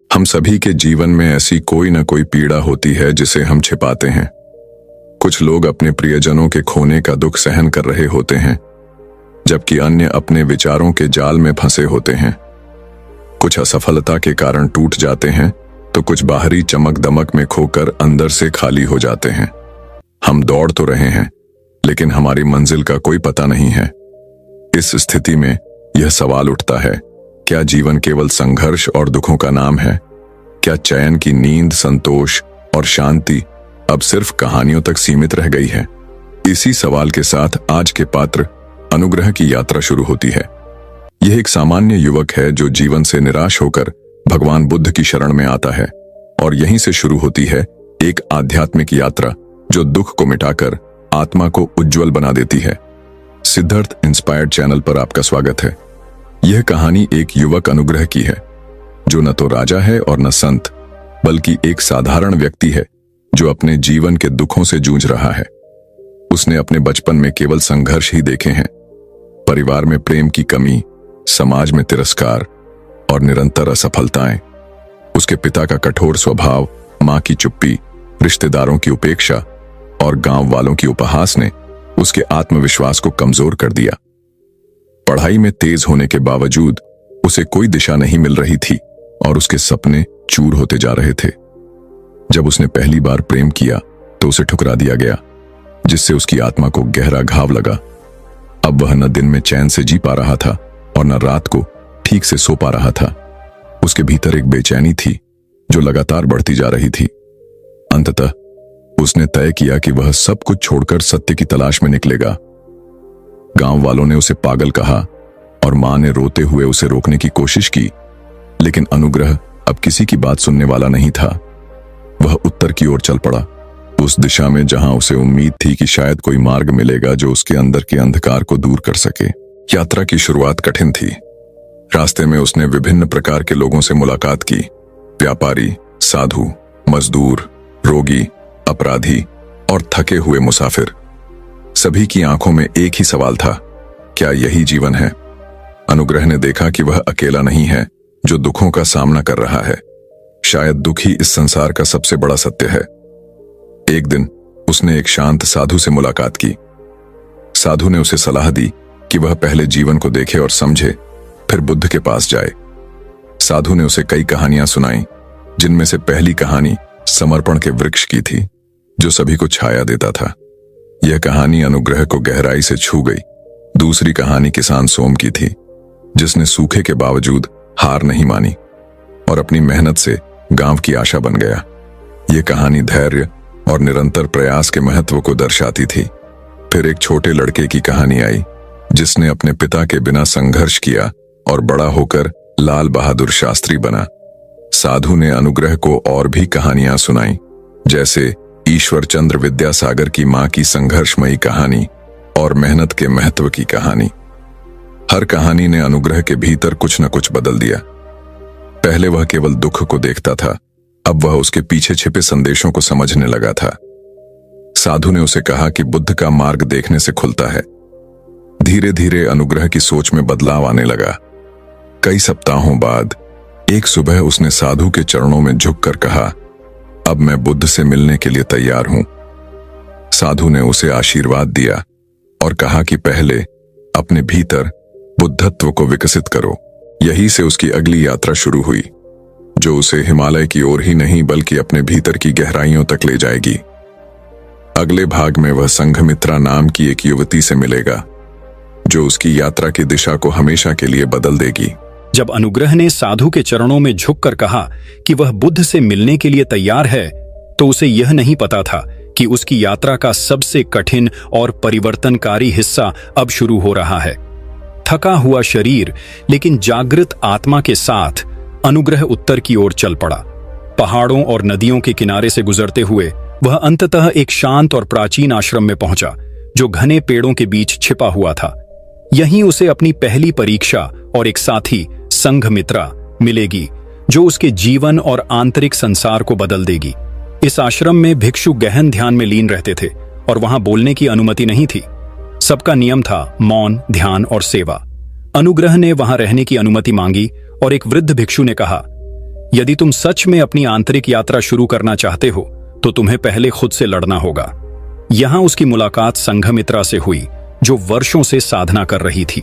हम सभी के जीवन में ऐसी कोई ना कोई पीड़ा होती है जिसे हम छिपाते हैं। कुछ लोग अपने प्रियजनों के खोने का दुख सहन कर रहे होते हैं, जबकि अन्य अपने विचारों के जाल में फंसे होते हैं। कुछ असफलता के कारण टूट जाते हैं, तो कुछ बाहरी चमक दमक में खोकर अंदर से खाली हो जाते हैं। हम दौड़ तो रहे हैं, लेकिन हमारी मंजिल का कोई पता नहीं है। इस स्थिति में यह सवाल उठता है, क्या जीवन केवल संघर्ष और दुखों का नाम है? क्या चैन की नींद, संतोष और शांति अब सिर्फ कहानियों तक सीमित रह गई है? इसी सवाल के साथ आज के पात्र अनुग्रह की यात्रा शुरू होती है। यह एक सामान्य युवक है जो जीवन से निराश होकर भगवान बुद्ध की शरण में आता है, और यहीं से शुरू होती है एक आध्यात्मिक यात्रा जो दुख को मिटाकर आत्मा को उज्जवल बना देती है। सिद्धार्थ इंस्पायर्ड चैनल पर आपका स्वागत है। यह कहानी एक युवक अनुग्रह की है, जो न तो राजा है और न संत, बल्कि एक साधारण व्यक्ति है जो अपने जीवन के दुखों से जूझ रहा है। उसने अपने बचपन में केवल संघर्ष ही देखे हैं। परिवार में प्रेम की कमी, समाज में तिरस्कार और निरंतर असफलताएं। उसके पिता का कठोर स्वभाव, मां की चुप्पी, रिश्तेदारों की उपेक्षा और गांव वालों की उपहास ने उसके आत्मविश्वास को कमजोर कर दिया। पढ़ाई में तेज होने के बावजूद उसे कोई दिशा नहीं मिल रही थी और उसके सपने चूर होते जा रहे थे। जब उसने पहली बार प्रेम किया तो उसे ठुकरा दिया गया, जिससे उसकी आत्मा को गहरा घाव लगा। अब वह न दिन में चैन से जी पा रहा था और न रात को ठीक से सो पा रहा था। उसके भीतर एक बेचैनी थी जो लगातार बढ़ती जा रही थी। अंततः उसने तय किया कि वह सब कुछ छोड़कर सत्य की तलाश में निकलेगा। गांव वालों ने उसे पागल कहा और मां ने रोते हुए उसे रोकने की कोशिश की, लेकिन अनुग्रह अब किसी की बात सुनने वाला नहीं था। वह उत्तर की ओर चल पड़ा, उस दिशा में जहां उसे उम्मीद थी कि शायद कोई मार्ग मिलेगा जो उसके अंदर के अंधकार को दूर कर सके। यात्रा की शुरुआत कठिन थी। रास्ते में उसने विभिन्न प्रकार के लोगों से मुलाकात की। व्यापारी, साधु, मजदूर, रोगी, अपराधी और थके हुए मुसाफिर। सभी की आंखों में एक ही सवाल था, क्या यही जीवन है? अनुग्रह ने देखा कि वह अकेला नहीं है जो दुखों का सामना कर रहा है। शायद दुख ही इस संसार का सबसे बड़ा सत्य है। एक दिन उसने एक शांत साधु से मुलाकात की। साधु ने उसे सलाह दी कि वह पहले जीवन को देखे और समझे, फिर बुद्ध के पास जाए। साधु ने उसे कई कहानियां सुनाई, जिनमें से पहली कहानी समर्पण के वृक्ष की थी, जो सभी को छाया देता था। यह कहानी अनुग्रह को गहराई से छू गई। दूसरी कहानी किसान सोम की थी, जिसने सूखे के बावजूद हार नहीं मानी और अपनी मेहनत से गांव की आशा बन गया। यह कहानी धैर्य और निरंतर प्रयास के महत्व को दर्शाती थी। फिर एक छोटे लड़के की कहानी आई, जिसने अपने पिता के बिना संघर्ष किया और बड़ा होकर लाल बहादुर शास्त्री बना। साधु ने अनुग्रह को और भी कहानियां सुनाई, जैसे ईश्वर चंद्र विद्यासागर की मां की संघर्षमयी कहानी और मेहनत के महत्व की कहानी। हर कहानी ने अनुग्रह के भीतर कुछ न कुछ बदल दिया। पहले वह केवल दुख को देखता था, अब वह उसके पीछे छिपे संदेशों को समझने लगा था। साधु ने उसे कहा कि बुद्ध का मार्ग देखने से खुलता है। धीरे धीरे अनुग्रह की सोच में बदलाव आने लगा। कई सप्ताहों बाद एक सुबह उसने साधु के चरणों में झुककर कहा, अब मैं बुद्ध से मिलने के लिए तैयार हूं। साधु ने उसे आशीर्वाद दिया और कहा कि पहले अपने भीतर बुद्धत्व को विकसित करो। यहीं से उसकी अगली यात्रा शुरू हुई, जो उसे हिमालय की ओर ही नहीं बल्कि अपने भीतर की गहराइयों तक ले जाएगी। अगले भाग में वह संघमित्रा नाम की एक युवती से मिलेगा, जो उसकी यात्रा की दिशा को हमेशा के लिए बदल देगी। जब अनुग्रह ने साधु के चरणों में झुककर कहा कि वह बुद्ध से मिलने के लिए तैयार है, तो उसे यह नहीं पता था कि उसकी यात्रा का सबसे कठिन और परिवर्तनकारी हिस्सा अब शुरू हो रहा है। थका हुआ शरीर लेकिन जागृत आत्मा के साथ अनुग्रह उत्तर की ओर चल पड़ा। पहाड़ों और नदियों के किनारे से गुजरते हुए वह अंततः एक शांत और प्राचीन आश्रम में पहुंचा, जो घने पेड़ों के बीच छिपा हुआ था। यहीं उसे अपनी पहली परीक्षा और एक साथी संघमित्रा मिलेगी, जो उसके जीवन और आंतरिक संसार को बदल देगी। इस आश्रम में भिक्षु गहन ध्यान में लीन रहते थे और वहां बोलने की अनुमति नहीं थी। सबका नियम था मौन, ध्यान और सेवा। अनुग्रह ने वहां रहने की अनुमति मांगी और एक वृद्ध भिक्षु ने कहा, यदि तुम सच में अपनी आंतरिक यात्रा शुरू करना चाहते हो तो तुम्हें पहले खुद से लड़ना होगा। यहां उसकी मुलाकात संघमित्रा से हुई, जो वर्षों से साधना कर रही थी।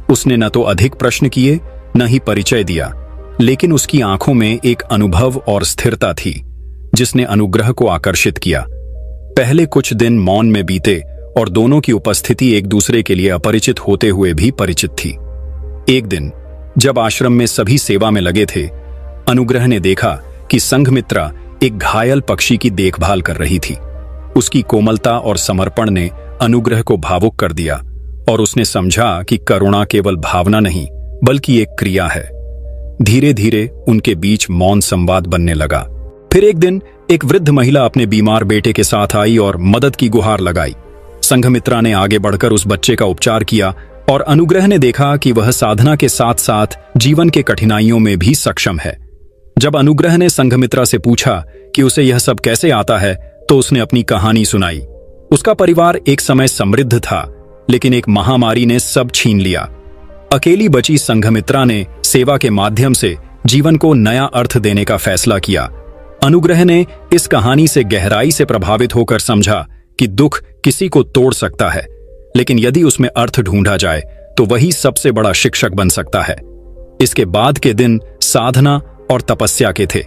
उसने न तो अधिक प्रश्न किए न ही परिचय दिया, लेकिन उसकी आंखों में एक अनुभव और स्थिरता थी जिसने अनुग्रह को आकर्षित किया। पहले कुछ दिन मौन में बीते और दोनों की उपस्थिति एक दूसरे के लिए अपरिचित होते हुए भी परिचित थी। एक दिन जब आश्रम में सभी सेवा में लगे थे, अनुग्रह ने देखा कि संघमित्रा एक घायल पक्षी की देखभाल कर रही थी। उसकी कोमलता और समर्पण ने अनुग्रह को भावुक कर दिया और उसने समझा कि करुणा केवल भावना नहीं बल्कि एक क्रिया है। धीरे धीरे उनके बीच मौन संवाद बनने लगा। फिर एक दिन एक वृद्ध महिला अपने बीमार बेटे के साथ आई और मदद की गुहार लगाई। संघमित्रा ने आगे बढ़कर उस बच्चे का उपचार किया और अनुग्रह ने देखा कि वह साधना के साथ साथ जीवन के कठिनाइयों में भी सक्षम है। जब अनुग्रह ने संघमित्रा से पूछा कि उसे यह सब कैसे आता है, तो उसने अपनी कहानी सुनाई। उसका परिवार एक समय समृद्ध था, लेकिन एक महामारी ने सब छीन लिया। अकेली बची संघमित्रा ने सेवा के माध्यम से जीवन को नया अर्थ देने का फैसला किया। अनुग्रह ने इस कहानी से गहराई से प्रभावित होकर समझा कि दुख किसी को तोड़ सकता है, लेकिन यदि उसमें अर्थ ढूंढा जाए तो वही सबसे बड़ा शिक्षक बन सकता है। इसके बाद के दिन साधना और तपस्या के थे।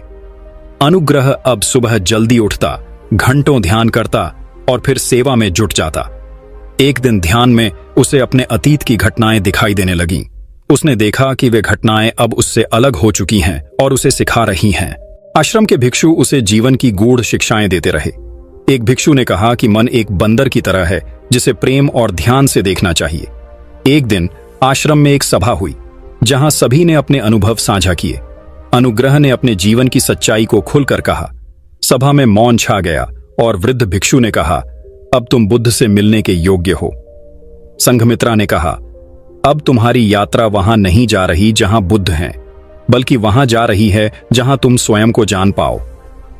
अनुग्रह अब सुबह जल्दी उठता, घंटों ध्यान करता और फिर सेवा में जुट जाता। एक दिन ध्यान में उसे अपने अतीत की घटनाएं दिखाई देने लगीं। उसने देखा कि वे घटनाएं अब उससे अलग हो चुकी हैं और उसे सिखा रही हैं। आश्रम के भिक्षु उसे जीवन की गूढ़ शिक्षाएं देते रहे। एक भिक्षु ने कहा कि मन एक बंदर की तरह है जिसे प्रेम और ध्यान से देखना चाहिए। एक दिन आश्रम में एक सभा हुई जहां सभी ने अपने अनुभव साझा किए। अनुग्रह ने अपने जीवन की सच्चाई को खुलकर कहा। सभा में मौन छा गया और वृद्ध भिक्षु ने कहा, अब तुम बुद्ध से मिलने के योग्य हो। संघमित्रा ने कहा, अब तुम्हारी यात्रा वहां नहीं जा रही जहां बुद्ध हैं, बल्कि वहां जा रही है जहां तुम स्वयं को जान पाओ।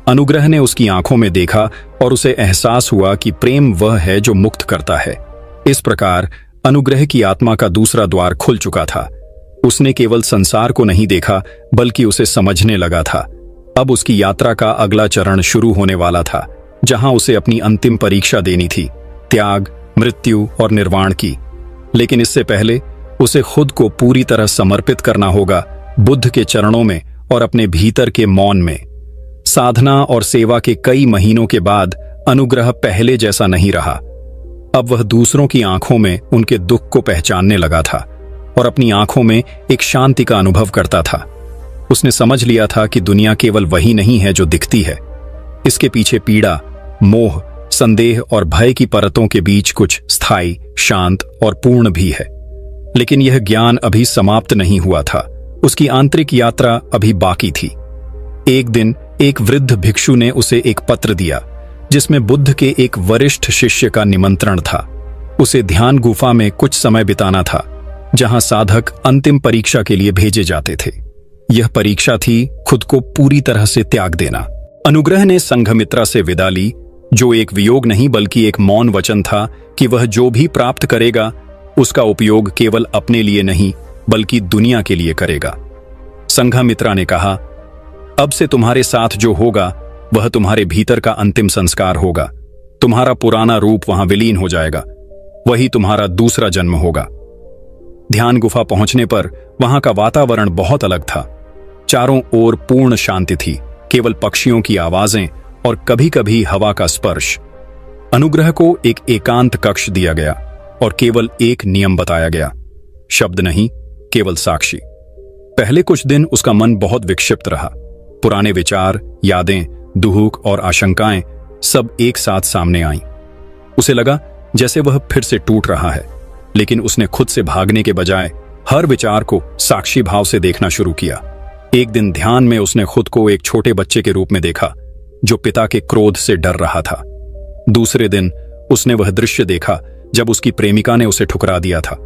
अनुग्रह ने उसकी आंखों में देखा और उसे एहसास हुआ कि प्रेम वह है जो मुक्त करता है। इस प्रकार अनुग्रह की आत्मा का दूसरा द्वार खुल चुका था। उसने केवल संसार को नहीं देखा बल्कि उसे समझने लगा था। अब उसकी यात्रा का अगला चरण शुरू होने वाला था, जहां उसे अपनी अंतिम परीक्षा देनी थी, त्याग, मृत्यु और निर्वाण की। लेकिन इससे पहले उसे खुद को पूरी तरह समर्पित करना होगा, बुद्ध के चरणों में और अपने भीतर के मौन में। साधना और सेवा के कई महीनों के बाद अनुग्रह पहले जैसा नहीं रहा। अब वह दूसरों की आंखों में उनके दुख को पहचानने लगा था और अपनी आंखों में एक शांति का अनुभव करता था। उसने समझ लिया था कि दुनिया केवल वही नहीं है जो दिखती है। इसके पीछे पीड़ा, मोह, संदेह और भय की परतों के बीच कुछ स्थायी, शांत और पूर्ण भी है। लेकिन यह ज्ञान अभी समाप्त नहीं हुआ था। उसकी आंतरिक यात्रा अभी बाकी थी। एक दिन एक वृद्ध भिक्षु ने उसे एक पत्र दिया जिसमें बुद्ध के एक वरिष्ठ शिष्य का निमंत्रण था। उसे ध्यान गुफा में कुछ समय बिताना था, जहां साधक अंतिम परीक्षा के लिए भेजे जाते थे। यह परीक्षा थी खुद को पूरी तरह से त्याग देना। अनुग्रह ने संघमित्रा से विदा ली, जो एक वियोग नहीं बल्कि एक मौन वचन था कि वह जो भी प्राप्त करेगा उसका उपयोग केवल अपने लिए नहीं बल्कि दुनिया के लिए करेगा। संघमित्रा ने कहा, अब से तुम्हारे साथ जो होगा वह तुम्हारे भीतर का अंतिम संस्कार होगा। तुम्हारा पुराना रूप वहां विलीन हो जाएगा, वही तुम्हारा दूसरा जन्म होगा। ध्यान गुफा पहुंचने पर वहां का वातावरण बहुत अलग था। चारों ओर पूर्ण शांति थी, केवल पक्षियों की आवाजें और कभी कभी हवा का स्पर्श। अनुग्रह को एक एकांत कक्ष दिया गया और केवल एक नियम बताया गया, शब्द नहीं, केवल साक्षी। पहले कुछ दिन उसका मन बहुत विक्षिप्त रहा। पुराने विचार, यादें, दुहूक और आशंकाएं सब एक साथ सामने आईं। उसे लगा जैसे वह फिर से टूट रहा है, लेकिन उसने खुद से भागने के बजाय हर विचार को साक्षी भाव से देखना शुरू किया। एक दिन ध्यान में उसने खुद को एक छोटे बच्चे के रूप में देखा जो पिता के क्रोध से डर रहा था। दूसरे दिन उसने वह दृश्य देखा जब उसकी प्रेमिका ने उसे ठुकरा दिया था।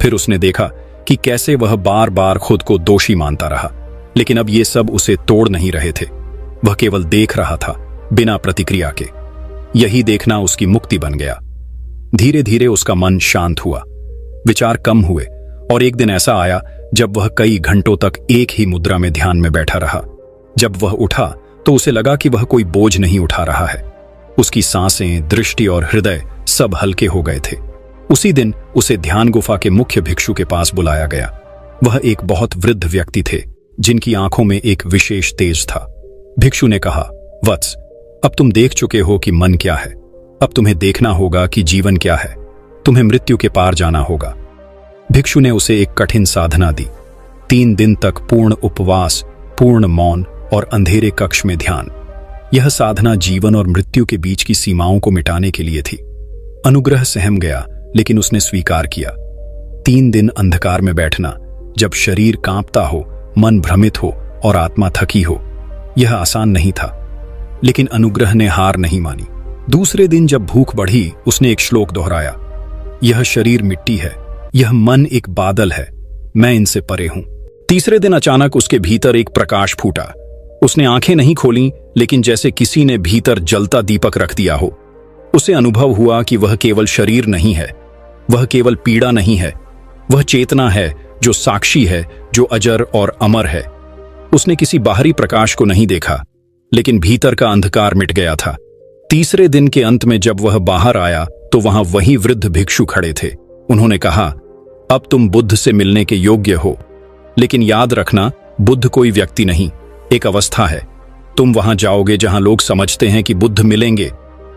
फिर उसने देखा कि कैसे वह बार बार खुद को दोषी मानता रहा, लेकिन अब ये सब उसे तोड़ नहीं रहे थे। वह केवल देख रहा था, बिना प्रतिक्रिया के। यही देखना उसकी मुक्ति बन गया। धीरे धीरे उसका मन शांत हुआ, विचार कम हुए और एक दिन ऐसा आया जब वह कई घंटों तक एक ही मुद्रा में ध्यान में बैठा रहा। जब वह उठा तो उसे लगा कि वह कोई बोझ नहीं उठा रहा है। उसकी सांसें, दृष्टि और हृदय सब हल्के हो गए थे। उसी दिन उसे ध्यान गुफा के मुख्य भिक्षु के पास बुलाया गया। वह एक बहुत वृद्ध व्यक्ति थे जिनकी आंखों में एक विशेष तेज था। भिक्षु ने कहा, वत्स, अब तुम देख चुके हो कि मन क्या है। अब तुम्हें देखना होगा कि जीवन क्या है। तुम्हें मृत्यु के पार जाना होगा। भिक्षु ने उसे एक कठिन साधना दी। 3 दिन तक पूर्ण उपवास, पूर्ण मौन और अंधेरे कक्ष में ध्यान। यह साधना जीवन और मृत्यु के बीच की सीमाओं को मिटाने के लिए थी। अनुग्रह सहम गया, लेकिन उसने स्वीकार किया। 3 दिन अंधकार में बैठना, जब शरीर कांपता हो, मन भ्रमित हो और आत्मा थकी हो, यह आसान नहीं था, लेकिन अनुग्रह ने हार नहीं मानी। दूसरे दिन जब भूख बढ़ी, उसने एक श्लोक दोहराया, यह शरीर मिट्टी है, यह मन एक बादल है, मैं इनसे परे हूं। तीसरे दिन अचानक उसके भीतर एक प्रकाश फूटा। उसने आंखें नहीं खोलीं, लेकिन जैसे किसी ने भीतर जलता दीपक रख दिया हो। उसे अनुभव हुआ कि वह केवल शरीर नहीं है, वह केवल पीड़ा नहीं है, वह चेतना है जो साक्षी है, जो अजर और अमर है। उसने किसी बाहरी प्रकाश को नहीं देखा, लेकिन भीतर का अंधकार मिट गया था। तीसरे दिन के अंत में जब वह बाहर आया तो वहां वही वृद्ध भिक्षु खड़े थे। उन्होंने कहा, अब तुम बुद्ध से मिलने के योग्य हो, लेकिन याद रखना, बुद्ध कोई व्यक्ति नहीं, एक अवस्था है। तुम वहां जाओगे जहां लोग समझते हैं कि बुद्ध मिलेंगे,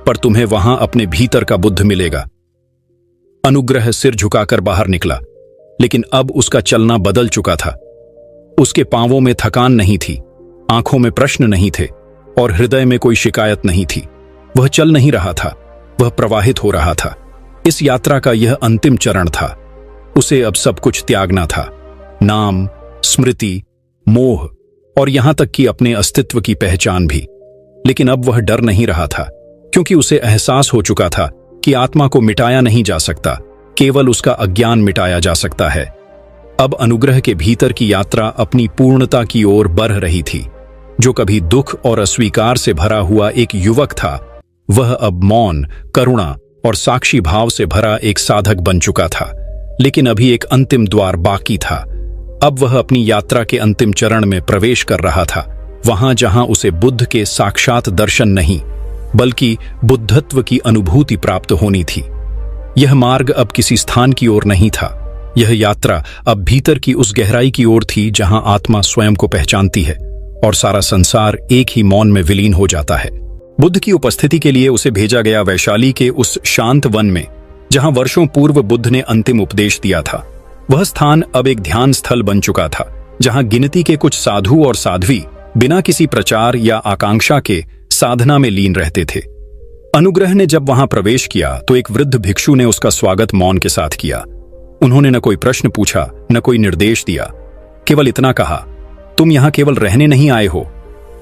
पर तुम्हें वहां अपने भीतर का बुद्ध मिलेगा। अनुग्रह सिर झुकाकर बाहर निकला, लेकिन अब उसका चलना बदल चुका था। उसके पांवों में थकान नहीं थी, आंखों में प्रश्न नहीं थे और हृदय में कोई शिकायत नहीं थी। वह चल नहीं रहा था, वह प्रवाहित हो रहा था। इस यात्रा का यह अंतिम चरण था। उसे अब सब कुछ त्यागना था, नाम, स्मृति, मोह और यहां तक कि अपने अस्तित्व की पहचान भी। लेकिन अब वह डर नहीं रहा था, क्योंकि उसे एहसास हो चुका था कि आत्मा को मिटाया नहीं जा सकता, केवल उसका अज्ञान मिटाया जा सकता है। अब अनुग्रह के भीतर की यात्रा अपनी पूर्णता की ओर बढ़ रही थी। जो कभी दुख और अस्वीकार से भरा हुआ एक युवक था, वह अब मौन, करुणा और साक्षी भाव से भरा एक साधक बन चुका था। लेकिन अभी एक अंतिम द्वार बाकी था। अब वह अपनी यात्रा के अंतिम चरण में प्रवेश कर रहा था, वहां जहां उसे बुद्ध के साक्षात दर्शन नहीं, बल्कि बुद्धत्व की अनुभूति प्राप्त होनी थी। यह मार्ग अब किसी स्थान की ओर नहीं था, यह यात्रा अब भीतर की उस गहराई की ओर थी जहां आत्मा स्वयं को पहचानती है और सारा संसार एक ही मौन में विलीन हो जाता है। बुद्ध की उपस्थिति के लिए उसे भेजा गया वैशाली के उस शांत वन में, जहां वर्षों पूर्व बुद्ध ने अंतिम उपदेश दिया था। वह स्थान अब एक ध्यान स्थल बन चुका था, जहां गिनती के कुछ साधु और साध्वी बिना किसी प्रचार या आकांक्षा के साधना में लीन रहते थे। अनुग्रह ने जब वहां प्रवेश किया तो एक वृद्ध भिक्षु ने उसका स्वागत मौन के साथ किया। उन्होंने न कोई प्रश्न पूछा, न कोई निर्देश दिया, केवल इतना कहा, तुम यहां केवल रहने नहीं आए हो,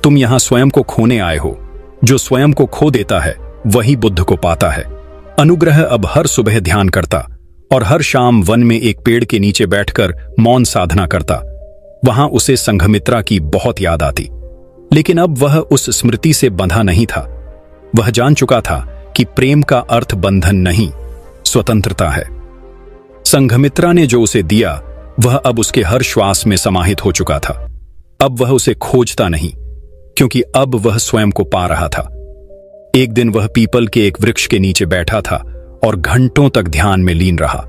तुम यहां स्वयं को खोने आए हो। जो स्वयं को खो देता है वही बुद्ध को पाता है। अनुग्रह अब हर सुबह ध्यान करता और हर शाम वन में एक पेड़ के नीचे बैठकर मौन साधना करता। वहां उसे संघमित्रा की बहुत याद आती, लेकिन अब वह उस स्मृति से बंधा नहीं था। वह जान चुका था कि प्रेम का अर्थ बंधन नहीं, स्वतंत्रता है। संघमित्रा ने जो उसे दिया वह अब उसके हर श्वास में समाहित हो चुका था। अब वह उसे खोजता नहीं, क्योंकि अब वह स्वयं को पा रहा था। एक दिन वह पीपल के एक वृक्ष के नीचे बैठा था और घंटों तक ध्यान में लीन रहा।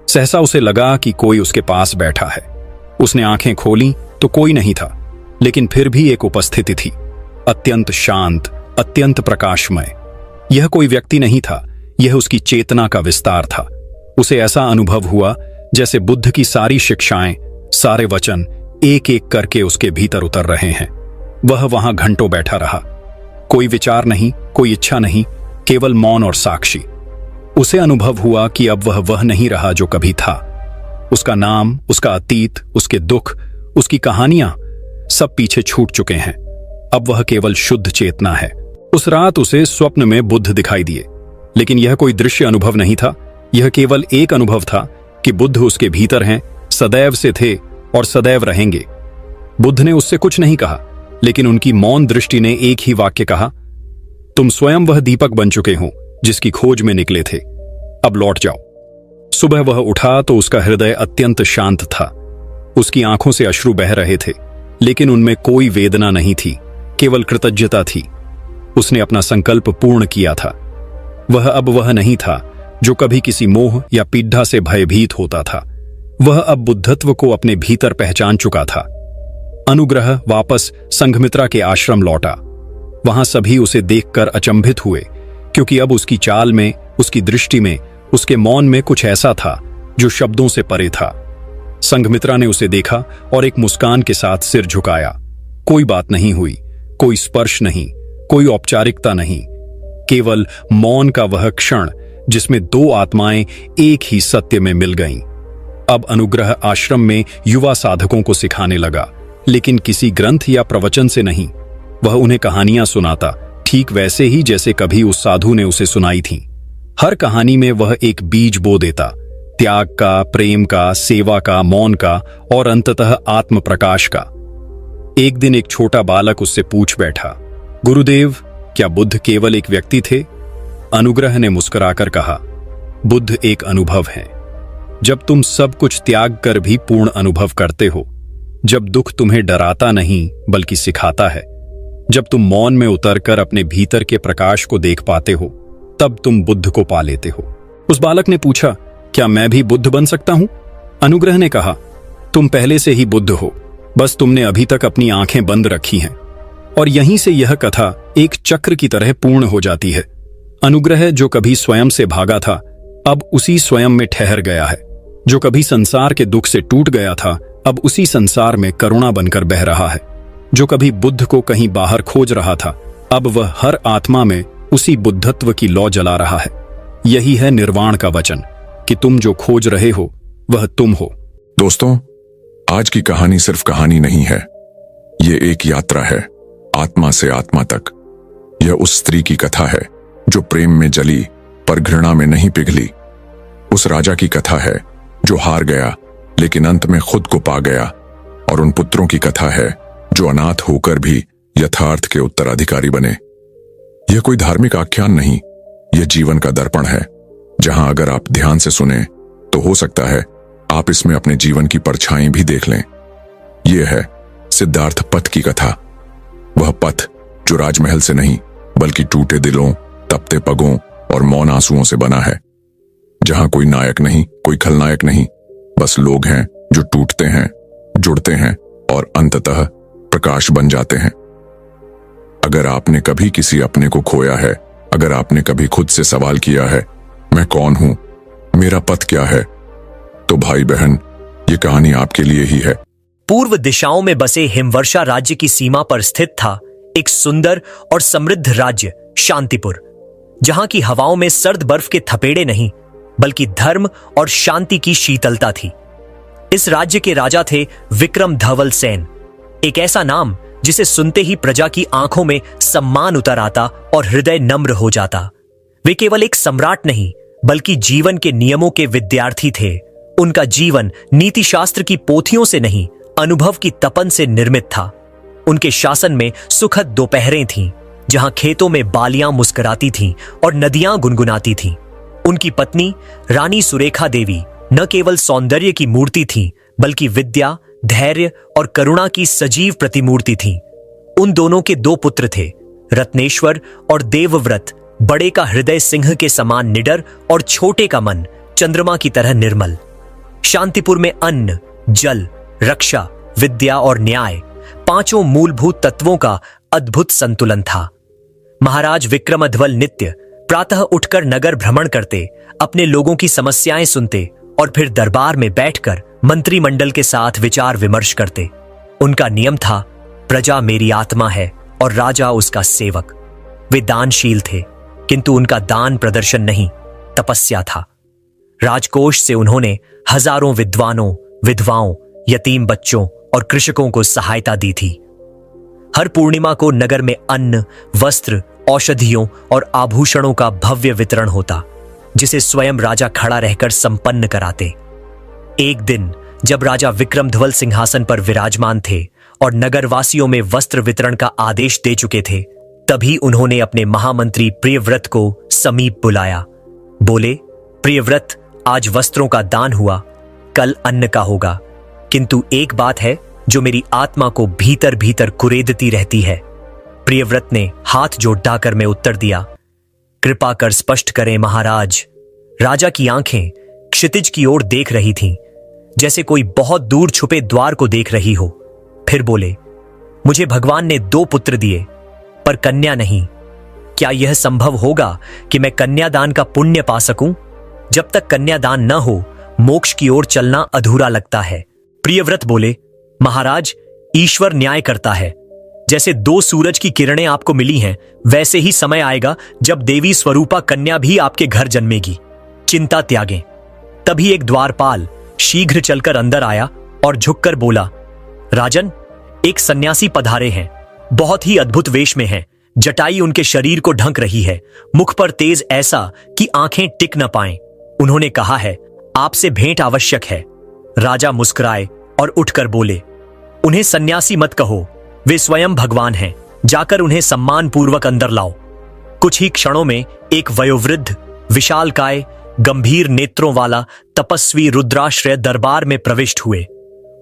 सहसा उसे लगा कि कोई उसके पास बैठा है। उसने आंखें खोलीं तो कोई नहीं था, लेकिन फिर भी एक उपस्थिति थी, अत्यंत शांत, अत्यंत प्रकाशमय। यह कोई व्यक्ति नहीं था, यह उसकी चेतना का विस्तार था। उसे ऐसा अनुभव हुआ जैसे बुद्ध की सारी शिक्षाएं, सारे वचन एक एक करके उसके भीतर उतर रहे हैं। वह वहां घंटों बैठा रहा, कोई विचार नहीं, कोई इच्छा नहीं, केवल मौन और साक्षी। उसे अनुभव हुआ कि अब वह नहीं रहा जो कभी था। उसका नाम, उसका अतीत, उसके दुख, उसकी कहानियां सब पीछे छूट चुके हैं। अब वह केवल शुद्ध चेतना है। उस रात उसे स्वप्न में बुद्ध दिखाई दिए, लेकिन यह कोई दृश्य अनुभव नहीं था। यह केवल एक अनुभव था कि बुद्ध उसके भीतर हैं, सदैव से थे और सदैव रहेंगे। बुद्ध ने उससे कुछ नहीं कहा, लेकिन उनकी मौन दृष्टि ने एक ही वाक्य कहा, तुम स्वयं वह दीपक बन चुके हो जिसकी खोज में निकले थे, अब लौट जाओ। सुबह वह उठा तो उसका हृदय अत्यंत शांत था। उसकी आंखों से अश्रु बह रहे थे, लेकिन उनमें कोई वेदना नहीं थी, केवल कृतज्ञता थी। उसने अपना संकल्प पूर्ण किया था। वह अब वह नहीं था जो कभी किसी मोह या पीड़ा से भयभीत होता था। वह अब बुद्धत्व को अपने भीतर पहचान चुका था। अनुग्रह वापस संघमित्रा के आश्रम लौटा। वहां सभी उसे देखकर अचंभित हुए, क्योंकि अब उसकी चाल में, उसकी दृष्टि में, उसके मौन में कुछ ऐसा था जो शब्दों से परे था। संघमित्रा ने उसे देखा और एक मुस्कान के साथ सिर झुकाया। कोई बात नहीं हुई, कोई स्पर्श नहीं, कोई औपचारिकता नहीं, केवल मौन का वह क्षण जिसमें दो आत्माएं एक ही सत्य में मिल गईं। अब अनुग्रह आश्रम में युवा साधकों को सिखाने लगा, लेकिन किसी ग्रंथ या प्रवचन से नहीं। वह उन्हें कहानियां सुनाता, ठीक वैसे ही जैसे कभी उस साधु ने उसे सुनाई थी। हर कहानी में वह एक बीज बो देता, त्याग का, प्रेम का, सेवा का, मौन का और अंततः आत्म प्रकाश का। एक दिन एक छोटा बालक उससे पूछ बैठा, गुरुदेव, क्या बुद्ध केवल एक व्यक्ति थे? अनुग्रह ने मुस्कुराकर कहा, बुद्ध एक अनुभव है। जब तुम सब कुछ त्याग कर भी पूर्ण अनुभव करते हो, जब दुख तुम्हें डराता नहीं बल्कि सिखाता है, जब तुम मौन में उतरकर अपने भीतर के प्रकाश को देख पाते हो, तब तुम बुद्ध को पा लेते हो। उस बालक ने पूछा, क्या मैं भी बुद्ध बन सकता हूं? अनुग्रह ने कहा, तुम पहले से ही बुद्ध हो, बस तुमने अभी तक अपनी आंखें बंद रखी हैं। और यहीं से यह कथा एक चक्र की तरह पूर्ण हो जाती है। अनुग्रह जो कभी स्वयं से भागा था, अब उसी स्वयं में ठहर गया है। जो कभी संसार के दुख से टूट गया था, अब उसी संसार में करुणा बनकर बह रहा है। जो कभी बुद्ध को कहीं बाहर खोज रहा था, अब वह हर आत्मा में उसी बुद्धत्व की लौ जला रहा है। यही है निर्वाण का वचन कि तुम जो खोज रहे हो वह तुम हो। दोस्तों, आज की कहानी सिर्फ कहानी नहीं है, ये एक यात्रा है, आत्मा से आत्मा तक। यह उस स्त्री की कथा है जो प्रेम में जली पर घृणा में नहीं पिघली। उस राजा की कथा है जो हार गया लेकिन अंत में खुद को पा गया। और उन पुत्रों की कथा है जो अनाथ होकर भी यथार्थ के उत्तराधिकारी बने। यह कोई धार्मिक आख्यान नहीं, यह जीवन का दर्पण है, जहां अगर आप ध्यान से सुने तो हो सकता है आप इसमें अपने जीवन की परछाई भी देख लें। यह है सिद्धार्थ पथ की कथा, वह पथ जो राजमहल से नहीं बल्कि टूटे दिलों, तपते पगों और मौन आंसुओं से बना है। जहां कोई नायक नहीं, कोई खलनायक नहीं, बस लोग हैं जो टूटते हैं, जुड़ते हैं और अंततः प्रकाश बन जाते हैं। अगर आपने कभी किसी अपने को खोया है, अगर आपने कभी खुद से सवाल किया है, मैं कौन हूं, मेरा पथ क्या है, तो भाई बहन, ये कहानी आपके लिए ही है। पूर्व दिशाओं में बसे हिमवर्षा राज्य की सीमा पर स्थित था एक सुंदर और समृद्ध राज्य शांतिपुर, जहां की हवाओं में सर्द बर्फ के थपेड़े नहीं बल्कि धर्म और शांति की शीतलता थी। इस राज्य के राजा थे विक्रम धवल सेन, एक ऐसा नाम जिसे सुनते ही प्रजा की आंखों में सम्मान उतर आता और हृदय नम्र हो जाता। वे केवल एक सम्राट नहीं बल्कि जीवन के नियमों के विद्यार्थी थे। उनका जीवन नीति शास्त्र की पोथियों से नहीं, अनुभव की तपन से निर्मित था। उनके शासन में सुखद दोपहरें थीं, जहां खेतों में बालियां मुस्कुराती थीं और नदियां गुनगुनाती थीं। उनकी पत्नी रानी सुरेखा देवी न केवल सौंदर्य की मूर्ति थीं, बल्कि विद्या, धैर्य और करुणा की सजीव प्रतिमूर्ति थीं। उन दोनों के दो पुत्र थे, रत्नेश्वर और देवव्रत। बड़े का हृदय सिंह के समान निडर और छोटे का मन चंद्रमा की तरह निर्मल। शांतिपुर में अन्न, जल, रक्षा, विद्या और न्याय, पांचों मूलभूत तत्वों का अद्भुत संतुलन था। महाराज विक्रमध्वल नित्य प्रातः उठकर नगर भ्रमण करते, अपने लोगों की समस्याएं सुनते और फिर दरबार में बैठकर मंत्रिमंडल के साथ विचार विमर्श करते। उनका नियम था, प्रजा मेरी आत्मा है और राजा उसका सेवक। वे दानशील थे, किंतु उनका दान प्रदर्शन नहीं, तपस्या था। राजकोष से उन्होंने हजारों विद्वानों, विधवाओं, यतीम बच्चों और कृषकों को सहायता दी थी। हर पूर्णिमा को नगर में अन्न, वस्त्र, औषधियों और आभूषणों का भव्य वितरण होता, जिसे स्वयं राजा खड़ा रहकर संपन्न कराते। एक दिन जब राजा विक्रमध्वल सिंहासन पर विराजमान थे और नगरवासियों में वस्त्र वितरण का आदेश दे चुके थे, तभी उन्होंने अपने महामंत्री प्रियव्रत को समीप बुलाया। बोले, प्रियव्रत, आज वस्त्रों का दान हुआ, कल अन्न का होगा, किंतु एक बात है जो मेरी आत्मा को भीतर भीतर कुरेदती रहती है। प्रियव्रत ने हाथ जोड़कर में उत्तर दिया, कृपा कर स्पष्ट करें महाराज। राजा की आंखें क्षितिज की ओर देख रही थीं, जैसे कोई बहुत दूर छुपे द्वार को देख रही हो। फिर बोले, मुझे भगवान ने 2 पुत्र दिए पर कन्या नहीं। क्या यह संभव होगा कि मैं कन्यादान का पुण्य पा सकूं? जब तक कन्यादान न हो, मोक्ष की ओर चलना अधूरा लगता है। प्रियव्रत बोले, महाराज, ईश्वर न्याय करता है। जैसे 2 सूरज की किरणें आपको मिली हैं, वैसे ही समय आएगा जब देवी स्वरूपा कन्या भी आपके घर जन्मेगी। चिंता त्यागें। तभी एक द्वारपाल शीघ्र चलकर अंदर आया और झुककर बोला, राजन, एक सन्यासी पधारे हैं। बहुत ही अद्भुत वेश में हैं। जटाई उनके शरीर को ढक रही है, मुख पर तेज ऐसा कि आंखें टिक न पाएं। उन्होंने कहा है, आपसे भेंट आवश्यक है। राजा मुस्कुराए और उठकर बोले, उन्हें सन्यासी मत कहो, वे स्वयं भगवान हैं। जाकर उन्हें सम्मान पूर्वक अंदर लाओ। कुछ ही क्षणों में एक वयोवृद्ध, विशालकाय, गंभीर नेत्रों वाला तपस्वी रुद्राश्रय दरबार में प्रविष्ट हुए।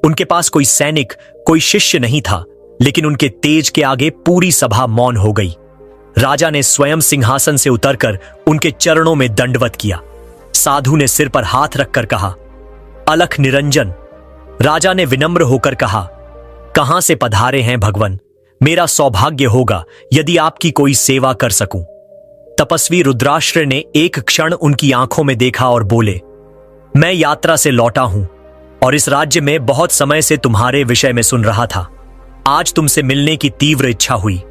उनके पास कोई सैनिक, कोई शिष्य नहीं था, लेकिन उनके तेज के आगे पूरी सभा मौन हो गई। राजा ने स्वयं सिंहासन से उतरकर उनके चरणों में दंडवत किया। साधु ने सिर पर हाथ रखकर कहा, अलख निरंजन। राजा ने विनम्र होकर कहा, कहां से पधारे हैं भगवन? मेरा सौभाग्य होगा यदि आपकी कोई सेवा कर सकूं। तपस्वी रुद्राश्रय ने एक क्षण उनकी आंखों में देखा और बोले, मैं यात्रा से लौटा हूं और इस राज्य में बहुत समय से तुम्हारे विषय में सुन रहा था। आज तुमसे मिलने की तीव्र इच्छा हुई,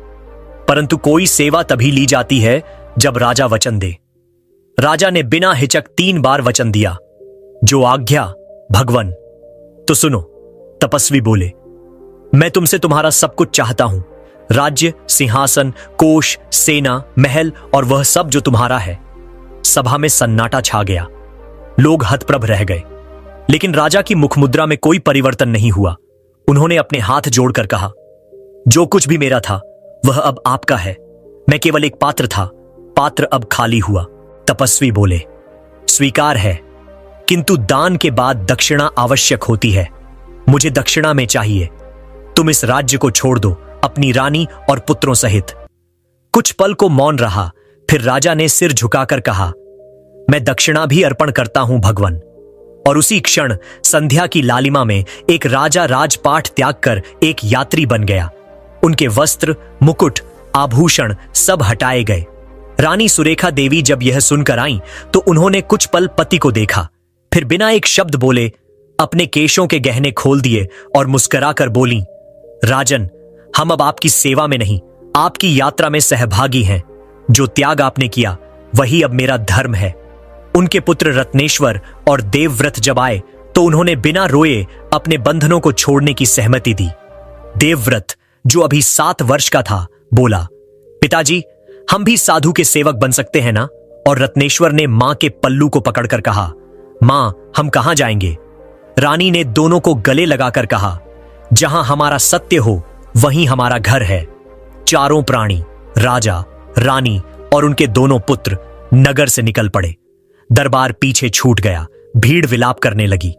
परंतु कोई सेवा तभी ली जाती है जब राजा वचन दे। राजा ने बिना हिचक 3 बार वचन दिया, जो आज्ञा भगवन। तो सुनो, तपस्वी बोले, मैं तुमसे तुम्हारा सब कुछ चाहता हूं, राज्य, सिंहासन, कोष, सेना, महल और वह सब जो तुम्हारा है। सभा में सन्नाटा छा गया। लोग हतप्रभ रह गए, लेकिन राजा की मुखमुद्रा में कोई परिवर्तन नहीं हुआ। उन्होंने अपने हाथ जोड़कर कहा, जो कुछ भी मेरा था वह अब आपका है। मैं केवल एक पात्र था, पात्र अब खाली हुआ। तपस्वी बोले, स्वीकार है, किंतु दान के बाद दक्षिणा आवश्यक होती है। मुझे दक्षिणा में चाहिए। तुम इस राज्य को छोड़ दो, अपनी रानी और पुत्रों सहित। कुछ पल को मौन रहा, फिर राजा ने सिर झुकाकर कहा, मैं दक्षिणा भी अर्पण करता हूं भगवन। और उसी क्षण संध्या की लालिमा में एक राजा राजपाट त्याग कर एक यात्री बन गया। उनके वस्त्र, मुकुट, आभूषण सब हटाए गए। रानी सुरेखा देवी जब यह सुनकर आईं तो उन्होंने कुछ पल पति को देखा, फिर बिना एक शब्द बोले अपने केशों के गहने खोल दिए और मुस्कुराकर बोली, राजन, हम अब आपकी सेवा में नहीं, आपकी यात्रा में सहभागी हैं। जो त्याग आपने किया वही अब मेरा धर्म है। उनके पुत्र रत्नेश्वर और देवव्रत जब आए तो उन्होंने बिना रोए अपने बंधनों को छोड़ने की सहमति दी। देवव्रत, जो अभी 7 वर्ष का था, बोला, पिताजी, हम भी साधु के सेवक बन सकते हैं ना? और रत्नेश्वर ने मां के पल्लू को पकड़कर कहा, मां, हम कहां जाएंगे? रानी ने दोनों को गले लगाकर कहा, जहां हमारा सत्य हो वहीं हमारा घर है। चारों प्राणी, राजा, रानी और उनके दोनों पुत्र नगर से निकल पड़े। दरबार पीछे छूट गया, भीड़ विलाप करने लगी।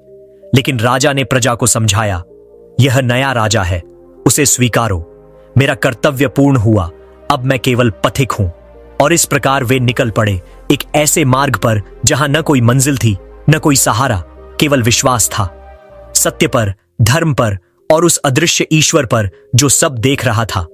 लेकिन राजा ने प्रजा को समझाया, यह नया राजा है, उसे स्वीकारो। मेरा कर्तव्य पूर्ण हुआ, अब मैं केवल पथिक हूं। और इस प्रकार वे निकल पड़े एक ऐसे मार्ग पर जहां न कोई मंजिल थी, न कोई सहारा, केवल विश्वास था। सत्य पर, धर्म पर और उस अदृश्य ईश्वर पर जो सब देख रहा था।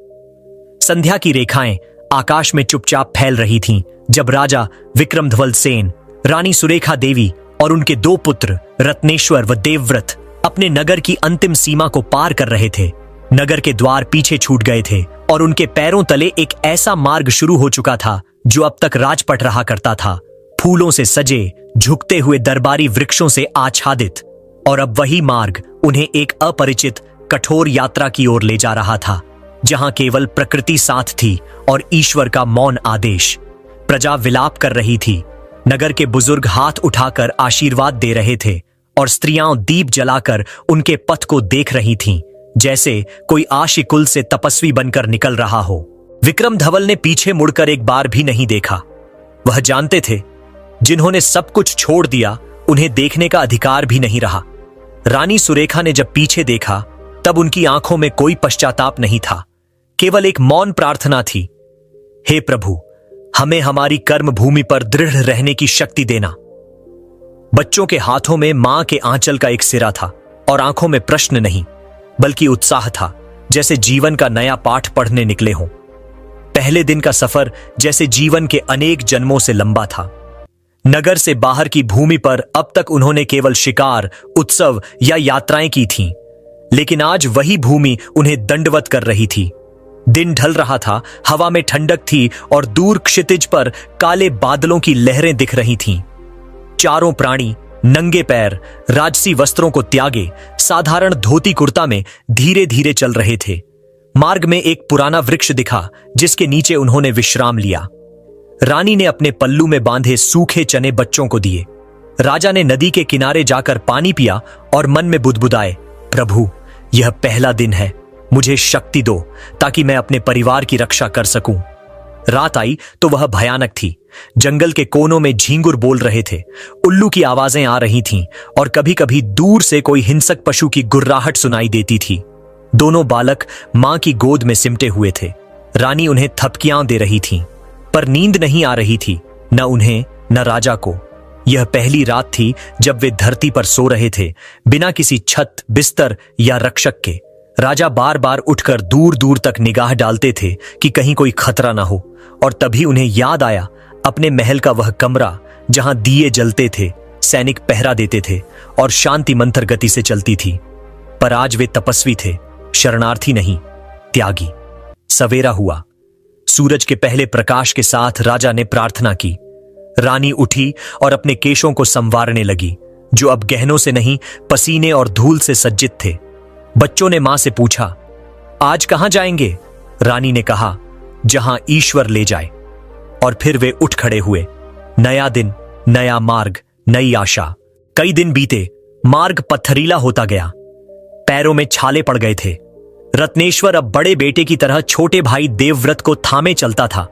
संध्या की रेखाएं आकाश में चुपचाप फैल रही थीं जब राजा विक्रमध्वल सेन, रानी सुरेखा देवी और उनके 2 पुत्र रत्नेश्वर व देवव्रत अपने नगर की अंतिम सीमा को पार कर रहे थे। नगर के द्वार पीछे छूट गए थे और उनके पैरों तले एक ऐसा मार्ग शुरू हो चुका था जो अब तक राजपट रहा करता था, फूलों से सजे, झुकते हुए दरबारी वृक्षों से आच्छादित। और अब वही मार्ग उन्हें एक अपरिचित, कठोर यात्रा की ओर ले जा रहा था, जहां केवल प्रकृति साथ थी और ईश्वर का मौन आदेश। प्रजा विलाप कर रही थी, नगर के बुजुर्ग हाथ उठाकर आशीर्वाद दे रहे थे और स्त्रियां दीप जलाकर उनके पथ को देख रही थीं, जैसे कोई आशिकुल से तपस्वी बनकर निकल रहा हो। विक्रम धवल ने पीछे मुड़कर एक बार भी नहीं देखा। वह जानते थे, जिन्होंने सब कुछ छोड़ दिया उन्हें देखने का अधिकार भी नहीं रहा। रानी सुरेखा ने जब पीछे देखा तब उनकी आंखों में कोई पश्चाताप नहीं था, केवल एक मौन प्रार्थना थी। हे प्रभु, हमें हमारी कर्म भूमि पर दृढ़ रहने की शक्ति देना। बच्चों के हाथों में मां के आंचल का एक सिरा था और आंखों में प्रश्न नहीं बल्कि उत्साह था, जैसे जीवन का नया पाठ पढ़ने निकले हों। पहले दिन का सफर जैसे जीवन के अनेक जन्मों से लंबा था। नगर से बाहर की भूमि पर अब तक उन्होंने केवल शिकार, उत्सव या यात्राएं की थीं, लेकिन आज वही भूमि उन्हें दंडवत कर रही थी। दिन ढल रहा था, हवा में ठंडक थी और दूर क्षितिज पर काले बादलों की लहरें दिख रही थीं। चारों प्राणी नंगे पैर, राजसी वस्त्रों को त्यागे साधारण धोती कुर्ता में धीरे धीरे चल रहे थे। मार्ग में एक पुराना वृक्ष दिखा जिसके नीचे उन्होंने विश्राम लिया। रानी ने अपने पल्लू में बांधे सूखे चने बच्चों को दिए। राजा ने नदी के किनारे जाकर पानी पिया और मन में बुदबुदाए, प्रभु, यह पहला दिन है, मुझे शक्ति दो ताकि मैं अपने परिवार की रक्षा कर सकूं। रात आई तो वह भयानक थी। जंगल के कोनों में झींगुर बोल रहे थे, उल्लू की आवाजें आ रही थीं और कभी कभी दूर से कोई हिंसक पशु की गुर्राहट सुनाई देती थी। दोनों बालक मां की गोद में सिमटे हुए थे। रानी उन्हें थपकियां दे रही थी, पर नींद नहीं आ रही थी, न उन्हें न राजा को। यह पहली रात थी जब वे धरती पर सो रहे थे, बिना किसी छत, बिस्तर या रक्षक के। राजा बार बार उठकर दूर दूर तक निगाह डालते थे कि कहीं कोई खतरा ना हो, और तभी उन्हें याद आया अपने महल का वह कमरा जहां दिए जलते थे, सैनिक पहरा देते थे और शांति मंथर गति से चलती थी। पर आज वे तपस्वी थे, शरणार्थी नहीं, त्यागी। सवेरा हुआ। सूरज के पहले प्रकाश के साथ राजा ने प्रार्थना की। रानी उठी और अपने केशों को संवारने लगी, जो अब गहनों से नहीं पसीने और धूल से सज्जित थे। बच्चों ने मां से पूछा, आज कहां जाएंगे? रानी ने कहा, जहां ईश्वर ले जाए। और फिर वे उठ खड़े हुए। नया दिन, नया मार्ग, नई आशा। कई दिन बीते, मार्ग पत्थरीला होता गया, पैरों में छाले पड़ गए थे। रत्नेश्वर अब बड़े बेटे की तरह छोटे भाई देवव्रत को थामे चलता था।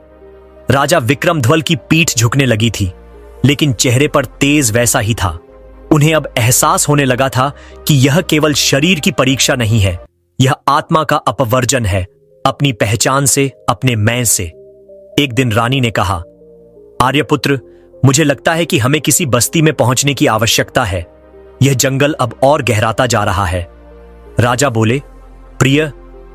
राजा विक्रमध्वल की पीठ झुकने लगी थी, लेकिन चेहरे पर तेज वैसा ही था। उन्हें अब एहसास होने लगा था कि यह केवल शरीर की परीक्षा नहीं है, यह आत्मा का अपवर्जन है, अपनी पहचान से, अपने मैं से। एक दिन रानी ने कहा, आर्यपुत्र, मुझे लगता है कि हमें किसी बस्ती में पहुंचने की आवश्यकता है। यह जंगल अब और गहराता जा रहा है। राजा बोले, प्रिय,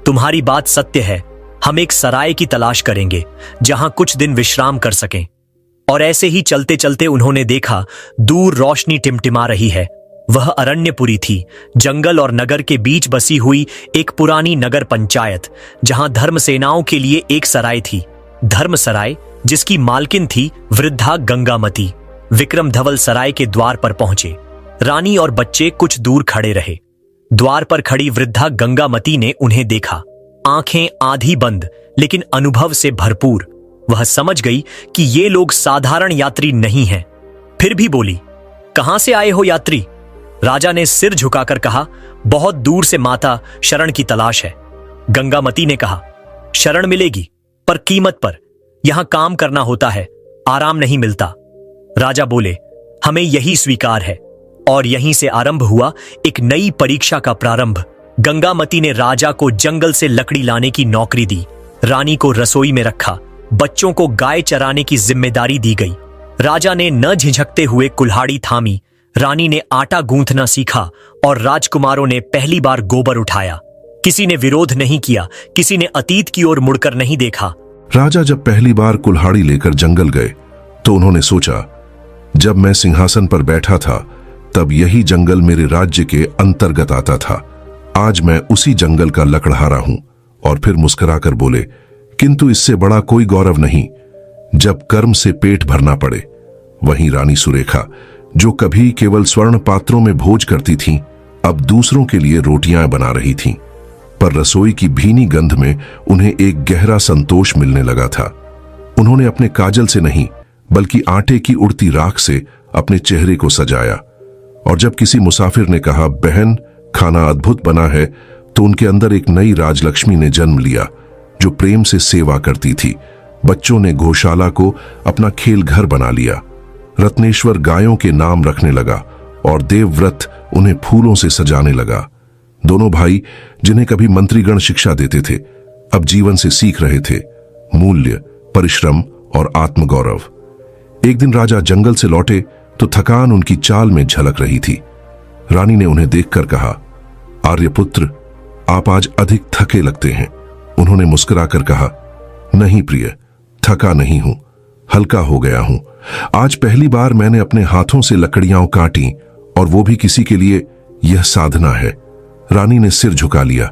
तुम्हारी बात सत्य है। हम एक सराय की तलाश करेंगे जहां कुछ दिन विश्राम कर सकें। और ऐसे ही चलते चलते उन्होंने देखा दूर रोशनी टिमटिमा रही है। वह अरण्यपुरी थी, जंगल और नगर के बीच बसी हुई एक पुरानी नगर पंचायत, जहां धर्म सेनाओं के लिए एक सराय थी। धर्मसराय, जिसकी मालकिन थी वृद्धा गंगामती। विक्रमधवल सराय के द्वार पर पहुंचे। रानी और बच्चे कुछ दूर खड़े रहे। द्वार पर खड़ी वृद्धा गंगामती ने उन्हें देखा, आंखें आधी बंद लेकिन अनुभव से भरपूर। वह समझ गई कि ये लोग साधारण यात्री नहीं हैं। फिर भी बोली, कहां से आए हो यात्री? राजा ने सिर झुकाकर कहा, बहुत दूर से माता, शरण की तलाश है। गंगामती ने कहा, शरण मिलेगी, पर कीमत पर। यहां काम करना होता है, आराम नहीं मिलता। राजा बोले, हमें यही स्वीकार है। और यहीं से आरंभ हुआ एक नई परीक्षा का प्रारंभ। गंगामती ने राजा को जंगल से लकड़ी लाने की नौकरी दी, रानी को रसोई में रखा, बच्चों को गाय चराने की जिम्मेदारी दी गई। राजा ने न झिझकते हुए कुल्हाड़ी थामी, रानी ने आटा गूंथना सीखा और राजकुमारों ने पहली बार गोबर उठाया। किसी ने विरोध नहीं किया, किसी ने अतीत की ओर मुड़कर नहीं देखा। राजा जब पहली बार कुल्हाड़ी लेकर जंगल गए तो उन्होंने सोचा, जब मैं सिंहासन पर बैठा था तब यही जंगल मेरे राज्य के अंतर्गत आता था। आज मैं उसी जंगल का लकड़हारा हूं। और फिर मुस्कुराकर बोले, किंतु इससे बड़ा कोई गौरव नहीं जब कर्म से पेट भरना पड़े। वहीं रानी सुरेखा, जो कभी केवल स्वर्ण पात्रों में भोज करती थीं, अब दूसरों के लिए रोटियां बना रही थीं। पर रसोई की भीनी गंध में उन्हें एक गहरा संतोष मिलने लगा था। उन्होंने अपने काजल से नहीं बल्कि आटे की उड़ती राख से अपने चेहरे को सजाया। और जब किसी मुसाफिर ने कहा, बहन, खाना अद्भुत बना है, तो उनके अंदर एक नई राजलक्ष्मी ने जन्म लिया, जो प्रेम से सेवा करती थी। बच्चों ने गौशाला को अपना खेल घर बना लिया। रत्नेश्वर गायों के नाम रखने लगा और देवव्रत उन्हें फूलों से सजाने लगा। दोनों भाई, जिन्हें कभी मंत्रीगण शिक्षा देते थे, अब जीवन से सीख रहे थे मूल्य, परिश्रम और आत्मगौरव। एक दिन राजा जंगल से लौटे तो थकान उनकी चाल में झलक रही थी। रानी ने उन्हें देखकर कहा, आर्यपुत्र, आप आज अधिक थके लगते हैं। उन्होंने मुस्कुराकर कहा, नहीं प्रिय, थका नहीं हूं, हल्का हो गया हूं। आज पहली बार मैंने अपने हाथों से लकड़ियां काटी, और वो भी किसी के लिए। यह साधना है। रानी ने सिर झुका लिया।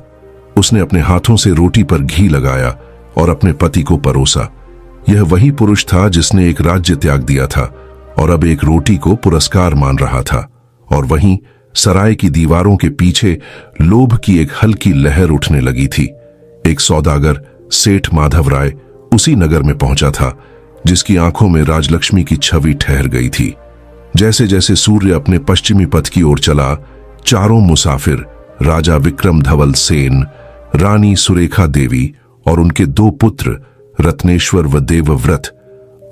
उसने अपने हाथों से रोटी पर घी लगाया और अपने पति को परोसा। यह वही पुरुष था जिसने एक राज्य त्याग दिया था और अब एक रोटी को पुरस्कार मान रहा था। और वहीं सराय की दीवारों के पीछे लोभ की एक हल्की लहर उठने लगी थी। एक सौदागर सेठ माधव राय उसी नगर में पहुंचा था जिसकी आंखों में राजलक्ष्मी की छवि ठहर गई थी। जैसे जैसे सूर्य अपने पश्चिमी पथ की ओर चला, चारों मुसाफिर, राजा विक्रम धवल सेन, रानी सुरेखा देवी और उनके 2 पुत्र रत्नेश्वर व देवव्रत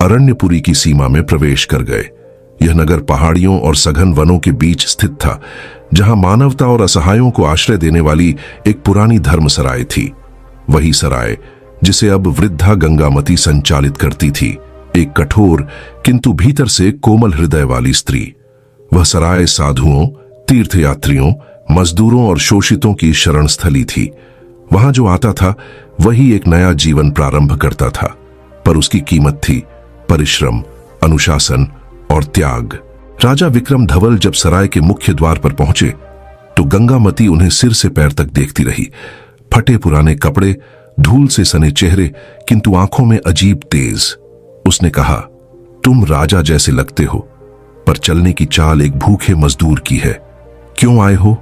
अरण्यपुरी की सीमा में प्रवेश कर गए। यह नगर पहाड़ियों और सघन वनों के बीच स्थित था, जहां मानवता और असहायों को आश्रय देने वाली एक पुरानी धर्मसराय थी। वही सराय जिसे अब वृद्धा गंगामती संचालित करती थी, एक कठोर किंतु भीतर से कोमल हृदय वाली स्त्री। वह सराय साधुओं, तीर्थयात्रियों, मजदूरों और शोषितों की शरण स्थली थी। वहां जो आता था वही एक नया जीवन प्रारंभ करता था, पर उसकी कीमत थी परिश्रम, अनुशासन और त्याग। राजा विक्रम धवल जब सराय के मुख्य द्वार पर पहुंचे तो गंगामती उन्हें सिर से पैर तक देखती रही। फटे पुराने कपड़े, धूल से सने चेहरे, किंतु आंखों में अजीब तेज। उसने कहा, तुम राजा जैसे लगते हो, पर चलने की चाल एक भूखे मजदूर की है। क्यों आए हो?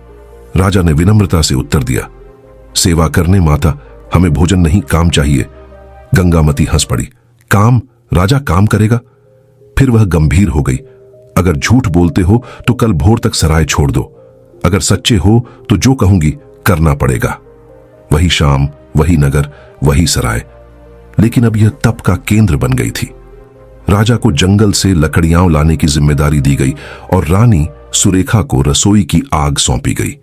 राजा ने विनम्रता से उत्तर दिया, सेवा करने माता, हमें भोजन नहीं, काम चाहिए। गंगामती हंस पड़ी। काम? राजा काम करेगा? फिर वह गंभीर हो गई। अगर झूठ बोलते हो तो कल भोर तक सराय छोड़ दो। अगर सच्चे हो तो जो कहूंगी करना पड़ेगा। वही शाम, वही नगर, वही सराय, लेकिन अब यह तप का केंद्र बन गई थी। राजा को जंगल से लकड़ियां लाने की जिम्मेदारी दी गई और रानी सुरेखा को रसोई की आग सौंपी गई।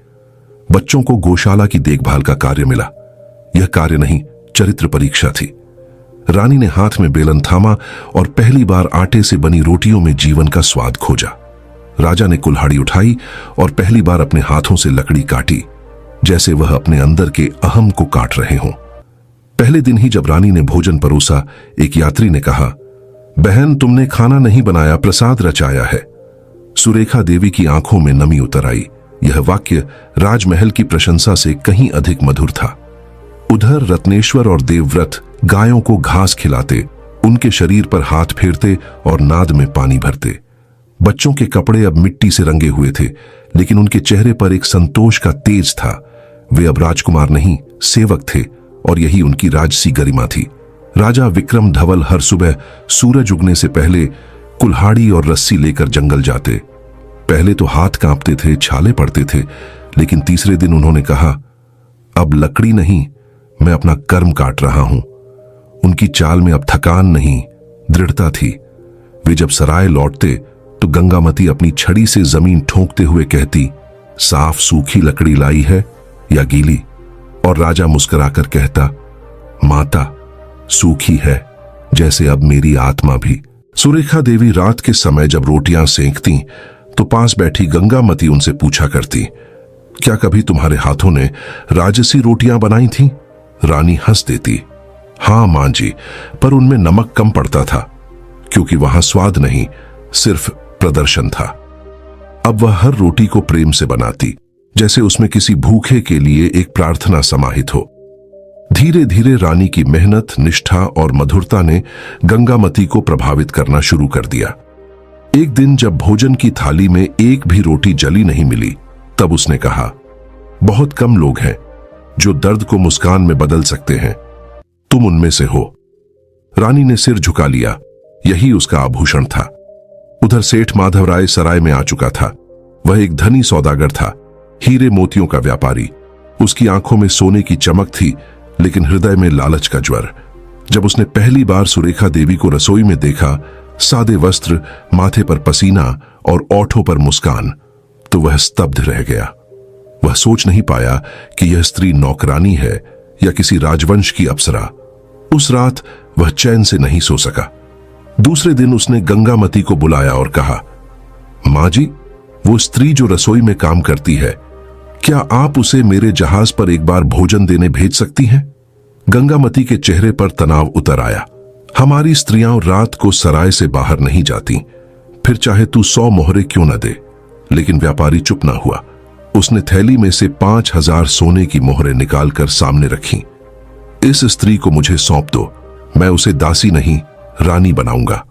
बच्चों को गौशाला की देखभाल का कार्य मिला। यह कार्य नहीं, चरित्र परीक्षा थी। रानी ने हाथ में बेलन थामा और पहली बार आटे से बनी रोटियों में जीवन का स्वाद खोजा। राजा ने कुल्हाड़ी उठाई और पहली बार अपने हाथों से लकड़ी काटी, जैसे वह अपने अंदर के अहम को काट रहे हों। पहले दिन ही जब रानी ने भोजन परोसा, एक यात्री ने कहा, बहन, तुमने खाना नहीं बनाया, प्रसाद रचाया है। सुरेखा देवी की आंखों में नमी उतर आई। यह वाक्य राजमहल की प्रशंसा से कहीं अधिक मधुर था। उधर रत्नेश्वर और देवव्रत गायों को घास खिलाते, उनके शरीर पर हाथ फेरते और नाद में पानी भरते। बच्चों के कपड़े अब मिट्टी से रंगे हुए थे, लेकिन उनके चेहरे पर एक संतोष का तेज था। वे अब राजकुमार नहीं, सेवक थे, और यही उनकी राजसी गरिमा थी। राजा विक्रम धवल हर सुबह सूरज उगने से पहले कुल्हाड़ी और रस्सी लेकर जंगल जाते। पहले तो हाथ कांपते थे, छाले पड़ते थे, लेकिन तीसरे दिन उन्होंने कहा, अब लकड़ी नहीं, मैं अपना कर्म काट रहा हूं। उनकी चाल में अब थकान नहीं, दृढ़ता थी। वे जब सराय लौटते तो गंगामती अपनी छड़ी से जमीन ठोंकते हुए कहती, साफ सूखी लकड़ी लाई है या गीली? और राजा मुस्कुराकर कहता, माता, सूखी है, जैसे अब मेरी आत्मा भी। सुरेखा देवी रात के समय जब रोटियां सेंकती तो पास बैठी गंगामती उनसे पूछा करती, क्या कभी तुम्हारे हाथों ने राजसी रोटियां बनाई थीं? रानी हंस देती, हां मां जी, पर उनमें नमक कम पड़ता था, क्योंकि वहां स्वाद नहीं, सिर्फ प्रदर्शन था। अब वह हर रोटी को प्रेम से बनाती, जैसे उसमें किसी भूखे के लिए एक प्रार्थना समाहित हो। धीरे धीरे रानी की मेहनत, निष्ठा और मधुरता ने गंगामती को प्रभावित करना शुरू कर दिया। एक दिन जब भोजन की थाली में एक भी रोटी जली नहीं मिली, तब उसने कहा, बहुत कम लोग हैं जो दर्द को मुस्कान में बदल सकते हैं, तुम उनमें से हो। रानी ने सिर झुका लिया। यही उसका आभूषण था। उधर सेठ माधव राय सराय में आ चुका था। वह एक धनी सौदागर था, हीरे मोतियों का व्यापारी। उसकी आंखों में सोने की चमक थी, लेकिन हृदय में लालच का ज्वर। जब उसने पहली बार सुरेखा देवी को रसोई में देखा सादे वस्त्र, माथे पर पसीना और ओठों पर मुस्कान, तो वह स्तब्ध रह गया। वह सोच नहीं पाया कि यह स्त्री नौकरानी है या किसी राजवंश की अप्सरा। उस रात वह चैन से नहीं सो सका। दूसरे दिन उसने गंगामती को बुलाया और कहा, मां जी, वो स्त्री जो रसोई में काम करती है, क्या आप उसे मेरे जहाज पर एक बार भोजन देने भेज सकती हैं? गंगामती के चेहरे पर तनाव उतर आया। हमारी स्त्रियां रात को सराय से बाहर नहीं जाती, फिर चाहे तू 100 मोहरे क्यों न दे। लेकिन व्यापारी चुप ना हुआ। उसने थैली में से 5000 सोने की मोहरें निकालकर सामने रखी। इस स्त्री को मुझे सौंप दो, मैं उसे दासी नहीं रानी बनाऊंगा।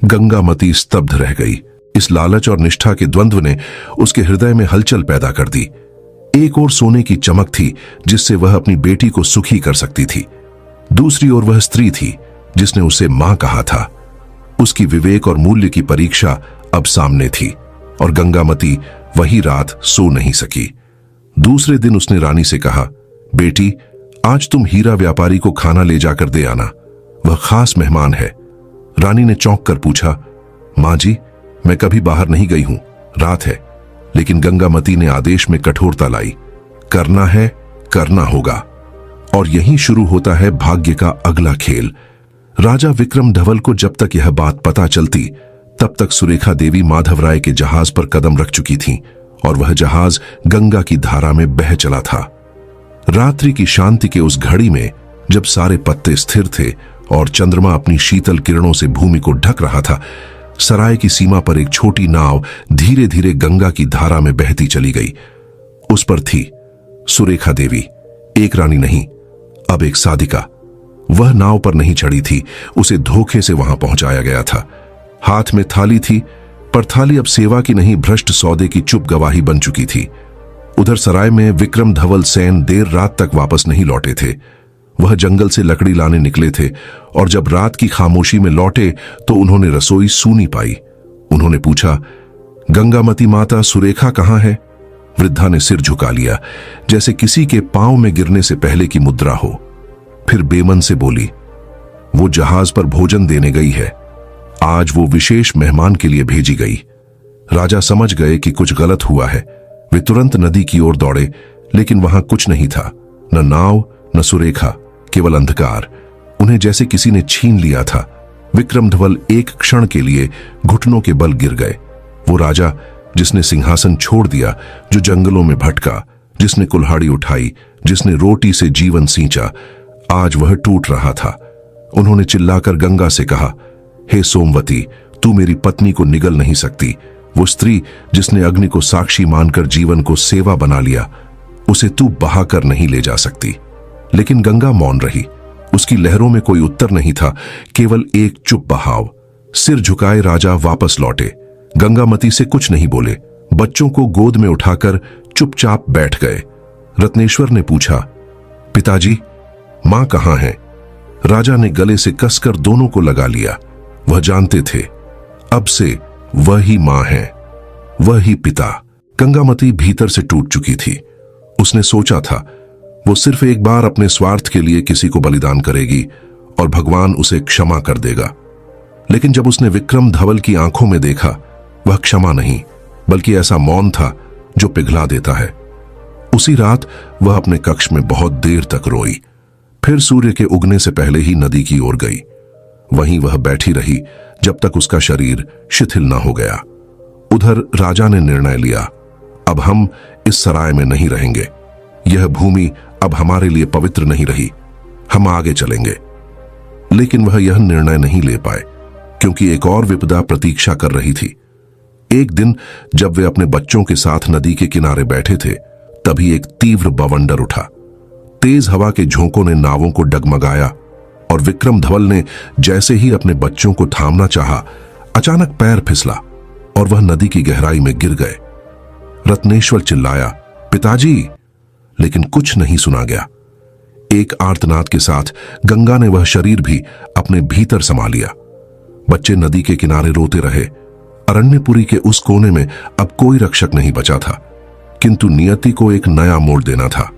गंगामती स्तब्ध रह गई। इस लालच और निष्ठा के द्वंद्व ने उसके हृदय में हलचल पैदा कर दी। एक ओर सोने की चमक थी जिससे वह अपनी बेटी को सुखी कर सकती थी, दूसरी ओर वह स्त्री थी जिसने उसे मां कहा था। उसकी विवेक और मूल्य की परीक्षा अब सामने थी और गंगामती वही रात सो नहीं सकी। दूसरे दिन उसने रानी से कहा, बेटी, आज तुम हीरा व्यापारी को खाना ले जाकर दे आना, वह खास मेहमान है। रानी ने चौंक कर पूछा, मां जी, मैं कभी बाहर नहीं गई हूं, रात है। लेकिन गंगामती ने आदेश में कठोरता लाई, करना है, करना होगा। और यहीं शुरू होता है भाग्य का अगला खेल। राजा विक्रम धवल को जब तक यह बात पता चलती, तब तक सुरेखा देवी माधव राय के जहाज पर कदम रख चुकी थीं और वह जहाज गंगा की धारा में बह चला था। रात्रि की शांति के उस घड़ी में, जब सारे पत्ते स्थिर थे और चंद्रमा अपनी शीतल किरणों से भूमि को ढक रहा था, सराय की सीमा पर एक छोटी नाव धीरे धीरे गंगा की धारा में बहती चली गई। उस पर थी सुरेखा देवी, एक रानी नहीं, अब एक साधिका। वह नाव पर नहीं चढ़ी थी, उसे धोखे से वहां पहुंचाया गया था। हाथ में थाली थी, पर थाली अब सेवा की नहीं, भ्रष्ट सौदे की चुप गवाही बन चुकी थी। उधर सराय में विक्रम धवल सेन देर रात तक वापस नहीं लौटे थे। वह जंगल से लकड़ी लाने निकले थे और जब रात की खामोशी में लौटे तो उन्होंने रसोई सूनी पाई। उन्होंने पूछा, गंगामती माता सुरेखा कहां है? वृद्धा ने सिर झुका लिया, जैसे किसी के पांव में गिरने से पहले की मुद्रा हो। फिर बेमन से बोली, वो जहाज पर भोजन देने गई है, आज वो विशेष मेहमान के लिए भेजी गई। राजा समझ गए कि कुछ गलत हुआ है। वे तुरंत नदी की ओर दौड़े, लेकिन वहां कुछ नहीं था, न नाव न सुरेखा, केवल अंधकार। उन्हें जैसे किसी ने छीन लिया था। विक्रम धवल एक क्षण के लिए घुटनों के बल गिर गए। वो राजा जिसने सिंहासन छोड़ दिया, जो जंगलों में भटका, जिसने कुल्हाड़ी उठाई, जिसने रोटी से जीवन सींचा, आज वह टूट रहा था। उन्होंने चिल्लाकर गंगा से कहा, हे सोमवती, तू मेरी पत्नी को निगल नहीं सकती। वो स्त्री जिसने अग्नि को साक्षी मानकर जीवन को सेवा बना लिया, उसे तू बहाकर नहीं ले जा सकती। लेकिन गंगा मौन रही। उसकी लहरों में कोई उत्तर नहीं था, केवल एक चुप बहाव। सिर झुकाए राजा वापस लौटे। गंगामती से कुछ नहीं बोले, बच्चों को गोद में उठाकर चुपचाप बैठ गए। रत्नेश्वर ने पूछा, पिताजी, मां कहां है? राजा ने गले से कसकर दोनों को लगा लिया। वह जानते थे, अब से वह ही मां है, वह ही पिता। गंगामती भीतर से टूट चुकी थी। उसने सोचा था वो सिर्फ एक बार अपने स्वार्थ के लिए किसी को बलिदान करेगी और भगवान उसे क्षमा कर देगा। लेकिन जब उसने विक्रम धवल की आंखों में देखा, वह क्षमा नहीं बल्कि ऐसा मौन था जो पिघला देता है। उसी रात वह अपने कक्ष में बहुत देर तक रोई। फिर सूर्य के उगने से पहले ही नदी की ओर गई। वहीं वह बैठी रही जब तक उसका शरीर शिथिल न हो गया। उधर राजा ने निर्णय लिया, अब हम इस सराय में नहीं रहेंगे। यह भूमि अब हमारे लिए पवित्र नहीं रही, हम आगे चलेंगे। लेकिन वह यह निर्णय नहीं ले पाए, क्योंकि एक और विपदा प्रतीक्षा कर रही थी। एक दिन जब वे अपने बच्चों के साथ नदी के किनारे बैठे थे, तभी एक तीव्र बवंडर उठा। तेज हवा के झोंकों ने नावों को डगमगाया और विक्रम धवल ने जैसे ही अपने बच्चों को थामना चाहा, अचानक पैर फिसला और वह नदी की गहराई में गिर गए। रत्नेश्वर चिल्लाया, पिताजी! लेकिन कुछ नहीं सुना गया। एक आर्तनाद के साथ गंगा ने वह शरीर भी अपने भीतर समा लिया। बच्चे नदी के किनारे रोते रहे। अरण्यपुरी के उस कोने में अब कोई रक्षक नहीं बचा था, किंतु नियति को एक नया मोड़ देना था।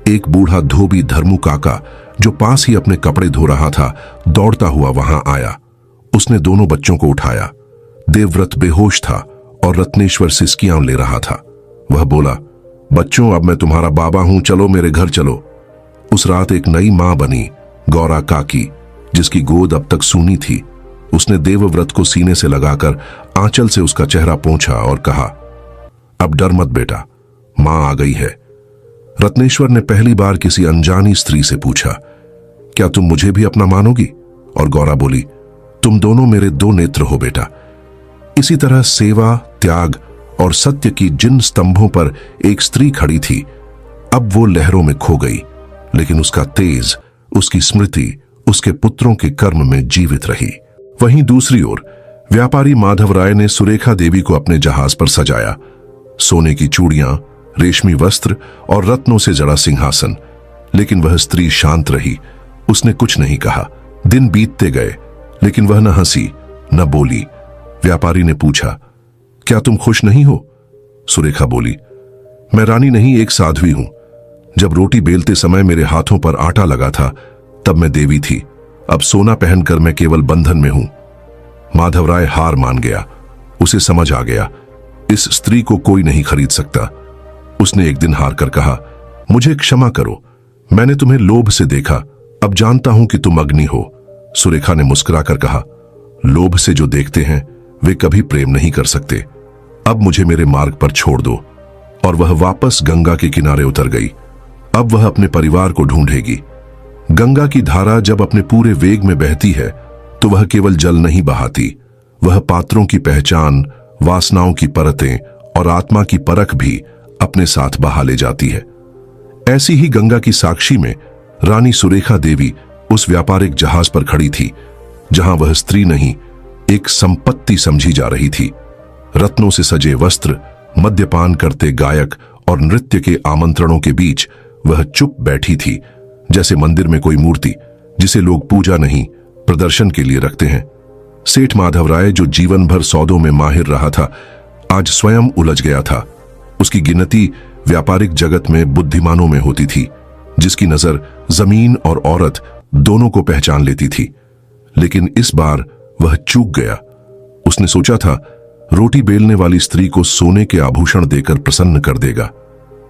एक बूढ़ा धोबी धर्मू काका, जो पास ही अपने कपड़े धो रहा था, दौड़ता हुआ वहां आया। उसने दोनों बच्चों को उठाया। देवव्रत बेहोश था और रत्नेश्वर सिसकियां ले रहा था। वह बोला, बच्चों, अब मैं तुम्हारा बाबा हूं, चलो मेरे घर चलो। उस रात एक नई मां बनी, गौरा काकी, जिसकी गोद अब तक सूनी थी। उसने देवव्रत को सीने से लगाकर आंचल से उसका चेहरा पोंछा और कहा, अब डर मत बेटा, मां आ गई है। रत्नेश्वर ने पहली बार किसी अनजानी स्त्री से पूछा, क्या तुम मुझे भी अपना मानोगी? और गौरा बोली, तुम दोनों मेरे दो नेत्र हो बेटा। इसी तरह सेवा, त्याग और सत्य की जिन स्तंभों पर एक स्त्री खड़ी थी, अब वो लहरों में खो गई, लेकिन उसका तेज, उसकी स्मृति उसके पुत्रों के कर्म में जीवित रही। वहीं दूसरी ओर व्यापारी माधव राय ने सुरेखा देवी को अपने जहाज पर सजाया। सोने की चूड़ियां, रेशमी वस्त्र और रत्नों से जड़ा सिंहासन, लेकिन वह स्त्री शांत रही। उसने कुछ नहीं कहा। दिन बीतते गए, लेकिन वह न हंसी न बोली। व्यापारी ने पूछा, क्या तुम खुश नहीं हो? सुरेखा बोली, मैं रानी नहीं, एक साध्वी हूं। जब रोटी बेलते समय मेरे हाथों पर आटा लगा था, तब मैं देवी थी। अब सोना पहनकर मैं केवल बंधन में हूं। माधव राय हार मान गया। उसे समझ आ गया, इस स्त्री को कोई नहीं खरीद सकता। उसने एक दिन हार कर कहा, मुझे क्षमा करो, मैंने तुम्हें लोभ से देखा, अब जानता हूं कि तुम अग्नि हो। सुरेखा ने मुस्कुराकर कहा, लोभ से जो देखते हैं वे कभी प्रेम नहीं कर सकते। अब मुझे मेरे मार्ग पर छोड़ दो। और वह वापस गंगा के किनारे उतर गई। अब वह अपने परिवार को ढूंढेगी। गंगा की धारा जब अपने पूरे वेग में बहती है तो वह केवल जल नहीं बहाती, वह पात्रों की पहचान, वासनाओं की परतें और आत्मा की परख भी अपने साथ बहा ले जाती है। ऐसी ही गंगा की साक्षी में रानी सुरेखा देवी उस व्यापारिक जहाज पर खड़ी थी, जहां वह स्त्री नहीं, एक संपत्ति समझी जा रही थी। रत्नों से सजे वस्त्र, मद्यपान करते गायक और नृत्य के आमंत्रणों के बीच वह चुप बैठी थी, जैसे मंदिर में कोई मूर्ति जिसे लोग पूजा नहीं, प्रदर्शन के लिए रखते हैं। सेठ माधव राय, जो जीवन भर सौदों में माहिर रहा था, आज स्वयं उलझ गया था। उसकी गिनती व्यापारिक जगत में बुद्धिमानों में होती थी, जिसकी नजर जमीन और औरत दोनों को पहचान लेती थी। लेकिन इस बार वह चूक गया। उसने सोचा था रोटी बेलने वाली स्त्री को सोने के आभूषण देकर प्रसन्न कर देगा,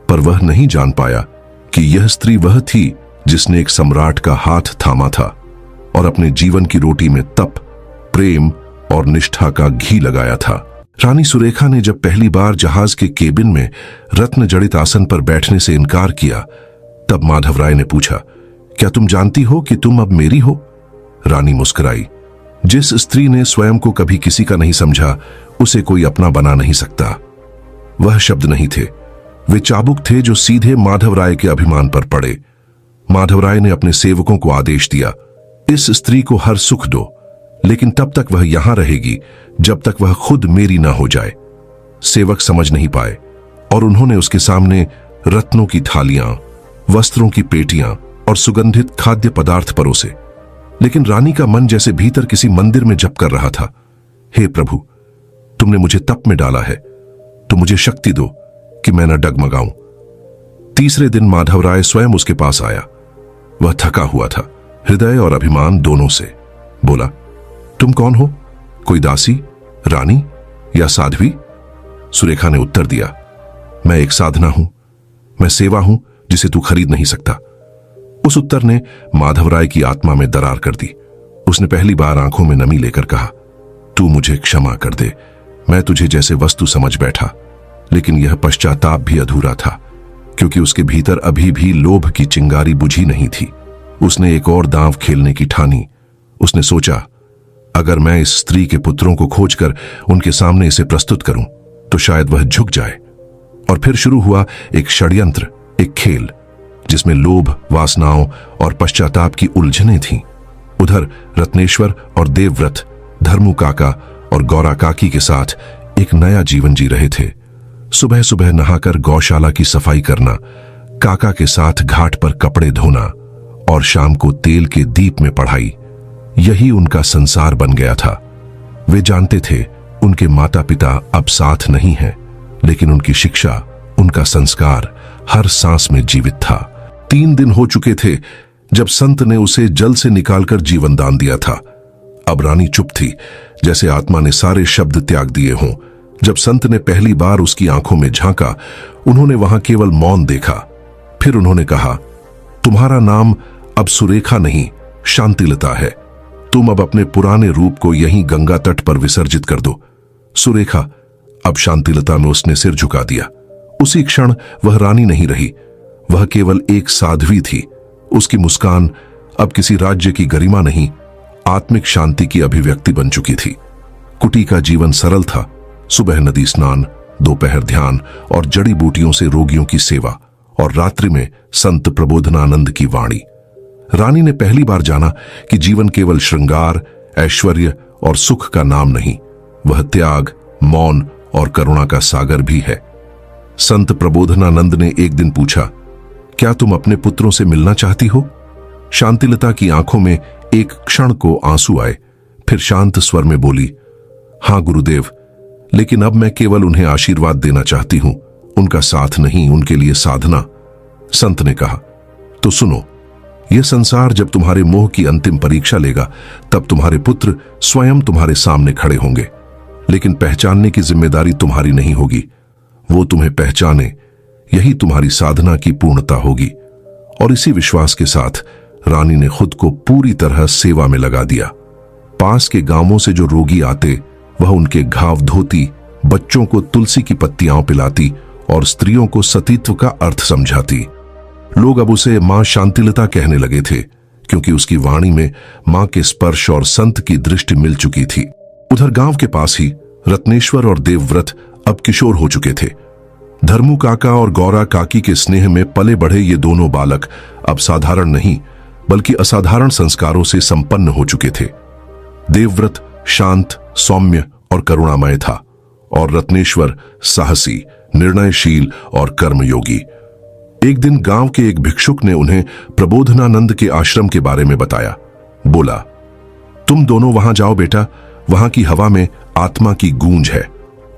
पर वह नहीं जान पाया कि यह स्त्री वह थी जिसने एक सम्राट का हाथ थामा था और अपने जीवन की रोटी में तप, प्रेम और निष्ठा का घी लगाया था। रानी सुरेखा ने जब पहली बार जहाज के केबिन में रत्न जड़ित आसन पर बैठने से इनकार किया, तब माधव राय ने पूछा, क्या तुम जानती हो कि तुम अब मेरी हो? रानी मुस्कुराई। जिस स्त्री ने स्वयं को कभी किसी का नहीं समझा, उसे कोई अपना बना नहीं सकता। वह शब्द नहीं थे, वे चाबुक थे जो सीधे माधव राय के अभिमान पर पड़े। माधव राय ने अपने सेवकों को आदेश दिया, इस स्त्री को हर सुख दो, लेकिन तब तक वह यहां रहेगी जब तक वह खुद मेरी ना हो जाए। सेवक समझ नहीं पाए और उन्होंने उसके सामने रत्नों की थालियां, वस्त्रों की पेटियां और सुगंधित खाद्य पदार्थ परोसे। लेकिन रानी का मन जैसे भीतर किसी मंदिर में जप कर रहा था, हे प्रभु, तुमने मुझे तप में डाला है, तो मुझे शक्ति दो कि मैं न डगमगाऊं। तीसरे दिन माधव राय स्वयं उसके पास आया। वह थका हुआ था, हृदय और अभिमान दोनों से। बोला, तुम कौन हो? कोई दासी, रानी या साध्वी? सुरेखा ने उत्तर दिया, मैं एक साधना हूं, मैं सेवा हूं जिसे तू खरीद नहीं सकता। उस उत्तर ने माधव राय की आत्मा में दरार कर दी। उसने पहली बार आंखों में नमी लेकर कहा, तू मुझे क्षमा कर दे, मैं तुझे जैसे वस्तु समझ बैठा। लेकिन यह पश्चाताप भी अधूरा था, क्योंकि उसके भीतर अभी भी लोभ की चिंगारी बुझी नहीं थी। उसने एक और दांव खेलने की ठानी। उसने सोचा, अगर मैं इस स्त्री के पुत्रों को खोजकर उनके सामने इसे प्रस्तुत करूं तो शायद वह झुक जाए। और फिर शुरू हुआ एक षड्यंत्र, एक खेल जिसमें लोभ, वासनाओं और पश्चाताप की उलझनें थीं। उधर रत्नेश्वर और देवव्रत धर्मू काका और गौरा काकी के साथ एक नया जीवन जी रहे थे। सुबह सुबह नहाकर गौशाला की सफाई करना, काका के साथ घाट पर कपड़े धोना और शाम को तेल के दीप में पढ़ाई, यही उनका संसार बन गया था। वे जानते थे उनके माता पिता अब साथ नहीं हैं, लेकिन उनकी शिक्षा, उनका संस्कार हर सांस में जीवित था। 3 दिन हो चुके थे जब संत ने उसे जल से निकालकर जीवन दान दिया था। अब रानी चुप थी, जैसे आत्मा ने सारे शब्द त्याग दिए हों। जब संत ने पहली बार उसकी आंखों में झांका, उन्होंने वहां केवल मौन देखा। फिर उन्होंने कहा, तुम्हारा नाम अब सुरेखा नहीं, शांतिलता है। तुम अब अपने पुराने रूप को यहीं गंगा तट पर विसर्जित कर दो। सुरेखा, अब शांतिलता में उसने सिर झुका दिया। उसी क्षण वह रानी नहीं रही, वह केवल एक साध्वी थी। उसकी मुस्कान अब किसी राज्य की गरिमा नहीं, आत्मिक शांति की अभिव्यक्ति बन चुकी थी। कुटी का जीवन सरल था, सुबह नदी स्नान, दोपहर ध्यान और जड़ी बूटियों से रोगियों की सेवा, और रात्रि में संत प्रबोधनानंद की वाणी। रानी ने पहली बार जाना कि जीवन केवल श्रृंगार, ऐश्वर्य और सुख का नाम नहीं, वह त्याग, मौन और करुणा का सागर भी है। संत प्रबोधनानंद ने एक दिन पूछा, क्या तुम अपने पुत्रों से मिलना चाहती हो? शांतिलता की आंखों में एक क्षण को आंसू आए, फिर शांत स्वर में बोली, हां गुरुदेव, लेकिन अब मैं केवल उन्हें आशीर्वाद देना चाहती हूं, उनका साथ नहीं, उनके लिए साधना। संत ने कहा, तो सुनो, यह संसार जब तुम्हारे मोह की अंतिम परीक्षा लेगा, तब तुम्हारे पुत्र स्वयं तुम्हारे सामने खड़े होंगे, लेकिन पहचानने की जिम्मेदारी तुम्हारी नहीं होगी। वो तुम्हें पहचाने, यही तुम्हारी साधना की पूर्णता होगी। और इसी विश्वास के साथ रानी ने खुद को पूरी तरह सेवा में लगा दिया। पास के गांवों से जो रोगी आते, वह उनके घाव धोती, बच्चों को तुलसी की पत्तियां पिलाती और स्त्रियों को सतीत्व का अर्थ समझाती। लोग अब उसे मां शांतिलता कहने लगे थे, क्योंकि उसकी वाणी में मां के स्पर्श और संत की दृष्टि मिल चुकी थी। उधर गांव के पास ही रत्नेश्वर और देवव्रत अब किशोर हो चुके थे। धर्मू काका और गौरा काकी के स्नेह में पले बढ़े ये दोनों बालक अब साधारण नहीं, बल्कि असाधारण संस्कारों से संपन्न हो चुके थे। देवव्रत शांत, सौम्य और करुणामय था, और रत्नेश्वर साहसी, निर्णयशील और कर्मयोगी। एक दिन गांव के एक भिक्षुक ने उन्हें प्रबोधनानंद के आश्रम के बारे में बताया। बोला, तुम दोनों वहां जाओ बेटा, वहां की हवा में आत्मा की गूंज है।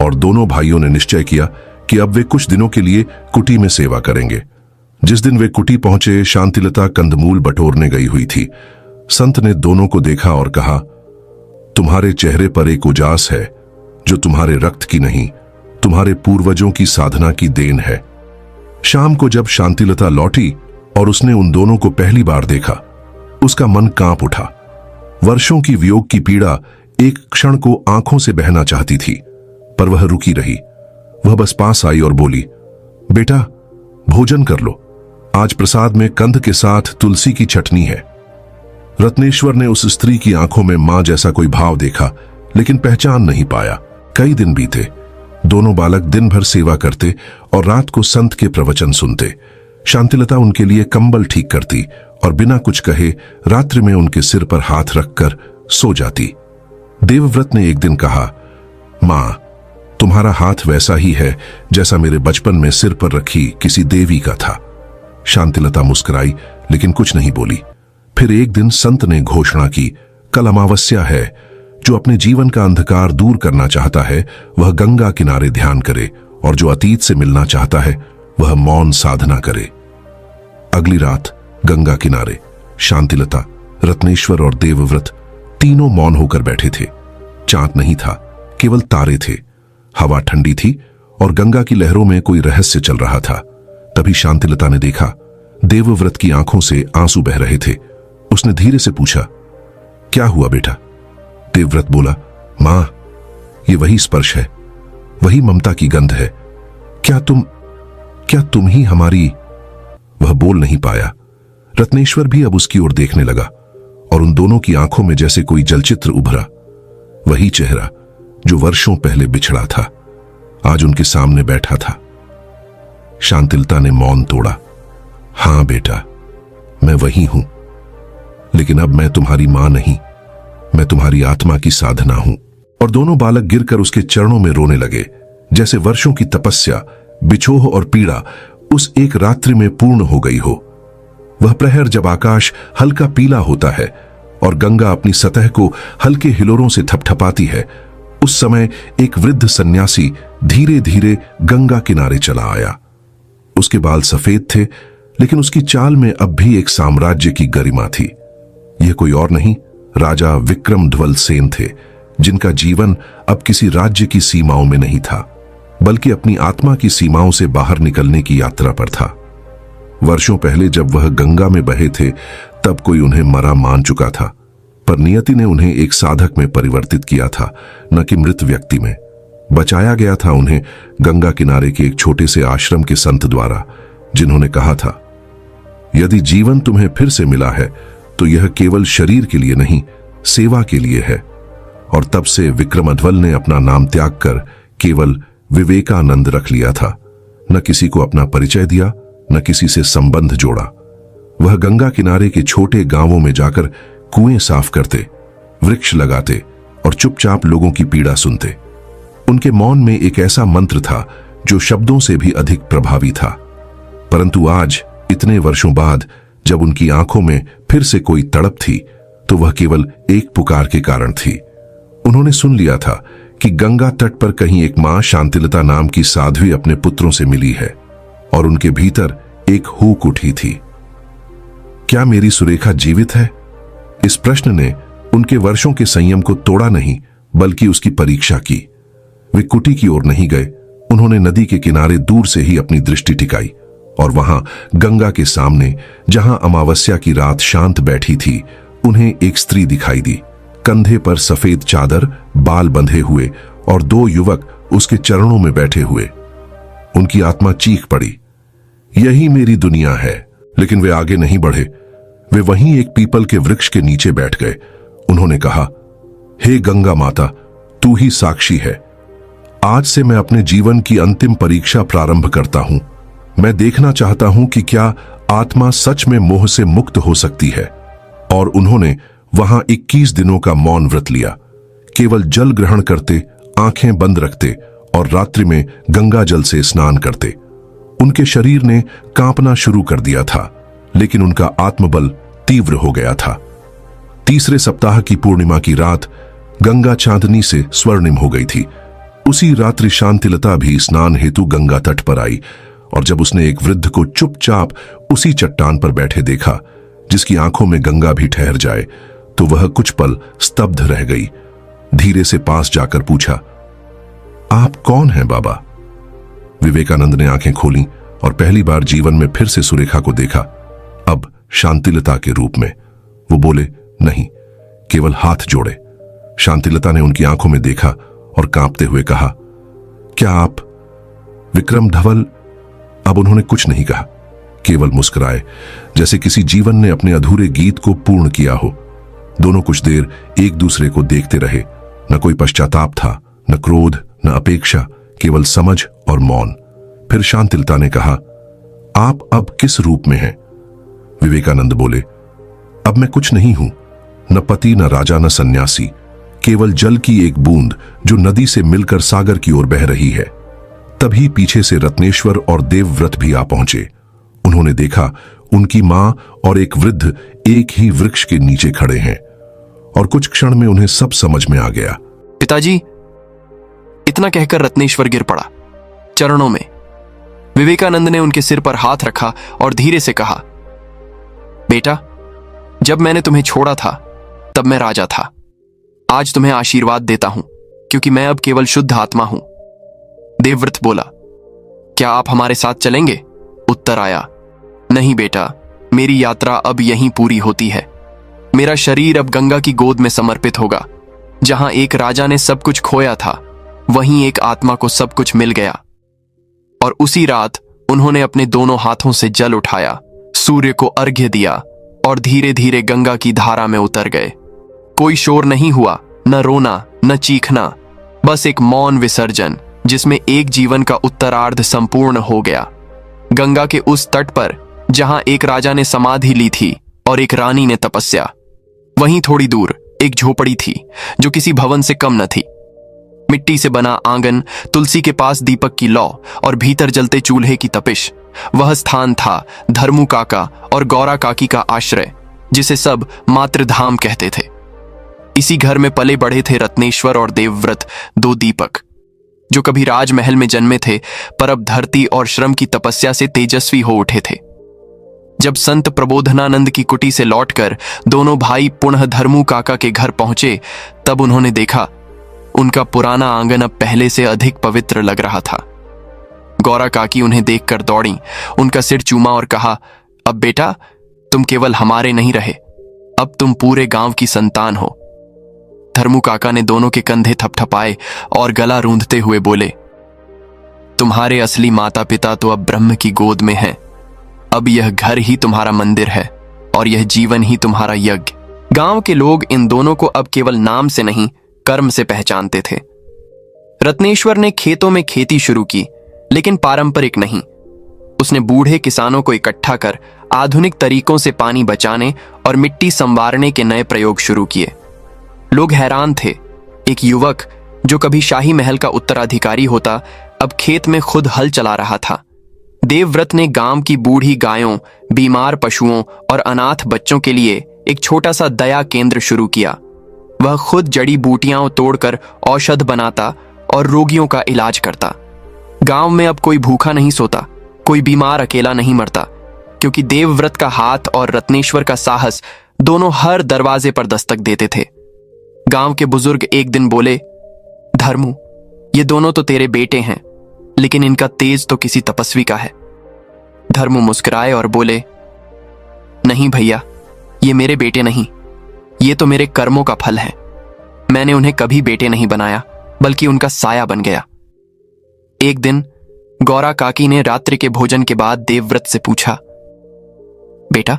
और दोनों भाइयों ने निश्चय किया कि अब वे कुछ दिनों के लिए कुटी में सेवा करेंगे। जिस दिन वे कुटी पहुंचे, शांतिलता कंदमूल बटोरने गई हुई थी। संत ने दोनों को देखा और कहा, तुम्हारे चेहरे पर एक उजास है जो तुम्हारे रक्त की नहीं, तुम्हारे पूर्वजों की साधना की देन है। शाम को जब शांतिलता लौटी और उसने उन दोनों को पहली बार देखा, उसका मन कांप उठा। वर्षों की वियोग की पीड़ा एक क्षण को आंखों से बहना चाहती थी, पर वह रुकी रही। वह बस पास आई और बोली, बेटा भोजन कर लो, आज प्रसाद में कंद के साथ तुलसी की चटनी है। रत्नेश्वर ने उस स्त्री की आंखों में मां जैसा कोई भाव देखा, लेकिन पहचान नहीं पाया। कई दिन बीते, दोनों बालक दिन भर सेवा करते और रात को संत के प्रवचन सुनते। शांतिलता उनके लिए कंबल ठीक करती और बिना कुछ कहे रात्रि में उनके सिर पर हाथ रखकर सो जाती। देवव्रत ने एक दिन कहा, मां, तुम्हारा हाथ वैसा ही है जैसा मेरे बचपन में सिर पर रखी किसी देवी का था। शांतिलता मुस्कुराई, लेकिन कुछ नहीं बोली। फिर एक दिन संत ने घोषणा की, कल अमावस्या है। जो अपने जीवन का अंधकार दूर करना चाहता है, वह गंगा किनारे ध्यान करे, और जो अतीत से मिलना चाहता है, वह मौन साधना करे। अगली रात गंगा किनारे शांतिलता, रत्नेश्वर और देवव्रत तीनों मौन होकर बैठे थे। चांद नहीं था, केवल तारे थे। हवा ठंडी थी और गंगा की लहरों में कोई रहस्य चल रहा था। तभी शांतिलता ने देखा, देवव्रत की आंखों से आंसू बह रहे थे। उसने धीरे से पूछा, क्या हुआ बेटा? देवव्रत बोला, मां, ये वही स्पर्श है, वही ममता की गंध है। क्या तुम ही हमारी? वह बोल नहीं पाया। रत्नेश्वर भी अब उसकी ओर देखने लगा, और उन दोनों की आंखों में जैसे कोई जलचित्र उभरा। वही चेहरा जो वर्षों पहले बिछड़ा था, आज उनके सामने बैठा था। शांतिलता ने मौन तोड़ा। हां बेटा, मैं वही हूं, लेकिन अब मैं तुम्हारी मां नहीं, मैं तुम्हारी आत्मा की साधना हूं। और दोनों बालक गिरकर उसके चरणों में रोने लगे, जैसे वर्षों की तपस्या, बिछोह और पीड़ा उस एक रात्रि में पूर्ण हो गई हो। वह प्रहर जब आकाश हल्का पीला होता है और गंगा अपनी सतह को हल्के हिलोरों से थपथपाती है, उस समय एक वृद्ध सन्यासी धीरे धीरे गंगा किनारे चला आया। उसके बाल सफेद थे, लेकिन उसकी चाल में अब भी एक साम्राज्य की गरिमा थी। यह कोई और नहीं, राजा विक्रम ध्वल सेन थे, जिनका जीवन अब किसी राज्य की सीमाओं में नहीं था, बल्कि अपनी आत्मा की सीमाओं से बाहर निकलने की यात्रा पर था। वर्षों पहले जब वह गंगा में बहे थे, तब कोई उन्हें मरा मान चुका था, पर नियति ने उन्हें एक साधक में परिवर्तित किया था, न कि मृत व्यक्ति में। बचाया गया था उन्हें गंगा किनारे के एक छोटे से आश्रम के संत द्वारा, जिन्होंने कहा था, यदि जीवन तुम्हें फिर से मिला है तो यह केवल शरीर के लिए नहीं, सेवा के लिए है। और तब से विक्रम अध्वल ने अपना नाम त्याग कर केवल विवेकानंद रख लिया था। न किसी को अपना परिचय दिया, न किसी से संबंध जोड़ा। वह गंगा किनारे के छोटे गांवों में जाकर कुएं साफ करते, वृक्ष लगाते और चुपचाप लोगों की पीड़ा सुनते। उनके मौन में एक ऐसा मंत्र था जो शब्दों से भी अधिक प्रभावी था। परंतु आज, इतने वर्षों बाद, जब उनकी आंखों में फिर से कोई तड़प थी, तो वह केवल एक पुकार के कारण थी। उन्होंने सुन लिया था कि गंगा तट पर कहीं एक मां शांतिलता नाम की साध्वी अपने पुत्रों से मिली है, और उनके भीतर एक हूक उठी थी, क्या मेरी सुरेखा जीवित है? इस प्रश्न ने उनके वर्षों के संयम को तोड़ा नहीं, बल्कि उसकी परीक्षा की। वे कुटी की ओर नहीं गए। उन्होंने नदी के किनारे दूर से ही अपनी दृष्टि टिकाई, और वहां गंगा के सामने, जहां अमावस्या की रात शांत बैठी थी, उन्हें एक स्त्री दिखाई दी। कंधे पर सफेद चादर, बाल बंधे हुए, और दो युवक उसके चरणों में बैठे हुए। उनकी आत्मा चीख पड़ी, यही मेरी दुनिया है। लेकिन वे आगे नहीं बढ़े। वे वहीं एक पीपल के वृक्ष के नीचे बैठ गए। उन्होंने कहा, हे गंगा माता, तू ही साक्षी है। आज से मैं अपने जीवन की अंतिम परीक्षा प्रारंभ करता हूं। मैं देखना चाहता हूं कि क्या आत्मा सच में मोह से मुक्त हो सकती है। और उन्होंने वहां 21 दिनों का मौन व्रत लिया, केवल जल ग्रहण करते, आंखें बंद रखते और रात्रि में गंगा जल से स्नान करते। उनके शरीर ने कांपना शुरू कर दिया था, लेकिन उनका आत्मबल तीव्र हो गया था। तीसरे सप्ताह की पूर्णिमा की रात गंगा चांदनी से स्वर्णिम हो गई थी। उसी रात्रि शांतिलता भी स्नान हेतु गंगा तट पर आई, और जब उसने एक वृद्ध को चुपचाप उसी चट्टान पर बैठे देखा, जिसकी आंखों में गंगा भी ठहर जाए, तो वह कुछ पल स्तब्ध रह गई। धीरे से पास जाकर पूछा, आप कौन हैं बाबा? विवेकानंद ने आंखें खोलीं और पहली बार जीवन में फिर से सुरेखा को देखा, अब शांतिलता के रूप में। वो बोले, नहीं, केवल हाथ जोड़े। शांतिलता ने उनकी आंखों में देखा और कांपते हुए कहा, क्या आप विक्रम धवल? अब उन्होंने कुछ नहीं कहा, केवल मुस्कुराए, जैसे किसी जीवन ने अपने अधूरे गीत को पूर्ण किया हो। दोनों कुछ देर एक दूसरे को देखते रहे। न कोई पश्चाताप था, न क्रोध, न अपेक्षा, केवल समझ और मौन। फिर शांतिलता ने कहा, आप अब किस रूप में हैं? विवेकानंद बोले, अब मैं कुछ नहीं हूं, न पति, न राजा, न सन्यासी, केवल जल की एक बूंद जो नदी से मिलकर सागर की ओर बह रही है। तभी पीछे से रत्नेश्वर और देवव्रत भी आ पहुंचे। उन्होंने देखा उनकी मां और एक वृद्ध एक ही वृक्ष के नीचे खड़े हैं, और कुछ क्षण में उन्हें सब समझ में आ गया। पिताजी, इतना कहकर रत्नेश्वर गिर पड़ा चरणों में। विवेकानंद ने उनके सिर पर हाथ रखा और धीरे से कहा, बेटा, जब मैंने तुम्हें छोड़ा था तब मैं राजा था। आज तुम्हें आशीर्वाद देता हूं, क्योंकि मैं अब केवल शुद्ध आत्मा हूं। देवव्रत बोला, क्या आप हमारे साथ चलेंगे? उत्तर आया, नहीं बेटा, मेरी यात्रा अब यहीं पूरी होती है। मेरा शरीर अब गंगा की गोद में समर्पित होगा। जहां एक राजा ने सब कुछ खोया था, वहीं एक आत्मा को सब कुछ मिल गया। और उसी रात उन्होंने अपने दोनों हाथों से जल उठाया, सूर्य को अर्घ्य दिया और धीरे धीरे गंगा की धारा में उतर गए। कोई शोर नहीं हुआ, न रोना, न चीखना, बस एक मौन विसर्जन, जिसमें एक जीवन का उत्तरार्ध संपूर्ण हो गया। गंगा के उस तट पर जहां एक राजा ने समाधि ली थी और एक रानी ने तपस्या, वहीं थोड़ी दूर एक झोपड़ी थी जो किसी भवन से कम न थी। मिट्टी से बना आंगन, तुलसी के पास दीपक की लौ और भीतर जलते चूल्हे की तपिश, वह स्थान था धर्मू काका और गौरा काकी का आश्रय, जिसे सब मातृधाम कहते थे। इसी घर में पले बढ़े थे रत्नेश्वर और देवव्रत, दो दीपक, जो कभी राजमहल में जन्मे थे, पर अब धरती और श्रम की तपस्या से तेजस्वी हो उठे थे। जब संत प्रबोधनानंद की कुटी से लौटकर दोनों भाई पुनः धर्मू काका के घर पहुंचे, तब उन्होंने देखा उनका पुराना आंगन अब पहले से अधिक पवित्र लग रहा था। गौरा काकी उन्हें देखकर दौड़ी, उनका सिर चूमा और कहा, अब बेटा तुम केवल हमारे नहीं रहे, अब तुम पूरे गांव की संतान हो। धर्मू काका ने दोनों के कंधे थपथपाए और गला रूंधते हुए बोले, तुम्हारे असली माता पिता तो अब ब्रह्म की गोद में हैं। अब यह घर ही तुम्हारा मंदिर है और यह जीवन ही तुम्हारा यज्ञ। गांव के लोग इन दोनों को अब केवल नाम से नहीं, कर्म से पहचानते थे। रत्नेश्वर ने खेतों में खेती शुरू की, लेकिन पारंपरिक नहीं। उसने बूढ़े किसानों को इकट्ठा कर आधुनिक तरीकों से पानी बचाने और मिट्टी संवारने के नए प्रयोग शुरू किए। लोग हैरान थे, एक युवक जो कभी शाही महल का उत्तराधिकारी होता, अब खेत में खुद हल चला रहा था। देवव्रत ने गांव की बूढ़ी गायों, बीमार पशुओं और अनाथ बच्चों के लिए एक छोटा सा दया केंद्र शुरू किया। वह खुद जड़ी बूटियां तोड़कर औषध बनाता और रोगियों का इलाज करता। गांव में अब कोई भूखा नहीं सोता, कोई बीमार अकेला नहीं मरता, क्योंकि देवव्रत का हाथ और रत्नेश्वर का साहस दोनों हर दरवाजे पर दस्तक देते थे। गांव के बुजुर्ग एक दिन बोले, धर्मू, ये दोनों तो तेरे बेटे हैं, लेकिन इनका तेज तो किसी तपस्वी का है। धर्मू मुस्कुराए और बोले, नहीं भैया, ये मेरे बेटे नहीं, ये तो मेरे कर्मों का फल है। मैंने उन्हें कभी बेटे नहीं बनाया, बल्कि उनका साया बन गया। एक दिन गौरा काकी ने रात्रि के भोजन के बाद देवव्रत से पूछा, बेटा,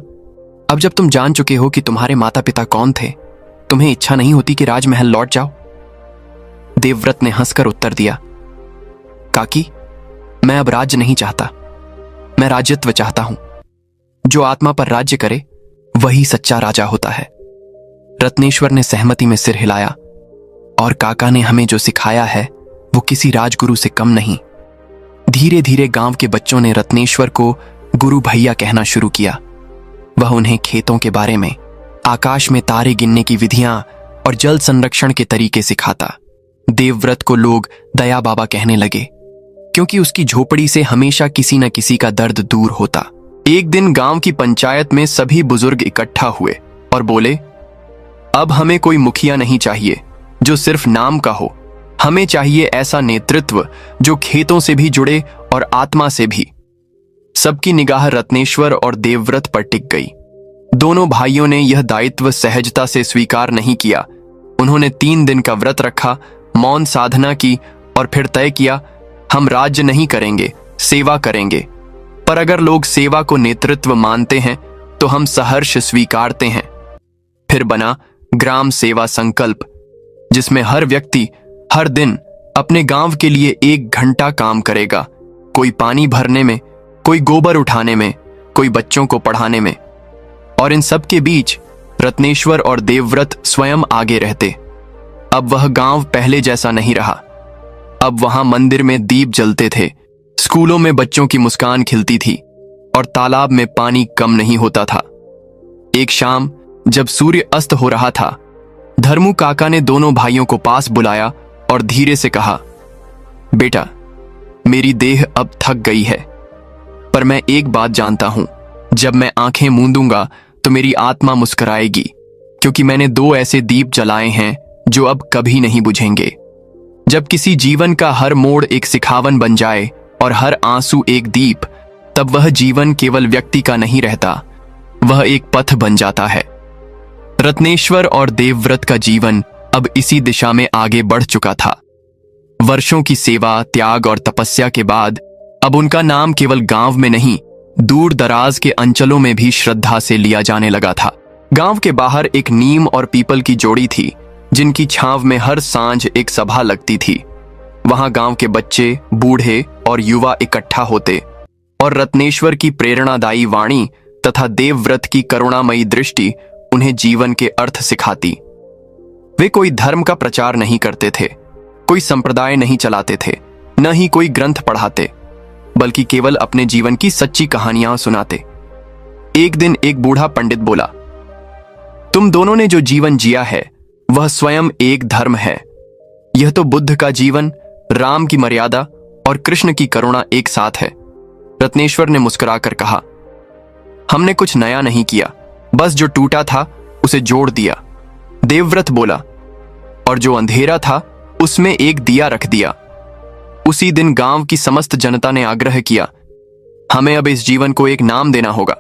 अब जब तुम जान चुके हो कि तुम्हारे माता पिता कौन थे, तुम्हें इच्छा नहीं होती कि राजमहल लौट जाओ? देवव्रत ने हंसकर उत्तर दिया, काकी, मैं अब राज्य नहीं चाहता, मैं राज्यत्व चाहता हूं। जो आत्मा पर राज्य करे वही सच्चा राजा होता है। रत्नेश्वर ने सहमति में सिर हिलाया, और काका ने हमें जो सिखाया है वो किसी राजगुरु से कम नहीं। धीरे धीरे गांव के बच्चों ने रत्नेश्वर को गुरु भैया कहना शुरू किया। वह उन्हें खेतों के बारे में, आकाश में तारे गिनने की विधियां और जल संरक्षण के तरीके सिखाता। देवव्रत को लोग दया बाबा कहने लगे, क्योंकि उसकी झोपड़ी से हमेशा किसी न किसी का दर्द दूर होता। एक दिन गांव की पंचायत में सभी बुजुर्ग इकट्ठा हुए और बोले, अब हमें कोई मुखिया नहीं चाहिए जो सिर्फ नाम का हो, हमें चाहिए ऐसा नेतृत्व जो खेतों से भी जुड़े और आत्मा से भी। सबकी निगाह रत्नेश्वर और देवव्रत पर टिक गई। दोनों भाइयों ने यह दायित्व सहजता से स्वीकार नहीं किया। उन्होंने 3 दिन का व्रत रखा, मौन साधना की और फिर तय किया, हम राज्य नहीं करेंगे, सेवा करेंगे। पर अगर लोग सेवा को नेतृत्व मानते हैं तो हम सहर्ष स्वीकारते हैं। फिर बना ग्राम सेवा संकल्प, जिसमें हर व्यक्ति हर दिन अपने गांव के लिए 1 घंटा काम करेगा। कोई पानी भरने में, कोई गोबर उठाने में, कोई बच्चों को पढ़ाने में। और इन सब के बीच रत्नेश्वर और देवव्रत स्वयं आगे रहते। अब वह गांव पहले जैसा नहीं रहा। अब वहां मंदिर में दीप जलते थे, स्कूलों में बच्चों की मुस्कान खिलती थी और तालाब में पानी कम नहीं होता था। एक शाम जब सूर्य अस्त हो रहा था, धर्मू काका ने दोनों भाइयों को पास बुलाया और धीरे से कहा, बेटा, मेरी देह अब थक गई है, पर मैं एक बात जानता हूं, जब मैं आंखें मूंदूंगा तो मेरी आत्मा मुस्कुराएगी, क्योंकि मैंने 2 ऐसे दीप जलाए हैं जो अब कभी नहीं बुझेंगे। जब किसी जीवन का हर मोड़ एक सिखावन बन जाए और हर आंसू एक दीप, तब वह जीवन केवल व्यक्ति का नहीं रहता, वह एक पथ बन जाता है। रत्नेश्वर और देवव्रत का जीवन अब इसी दिशा में आगे बढ़ चुका था। वर्षों की सेवा, त्याग और तपस्या के बाद अब उनका नाम केवल गांव में नहीं, दूर दराज के अंचलों में भी श्रद्धा से लिया जाने लगा था। गांव के बाहर एक नीम और पीपल की जोड़ी थी, जिनकी छांव में हर सांझ एक सभा लगती थी। वहां गांव के बच्चे, बूढ़े और युवा इकट्ठा होते और रत्नेश्वर की प्रेरणादायी वाणी तथा देवव्रत की करुणामयी दृष्टि उन्हें जीवन के अर्थ सिखाती। वे कोई धर्म का प्रचार नहीं करते थे, कोई संप्रदाय नहीं चलाते थे, न ही कोई ग्रंथ पढ़ाते, बल्कि केवल अपने जीवन की सच्ची कहानियां सुनाते। एक दिन एक बूढ़ा पंडित बोला, तुम दोनों ने जो जीवन जिया है वह स्वयं एक धर्म है। यह तो बुद्ध का जीवन, राम की मर्यादा और कृष्ण की करुणा एक साथ है। रत्नेश्वर ने मुस्कुराकर कहा, हमने कुछ नया नहीं किया, बस जो टूटा था उसे जोड़ दिया। देवव्रत बोला, और जो अंधेरा था उसमें एक दिया रख दिया। उसी दिन गांव की समस्त जनता ने आग्रह किया, हमें अब इस जीवन को एक नाम देना होगा,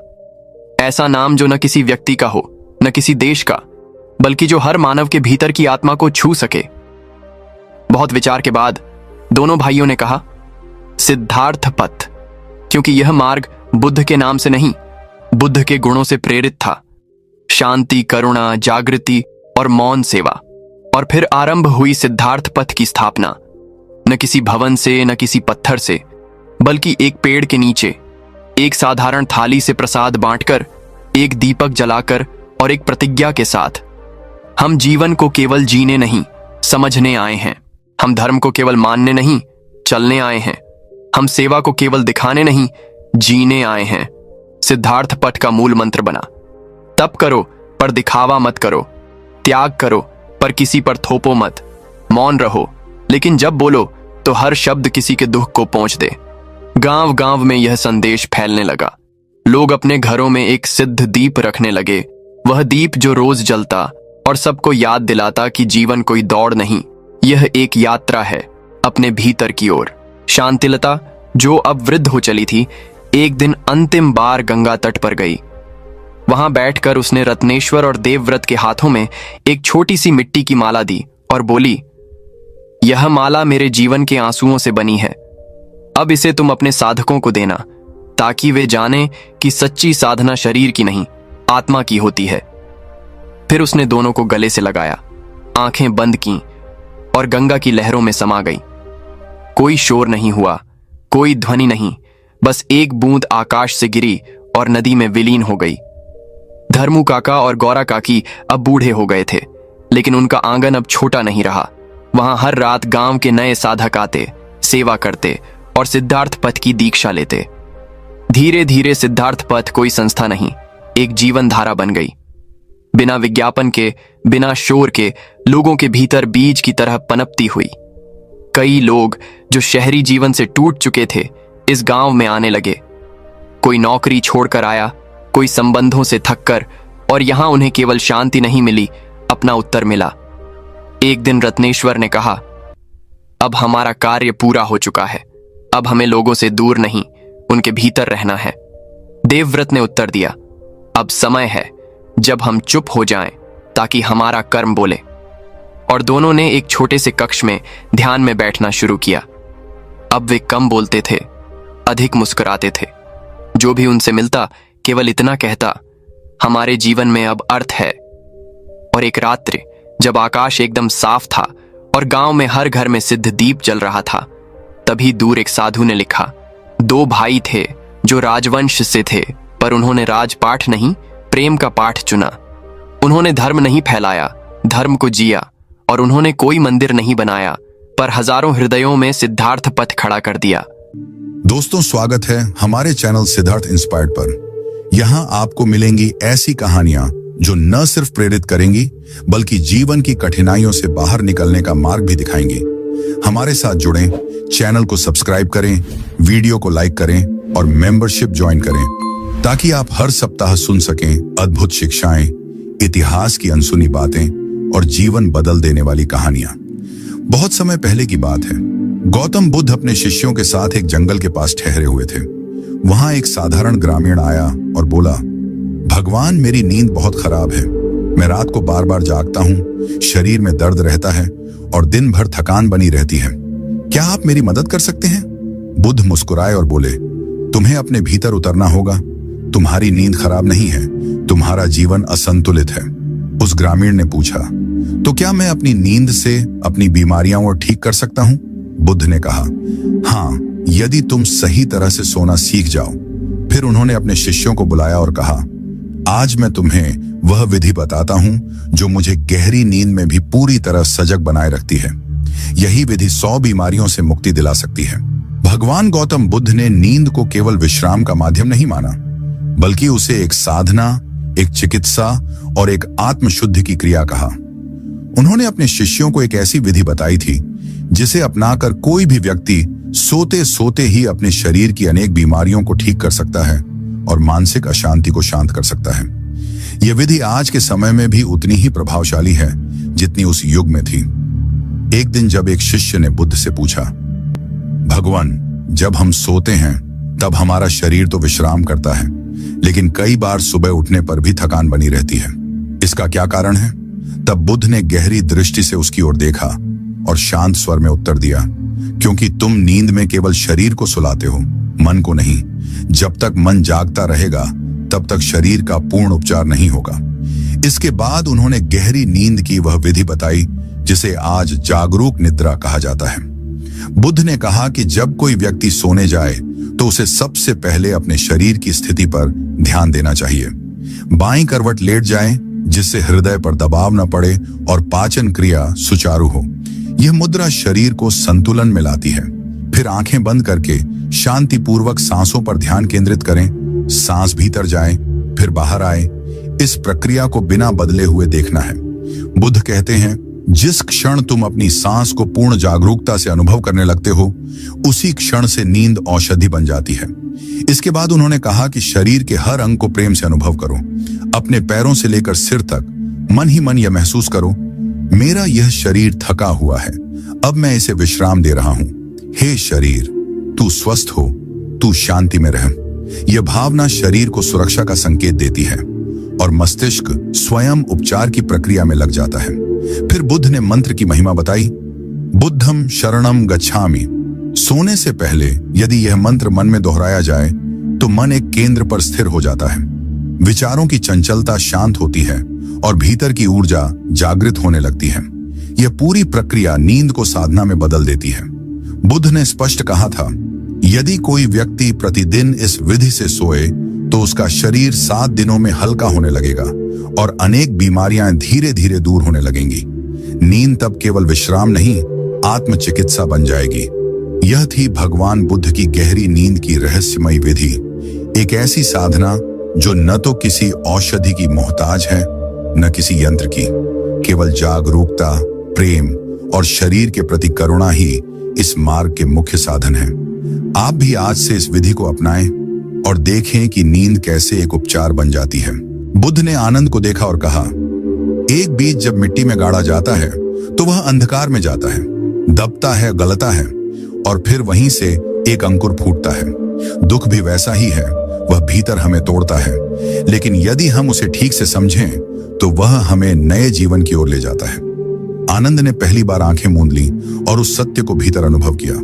ऐसा नाम जो न किसी व्यक्ति का हो, न किसी देश का, बल्कि जो हर मानव के भीतर की आत्मा को छू सके। बहुत विचार के बाद दोनों भाइयों ने कहा, सिद्धार्थ पथ, क्योंकि यह मार्ग बुद्ध के नाम से नहीं, बुद्ध के गुणों से प्रेरित था। शांति, करुणा, जागृति और मौन सेवा। और फिर आरंभ हुई सिद्धार्थ पथ की स्थापना, न किसी भवन से, न किसी पत्थर से, बल्कि एक पेड़ के नीचे, एक साधारण थाली से प्रसाद बांटकर, एक दीपक जलाकर और एक प्रतिज्ञा के साथ। हम जीवन को केवल जीने नहीं, समझने आए हैं। हम धर्म को केवल मानने नहीं, चलने आए हैं। हम सेवा को केवल दिखाने नहीं, जीने आए हैं। सिद्धार्थ पथ का मूल मंत्र बना, तप करो पर दिखावा मत करो, त्याग करो पर किसी पर थोपो मत, मौन रहो लेकिन जब बोलो तो हर शब्द किसी के दुख को पहुंच दे। गांव गांव में यह संदेश फैलने लगा। लोग अपने घरों में एक सिद्ध दीप रखने लगे, वह दीप जो रोज जलता और सबको याद दिलाता कि जीवन कोई दौड़ नहीं, यह एक यात्रा है अपने भीतर की ओर। शांतिलता, जो अब वृद्ध हो चली थी, एक दिन अंतिम बार गंगा तट पर गई। वहां बैठकर उसने रत्नेश्वर और देवव्रत के हाथों में एक छोटी सी मिट्टी की माला दी और बोली, यह माला मेरे जीवन के आंसुओं से बनी है। अब इसे तुम अपने साधकों को देना, ताकि वे जाने कि सच्ची साधना शरीर की नहीं, आत्मा की होती है। फिर उसने दोनों को गले से लगाया, आंखें बंद की और गंगा की लहरों में समा गई। कोई शोर नहीं हुआ, कोई ध्वनि नहीं, बस एक बूंद आकाश से गिरी और नदी में विलीन हो गई। धर्मू काका और गौरा काकी अब बूढ़े हो गए थे, लेकिन उनका आंगन अब छोटा नहीं रहा। वहां हर रात गांव के नए साधक आते, सेवा करते और सिद्धार्थ पथ की दीक्षा लेते। धीरे धीरे सिद्धार्थ पथ कोई संस्था नहीं, एक जीवन धारा बन गई। बिना विज्ञापन के, बिना शोर के, लोगों के भीतर बीज की तरह पनपती हुई। कई लोग जो शहरी जीवन से टूट चुके थे, इस गांव में आने लगे। कोई नौकरी छोड़कर आया, कोई संबंधों से थककर, और यहां उन्हें केवल शांति नहीं मिली, अपना उत्तर मिला। एक दिन रत्नेश्वर ने कहा, अब हमारा कार्य पूरा हो चुका है, अब हमें लोगों से दूर नहीं, उनके भीतर रहना है। देवव्रत ने उत्तर दिया, अब समय है जब हम चुप हो जाएं, ताकि हमारा कर्म बोले। और दोनों ने एक छोटे से कक्ष में ध्यान में बैठना शुरू किया। अब वे कम बोलते थे, अधिक मुस्कुराते थे। जो भी उनसे मिलता केवल इतना कहता, हमारे जीवन में अब अर्थ है। और एक रात्रि जब आकाश एकदम साफ था और गांव में हर घर में सिद्ध दीप जल रहा था, तभी दूर एक साधु ने लिखा, दो भाई थे जो राजवंश से थे, पर उन्होंने राजपाठ नहीं, प्रेम का पाठ चुना। उन्होंने धर्म नहीं फैलाया, धर्म को जिया। और उन्होंने कोई मंदिर नहीं बनाया, पर हजारों हृदयों में सिद्धार्थ पथ खड़ा कर दिया। दोस्तों, स्वागत है हमारे चैनल सिद्धार्थ इंस्पायर्ड पर। यहाँ आपको मिलेंगी ऐसी कहानियां जो न सिर्फ प्रेरित करेंगी, बल्कि जीवन की कठिनाइयों से बाहर निकलने का मार्ग भी दिखाएंगी। हमारे साथ जुड़ें, चैनल को सब्सक्राइब करें, वीडियो को लाइक करें और मेंबरशिप ज्वाइन करें, ताकि आप हर सप्ताह सुन सकें अद्भुत शिक्षाएं, इतिहास की अनसुनी बातें और जीवन बदल देने वाली कहानियां। बहुत समय पहले की बात है, गौतम बुद्ध अपने शिष्यों के साथ एक जंगल के पास ठहरे हुए थे। वहां एक साधारण ग्रामीण आया और बोला, भगवान, मेरी नींद बहुत खराब है। मैं रात को बार बार जागता हूँ, शरीर में दर्द रहता है और दिन भर थकान बनी रहती है। क्या आप मेरी मदद कर सकते हैं? बुद्ध मुस्कुराए और बोले, तुम्हें अपने भीतर उतरना होगा। तुम्हारी नींद खराब नहीं है, तुम्हारा जीवन असंतुलित है। उस ग्रामीण ने पूछा, तो क्या मैं अपनी नींद से अपनी बीमारियां और ठीक कर सकता हूं? बुद्ध ने कहा, हाँ, यदि तुम सही तरह से सोना सीख जाओ। फिर उन्होंने अपने शिष्यों को बुलाया और कहा, आज मैं तुम्हें वह विधि बताता हूं जो मुझे गहरी नींद में भी पूरी तरह सजग बनाए रखती है। यही विधि 100 बीमारियों से मुक्ति दिला सकती है। भगवान गौतम बुद्ध ने नींद को केवल विश्राम का माध्यम नहीं माना, बल्कि उसे एक साधना, एक चिकित्सा और एक आत्मशुद्धि की क्रिया कहा। उन्होंने अपने शिष्यों को एक ऐसी विधि बताई थी जिसे अपनाकर कोई भी व्यक्ति सोते सोते ही अपने शरीर की अनेक बीमारियों को ठीक कर सकता है और मानसिक अशांति को शांत कर सकता है। यह विधि आज के समय में भी उतनी ही प्रभावशाली है जितनी उस युग में थी। एक दिन जब एक शिष्य ने बुद्ध से पूछा, भगवान, जब हम सोते हैं तब हमारा शरीर तो विश्राम करता है, लेकिन कई बार सुबह उठने पर भी थकान बनी रहती है, इसका क्या कारण है? तब बुद्ध ने गहरी दृष्टि से उसकी ओर देखा और शांत स्वर में उत्तर दिया, क्योंकि तुम नींद में केवल शरीर को सुलाते हो, मन को नहीं। जब तक मन जागता रहेगा तब तक शरीर का पूर्ण उपचार नहीं होगा। इसके बाद उन्होंने गहरी नींद की वह विधि बताई जिसे आज जागरूक निद्रा कहा जाता है। बुद्ध ने कहा कि जब कोई व्यक्ति सोने जाए तो उसे सबसे पहले अपने शरीर की स्थिति पर ध्यान देना चाहिए। बाईं करवट लेट जाए जिससे हृदय पर दबाव न पड़े और पाचन क्रिया सुचारू हो। यह मुद्रा शरीर को संतुलन में लाती है। फिर आंखें बंद करके शांतिपूर्वक सांसों पर ध्यान केंद्रित करें। सांस भीतर जाए फिर बाहर आए। इस प्रक्रिया को बिना बदले हुए देखना है। बुद्ध कहते हैं, जिस क्षण तुम अपनी सांस को पूर्ण जागरूकता से अनुभव करने लगते हो, उसी क्षण से नींद औषधि बन जाती है। इसके बाद उन्होंने कहा कि शरीर के हर अंग को प्रेम से अनुभव करो। अपने पैरों से लेकर सिर तक मन ही मन यह महसूस करो, मेरा यह शरीर थका हुआ है, अब मैं इसे विश्राम दे रहा हूं। हे शरीर, तू स्वस्थ हो, तू शांति में रह। यह भावना शरीर को सुरक्षा का संकेत देती है और मस्तिष्क स्वयं उपचार की प्रक्रिया में लग जाता है। फिर बुद्ध ने मंत्र की महिमा बताई, बुद्धम शरणम गच्छामि। सोने से पहले यदि यह मंत्र मन में दोहराया जाए तो मन एक केंद्र पर स्थिर हो जाता है। विचारों की चंचलता शांत होती है और भीतर की ऊर्जा जागृत होने लगती है। यह पूरी प्रक्रिया नींद को साधना में बदल देती है। बुद्ध ने स्पष्ट कहा था, यदि कोई व्यक्ति प्रतिदिन इस विधि से सोए तो उसका शरीर 7 दिनों में हल्का होने लगेगा और अनेक बीमारियां धीरे धीरे दूर होने लगेंगी। नींद तब केवल विश्राम नहीं, आत्म चिकित्सा बन जाएगी। यह थी भगवान बुद्ध की गहरी नींद की रहस्यमयी विधि। एक ऐसी साधना जो न तो किसी औषधि की मोहताज है न किसी यंत्र की। केवल जागरूकता, प्रेम और शरीर के प्रति करुणा ही इस मार्ग के मुख्य साधन है। आप भी आज से इस विधि को अपनाएं और देखें कि नींद कैसे एक उपचार बन जाती है। बुद्ध ने आनंद को देखा और कहा, एक बीज जब मिट्टी में गाड़ा जाता है तो वह अंधकार में जाता है, दबता है, गलता है और फिर वहीं से एक अंकुर फूटता है। दुख भी वैसा ही है, वह भीतर हमें तोड़ता है, लेकिन यदि हम उसे ठीक से समझें तो वह हमें नए जीवन की ओर ले जाता है। आनंद ने पहली बार आंखें मूंद ली और उस सत्य को भीतर अनुभव किया।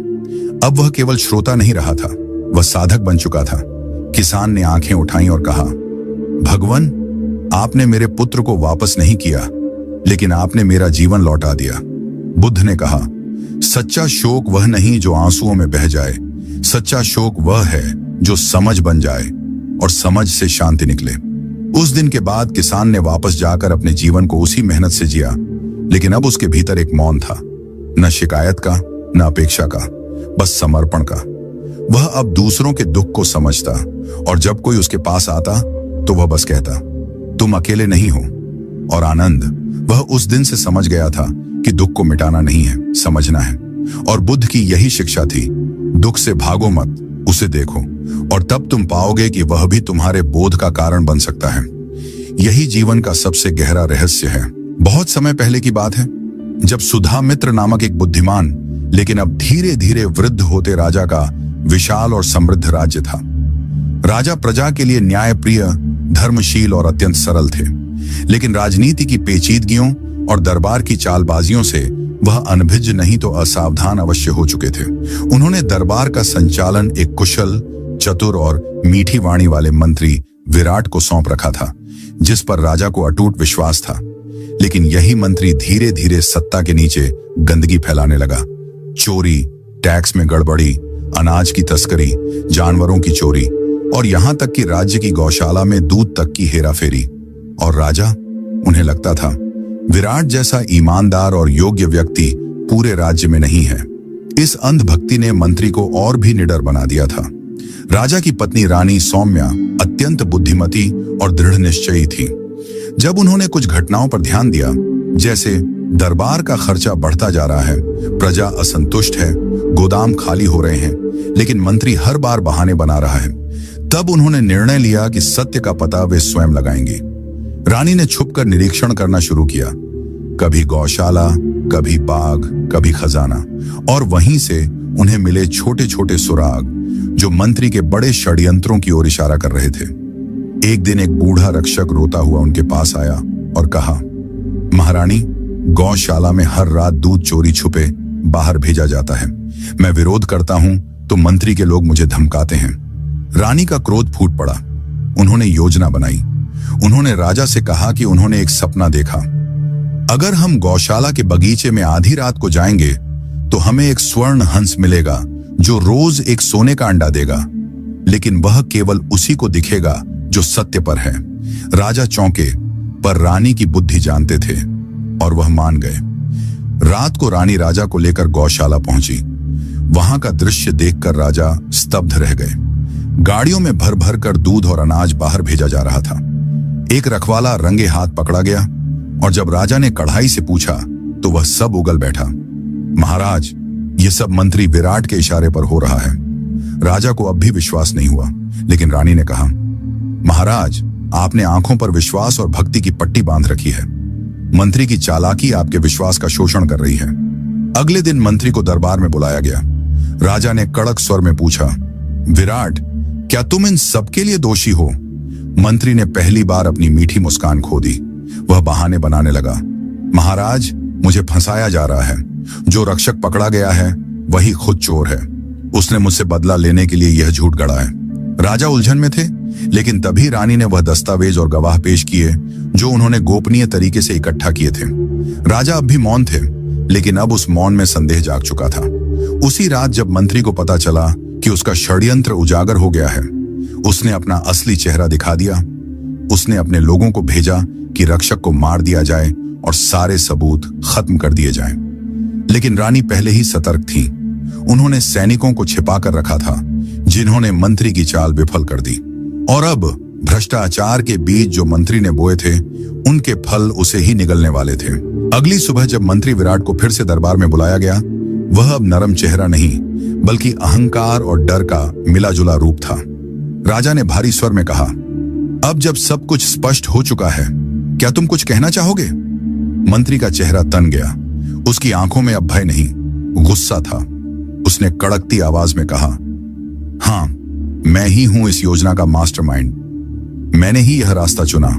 अब वह केवल श्रोता नहीं रहा था, वह साधक बन चुका था। किसान ने आंखें उठाई और कहा, भगवान, आपने मेरे पुत्र को वापस नहीं किया, लेकिन आपने मेरा जीवन लौटा दिया। बुद्ध ने कहा, सच्चा शोक वह नहीं जो आंसुओं में बह जाए, सच्चा शोक वह है जो समझ बन जाए और समझ से शांति निकले। उस दिन के बाद किसान ने वापस जाकर अपने जीवन को उसी मेहनत से जिया, लेकिन अब उसके भीतर एक मौन था, न शिकायत का, न अपेक्षा का, बस समर्पण का। वह अब दूसरों के दुख को समझता और जब कोई उसके पास आता तो वह बस कहता, तुम अकेले नहीं हो। और आनंद, वह उस दिन से समझ गया था कि दुख को मिटाना नहीं है, समझना है। और बुद्ध की यही शिक्षा थी, दुख से भागो मत, उसे देखो और तब तुम पाओगे कि वह भी तुम्हारे बोध का कारण बन सकता है। यही जीवन का सबसे गहरा रहस्य है। बहुत समय पहले की बात है, जब सुधामित्र नामक एक बुद्धिमान लेकिन अब धीरे धीरे वृद्ध होते राजा का विशाल और समृद्ध राज्य था। राजा प्रजा के लिए न्यायप्रिय, धर्मशील और अत्यंत सरल थे, लेकिन राजनीति की पेचीदगियों और दरबार की चालबाजियों से वह अनभिज्ञ नहीं तो असावधान अवश्य हो चुके थे। उन्होंने दरबार का संचालन एक कुशल, चतुर और मीठी वाणी वाले मंत्री विराट को सौंप रखा था, जिस पर राजा को अटूट विश्वास था। लेकिन यही मंत्री धीरे धीरे सत्ता के नीचे गंदगी फैलाने लगा। चोरी, टैक्स में गड़बड़ी, अनाज की तस्करी, जानवरों की चोरी और यहां तक कि राज्य की गौशाला में दूध तक की हेराफेरी। और राजा, उन्हें लगता था विराट जैसा ईमानदार और योग्य व्यक्ति पूरे राज्य में नहीं है। इस अंधभक्ति ने मंत्री को और भी निडर बना दिया था। राजा की पत्नी रानी सौम्या अत्यंत बुद्धिमती और दृढ़ निश्चयी थी। जब उन्होंने कुछ घटनाओं पर ध्यान दिया, जैसे दरबार का खर्चा बढ़ता जा रहा है, प्रजा असंतुष्ट है, गोदाम खाली हो रहे हैं, लेकिन मंत्री हर बार बहाने बना रहा है, तब उन्होंने निर्णय लिया कि सत्य का पता वे स्वयं लगाएंगी। रानी ने छुपकर निरीक्षण करना शुरू किया, कभी गौशाला, कभी बाग, कभी खजाना, और वहीं से उन्हें मिले छोटे छोटे सुराग जो मंत्री के बड़े षड्यंत्रों की ओर इशारा कर रहे थे। एक दिन एक बूढ़ा रक्षक रोता हुआ उनके पास आया और कहा, महारानी, गौशाला में हर रात दूध चोरी छुपे बाहर भेजा जाता है। मैं विरोध करता हूं तो मंत्री के लोग मुझे धमकाते हैं। रानी का क्रोध फूट पड़ा। उन्होंने योजना बनाई। उन्होंने राजा से कहा कि उन्होंने एक सपना देखा। अगर हम गौशाला के बगीचे में आधी रात को जाएंगे तो हमें एक स्वर्ण हंस मिलेगा जो रोज एक सोने का अंडा देगा, लेकिन वह केवल उसी को दिखेगा जो सत्य पर है। राजा चौंके, पर रानी की बुद्धि जानते थे और वह मान गए। रात को रानी राजा को लेकर गौशाला पहुंची। वहां का दृश्य देखकर राजा स्तब्ध रह गए। गाड़ियों में भर भर कर दूध और अनाज बाहर भेजा जा रहा था। एक रखवाला रंगे हाथ पकड़ा गया और जब राजा ने कढ़ाई से पूछा तो वह सब उगल बैठा। महाराज, ये सब मंत्री विराट के इशारे पर हो रहा है। राजा को अब भी विश्वास नहीं हुआ, लेकिन रानी ने कहा, महाराज, आपने आंखों पर विश्वास और भक्ति की पट्टी बांध रखी है। मंत्री की चालाकी आपके विश्वास का शोषण कर रही है। अगले दिन मंत्री को दरबार में बुलाया गया। राजा ने कड़क स्वर में पूछा, विराट, क्या तुम इन सबके लिए दोषी हो? मंत्री ने पहली बार अपनी मीठी मुस्कान खो दी। वह बहाने बनाने लगा, महाराज, मुझे फंसाया जा रहा है। जो रक्षक पकड़ा गया है वही खुद चोर है। उसने मुझसे बदला लेने के लिए यह झूठ गढ़ा है। राजा उलझन में थे, लेकिन तभी रानी ने वह दस्तावेज और गवाह पेश किए जो उन्होंने गोपनीय तरीके से इकट्ठा किए थे। राजा अब भी मौन थे, लेकिन अब उस मौन में संदेह जाग चुका था। उसी रात जब मंत्री को पता चला कि उसका षड्यंत्र उजागर हो गया है, उसने अपना असली चेहरा दिखा दिया। उसने अपने लोगों को भेजा कि रक्षक को मार दिया जाए और सारे सबूत खत्म कर दिए जाएं। लेकिन रानी पहले ही सतर्क थी। उन्होंने सैनिकों को छिपा कर रखा था, जिन्होंने मंत्री की चाल विफल कर दी। और अब भ्रष्टाचार के बीज जो मंत्री ने बोए थे, उनके फल उसे ही निगलने वाले थे। अगली सुबह जब मंत्री विराट को फिर से दरबार में बुलाया गया, वह अब नरम चेहरा नहीं, बल्कि अहंकार और डर का मिला जुला रूप था। राजा ने भारी स्वर में कहा, अब जब सब कुछ स्पष्ट हो चुका है, क्या तुम कुछ कहना चाहोगे? मंत्री का चेहरा तन गया। उसकी आंखों में अब भय नहीं, गुस्सा था। उसने कड़कती आवाज में कहा, हां, मैं ही हूं इस योजना का मास्टरमाइंड। मैंने ही यह रास्ता चुना,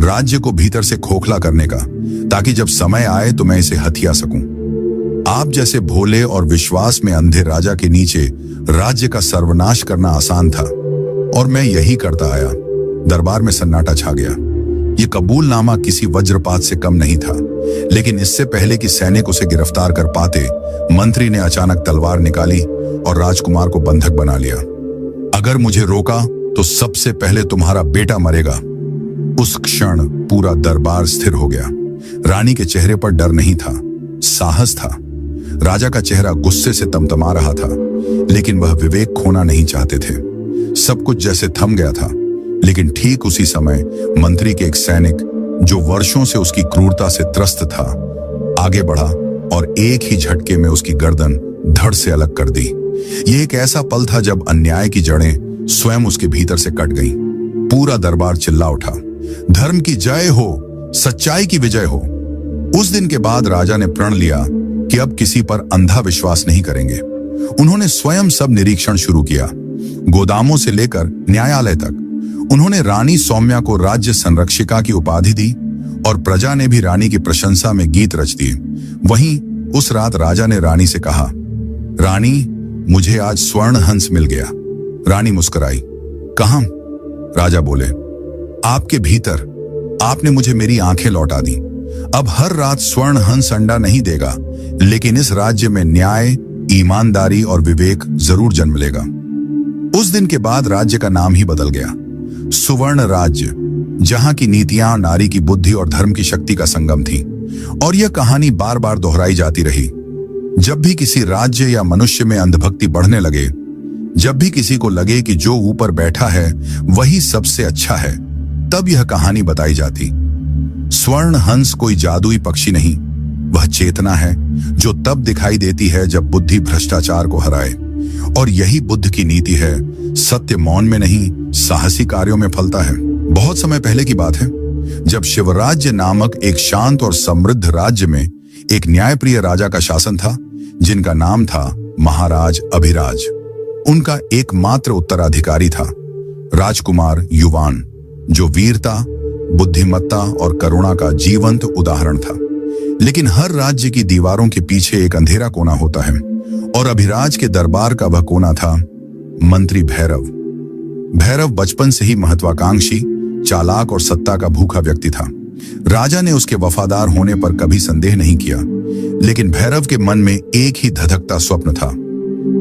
राज्य को भीतर से खोखला करने का, ताकि जब समय आए तो मैं इसे हथिया सकूं। आप जैसे भोले और विश्वास में अंधे राजा के नीचे राज्य का सर्वनाश करना आसान था, और मैं यही करता आया। दरबार में सन्नाटा छा गया। यह कबूलनामा किसी वज्रपात से कम नहीं था, लेकिन इससे पहले कि सैनिक उसे गिरफ्तार कर पाते, मंत्री ने अचानक तलवार निकाली और राजकुमार को बंधक बना लिया। अगर मुझे रोका तो सबसे पहले तुम्हारा बेटा मरेगा। उस क्षण पूरा दरबार स्थिर हो गया। रानी के चेहरे पर डर नहीं था, साहस था। राजा का चेहरा गुस्से से तमतमा रहा था, लेकिन वह विवेक खोना नहीं चाहते थे। सब कुछ जैसे थम गया था, लेकिन ठीक उसी समय मंत्री के एक सैनिक, जो वर्षों से उसकी क्रूरता से त्रस्त था, आगे बढ़ा और एक ही झटके में उसकी गर्दन धड़ से अलग कर दी। यह एक ऐसा पल था जब अन्याय की जड़ें स्वयं उसके भीतर से कट गईं। पूरा दरबार चिल्ला उठा, धर्म की जय हो, सच्चाई की विजय हो। उस दिन के बाद राजा ने प्रण लिया कि अब किसी पर अंधा विश्वास नहीं करेंगे। उन्होंने स्वयं सब निरीक्षण शुरू किया, गोदामों से लेकर न्यायालय तक। उन्होंने रानी सौम्या को राज्य संरक्षिका की उपाधि दी और प्रजा ने भी रानी की प्रशंसा में गीत रच दिए। वहीं उस रात राजा ने रानी से कहा, रानी, मुझे आज स्वर्ण हंस मिल गया। रानी मुस्कुराई। कहां? राजा बोले, आपके भीतर। आपने मुझे मेरी आंखें लौटा दी। अब हर रात स्वर्ण हंस अंडा नहीं देगा, लेकिन इस राज्य में न्याय, ईमानदारी और विवेक जरूर जन्म लेगा। उस दिन के बाद राज्य का नाम ही बदल गया। सुवर्ण राज्य, जहां की नीतियां नारी की बुद्धि और धर्म की शक्ति का संगम थी। और यह कहानी बार बार दोहराई जाती रही। जब भी किसी राज्य या मनुष्य में अंधभक्ति बढ़ने लगे, जब भी किसी को लगे कि जो ऊपर बैठा है वही सबसे अच्छा है, तब यह कहानी बताई जाती। स्वर्ण हंस कोई जादुई पक्षी नहीं, वह चेतना है जो तब दिखाई देती है जब बुद्धि भ्रष्टाचार को हराए। और यही बुद्ध की नीति है, सत्य मौन में नहीं, साहसी कार्यों में फलता है। बहुत समय पहले की बात है, जब शिवराज्य नामक एक शांत और समृद्ध राज्य में एक न्यायप्रिय राजा का शासन था, जिनका नाम था महाराज अभिराज। उनका एकमात्र उत्तराधिकारी था राजकुमार युवान, जो वीरता, बुद्धिमत्ता और करुणा का जीवंत उदाहरण था। लेकिन हर राज्य की दीवारों के पीछे एक अंधेरा कोना होता है, और अभिराज के दरबार का वह कोना था मंत्री भैरव। भैरव बचपन से ही महत्वाकांक्षी, चालाक और सत्ता का भूखा व्यक्ति था। राजा ने उसके वफादार होने पर कभी संदेह नहीं किया, लेकिन भैरव के मन में एक ही धधकता स्वप्न था,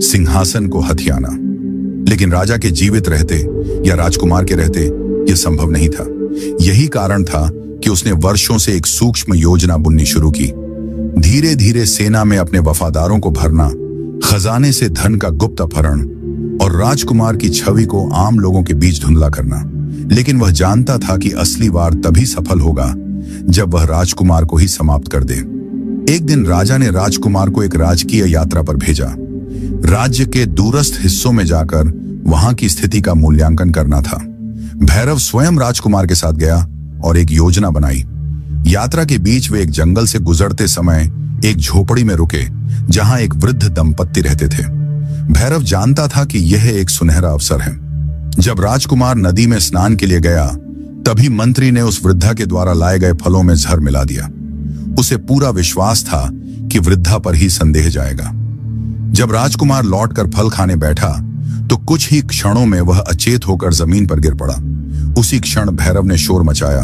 सिंहासन को हथियाना। लेकिन राजा के जीवित रहते या राजकुमार के रहते यह संभव नहीं था। यही कारण था कि उसने वर्षों से एक सूक्ष्म योजना बुननी शुरू की। धीरे धीरे सेना में अपने वफादारों को भरना, खजाने से धन का गुप्त अपहरण और राजकुमार की छवि को आम लोगों के बीच धुंधला करना। लेकिन वह जानता था कि असली वार तभी सफल होगा जब वह राजकुमार को ही समाप्त कर दे। एक दिन राजा ने राजकुमार को एक राजकीय यात्रा पर भेजा। राज्य के दूरस्थ हिस्सों में जाकर वहां की स्थिति का मूल्यांकन करना था। भैरव स्वयं राजकुमार के साथ गया और एक योजना बनाई। यात्रा के बीच वे एक जंगल से गुजरते समय एक झोपड़ी में रुके, जहां एक वृद्ध दंपत्ति रहते थे। भैरव जानता था कि यह एक सुनहरा अवसर है। जब राजकुमार नदी में स्नान के लिए गया, तभी मंत्री ने उस वृद्धा के द्वारा लाए गए फलों में जहर मिला दिया। उसे पूरा विश्वास था कि वृद्धा पर ही संदेह जाएगा। जब राजकुमार लौटकर फल खाने बैठा, तो कुछ ही क्षणों में वह अचेत होकर जमीन पर गिर पड़ा। उसी क्षण भैरव ने शोर मचाया,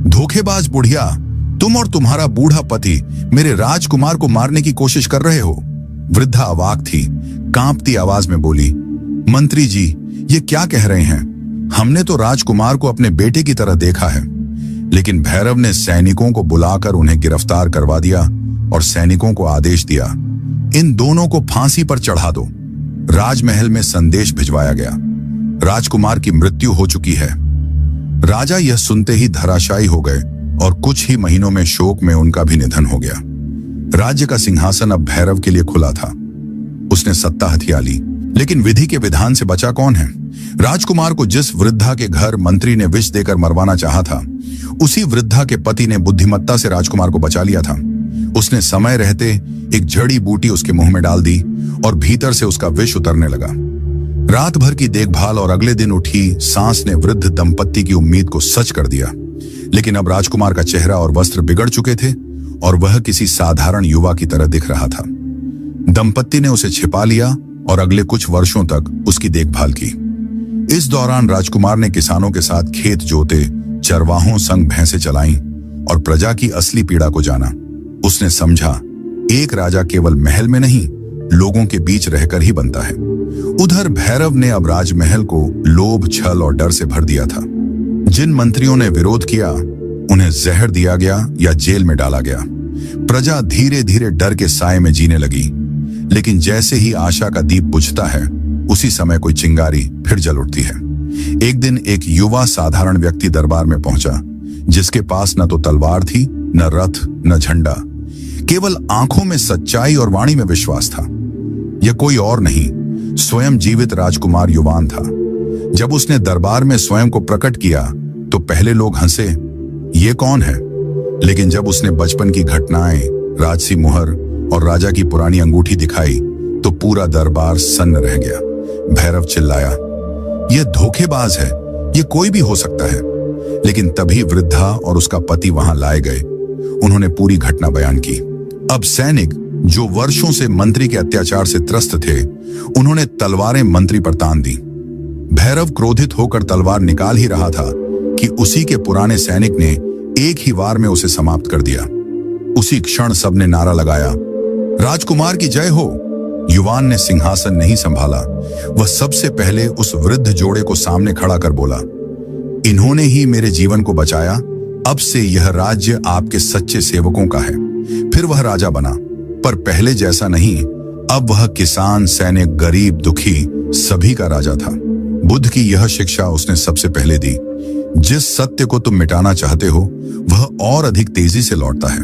धोखेबाज बुढ़िया, तुम और तुम्हारा बूढ़ा पति मेरे राजकुमार को मारने की कोशिश कर रहे हो। वृद्धा अवाक थी, कांपती आवाज में बोली, मंत्री जी, ये क्या कह रहे हैं? हमने तो राजकुमार को अपने बेटे की तरह देखा है। लेकिन भैरव ने सैनिकों को बुलाकर उन्हें गिरफ्तार करवा दिया और सैनिकों को आदेश दिया, इन दोनों को फांसी पर चढ़ा दो। राजमहल में संदेश भिजवाया गया, राजकुमार की मृत्यु हो चुकी है। राजा यह सुनते ही धराशायी हो गए और कुछ ही महीनों में शोक में उनका भी निधन हो गया। राज्य का सिंहासन अब भैरव के लिए खुला था। उसने सत्ता हथिया ली, लेकिन विधि के विधान से बचा कौन है? राजकुमार को जिस वृद्धा के घर मंत्री ने विष देकर मरवाना चाहा था, उसी वृद्धा के पति ने बुद्धिमत्ता से राजकुमार को बचा लिया था। उसने समय रहते एक जड़ी बूटी उसके मुंह में डाल दी और भीतर से उसका विष उतरने लगा। रात भर की देखभाल और अगले दिन उठी सांस ने वृद्ध दंपत्ति की उम्मीद को सच कर दिया। लेकिन अब राजकुमार का चेहरा और वस्त्र बिगड़ चुके थे और वह किसी साधारण युवा की तरह दिख रहा था। दंपत्ति ने उसे छिपा लिया और अगले कुछ वर्षों तक उसकी देखभाल की। इस दौरान राजकुमार ने किसानों के साथ खेत जोते, चरवाहों संग भैंसे चलाई और प्रजा की असली पीड़ा को जाना। उसने समझा, एक राजा केवल महल में नहीं, लोगों के बीच रहकर ही बनता है। उधर भैरव ने अब राजमहल को लोभ, छल और डर से भर दिया था। जिन मंत्रियों ने विरोध किया, उन्हें जहर दिया गया या जेल में डाला गया। प्रजा धीरे धीरे डर के साए में जीने लगी। लेकिन जैसे ही आशा का दीप बुझता है, उसी समय कोई चिंगारी फिर जल उठती है। एक दिन एक युवा साधारण व्यक्ति दरबार में पहुंचा, जिसके पास न तो तलवार थी, न रथ, न झंडा, केवल आंखों में सच्चाई और वाणी में विश्वास था। यह कोई और नहीं, स्वयं जीवित राजकुमार युवान था। जब उसने दरबार में स्वयं को प्रकट किया, तो पहले लोग हंसे, ये कौन है? लेकिन जब उसने बचपन की घटनाएं, राजसी मुहर और राजा की पुरानी अंगूठी दिखाई, तो पूरा दरबार सन्न रह गया। भैरव चिल्लाया, यह धोखेबाज है, यह कोई भी हो सकता है। लेकिन तभी वृद्धा और उसका पति वहां लाए गए। उन्होंने पूरी घटना बयान की। अब सैनिक, जो वर्षों से मंत्री के अत्याचार से त्रस्त थे, उन्होंने तलवारें मंत्री पर तान दी। भैरव क्रोधित होकर तलवार निकाल ही रहा था कि उसी के पुराने सैनिक ने एक ही वार में उसे समाप्त कर दिया। उसी क्षण सबने नारा लगाया, राजकुमार की जय हो। युवान ने सिंहासन नहीं संभाला, वह सबसे पहले उस वृद्ध जोड़े को सामने खड़ा कर बोला, इन्होंने ही मेरे जीवन को बचाया। अब से यह राज्य आपके सच्चे सेवकों का है। फिर वह राजा बना, पर पहले जैसा नहीं। अब वह किसान, सैनिक, गरीब, दुखी सभी का राजा था। बुद्ध की यह शिक्षा उसने सबसे पहले दी, जिस सत्य को तुम मिटाना चाहते हो, वह और अधिक तेजी से लौटता है।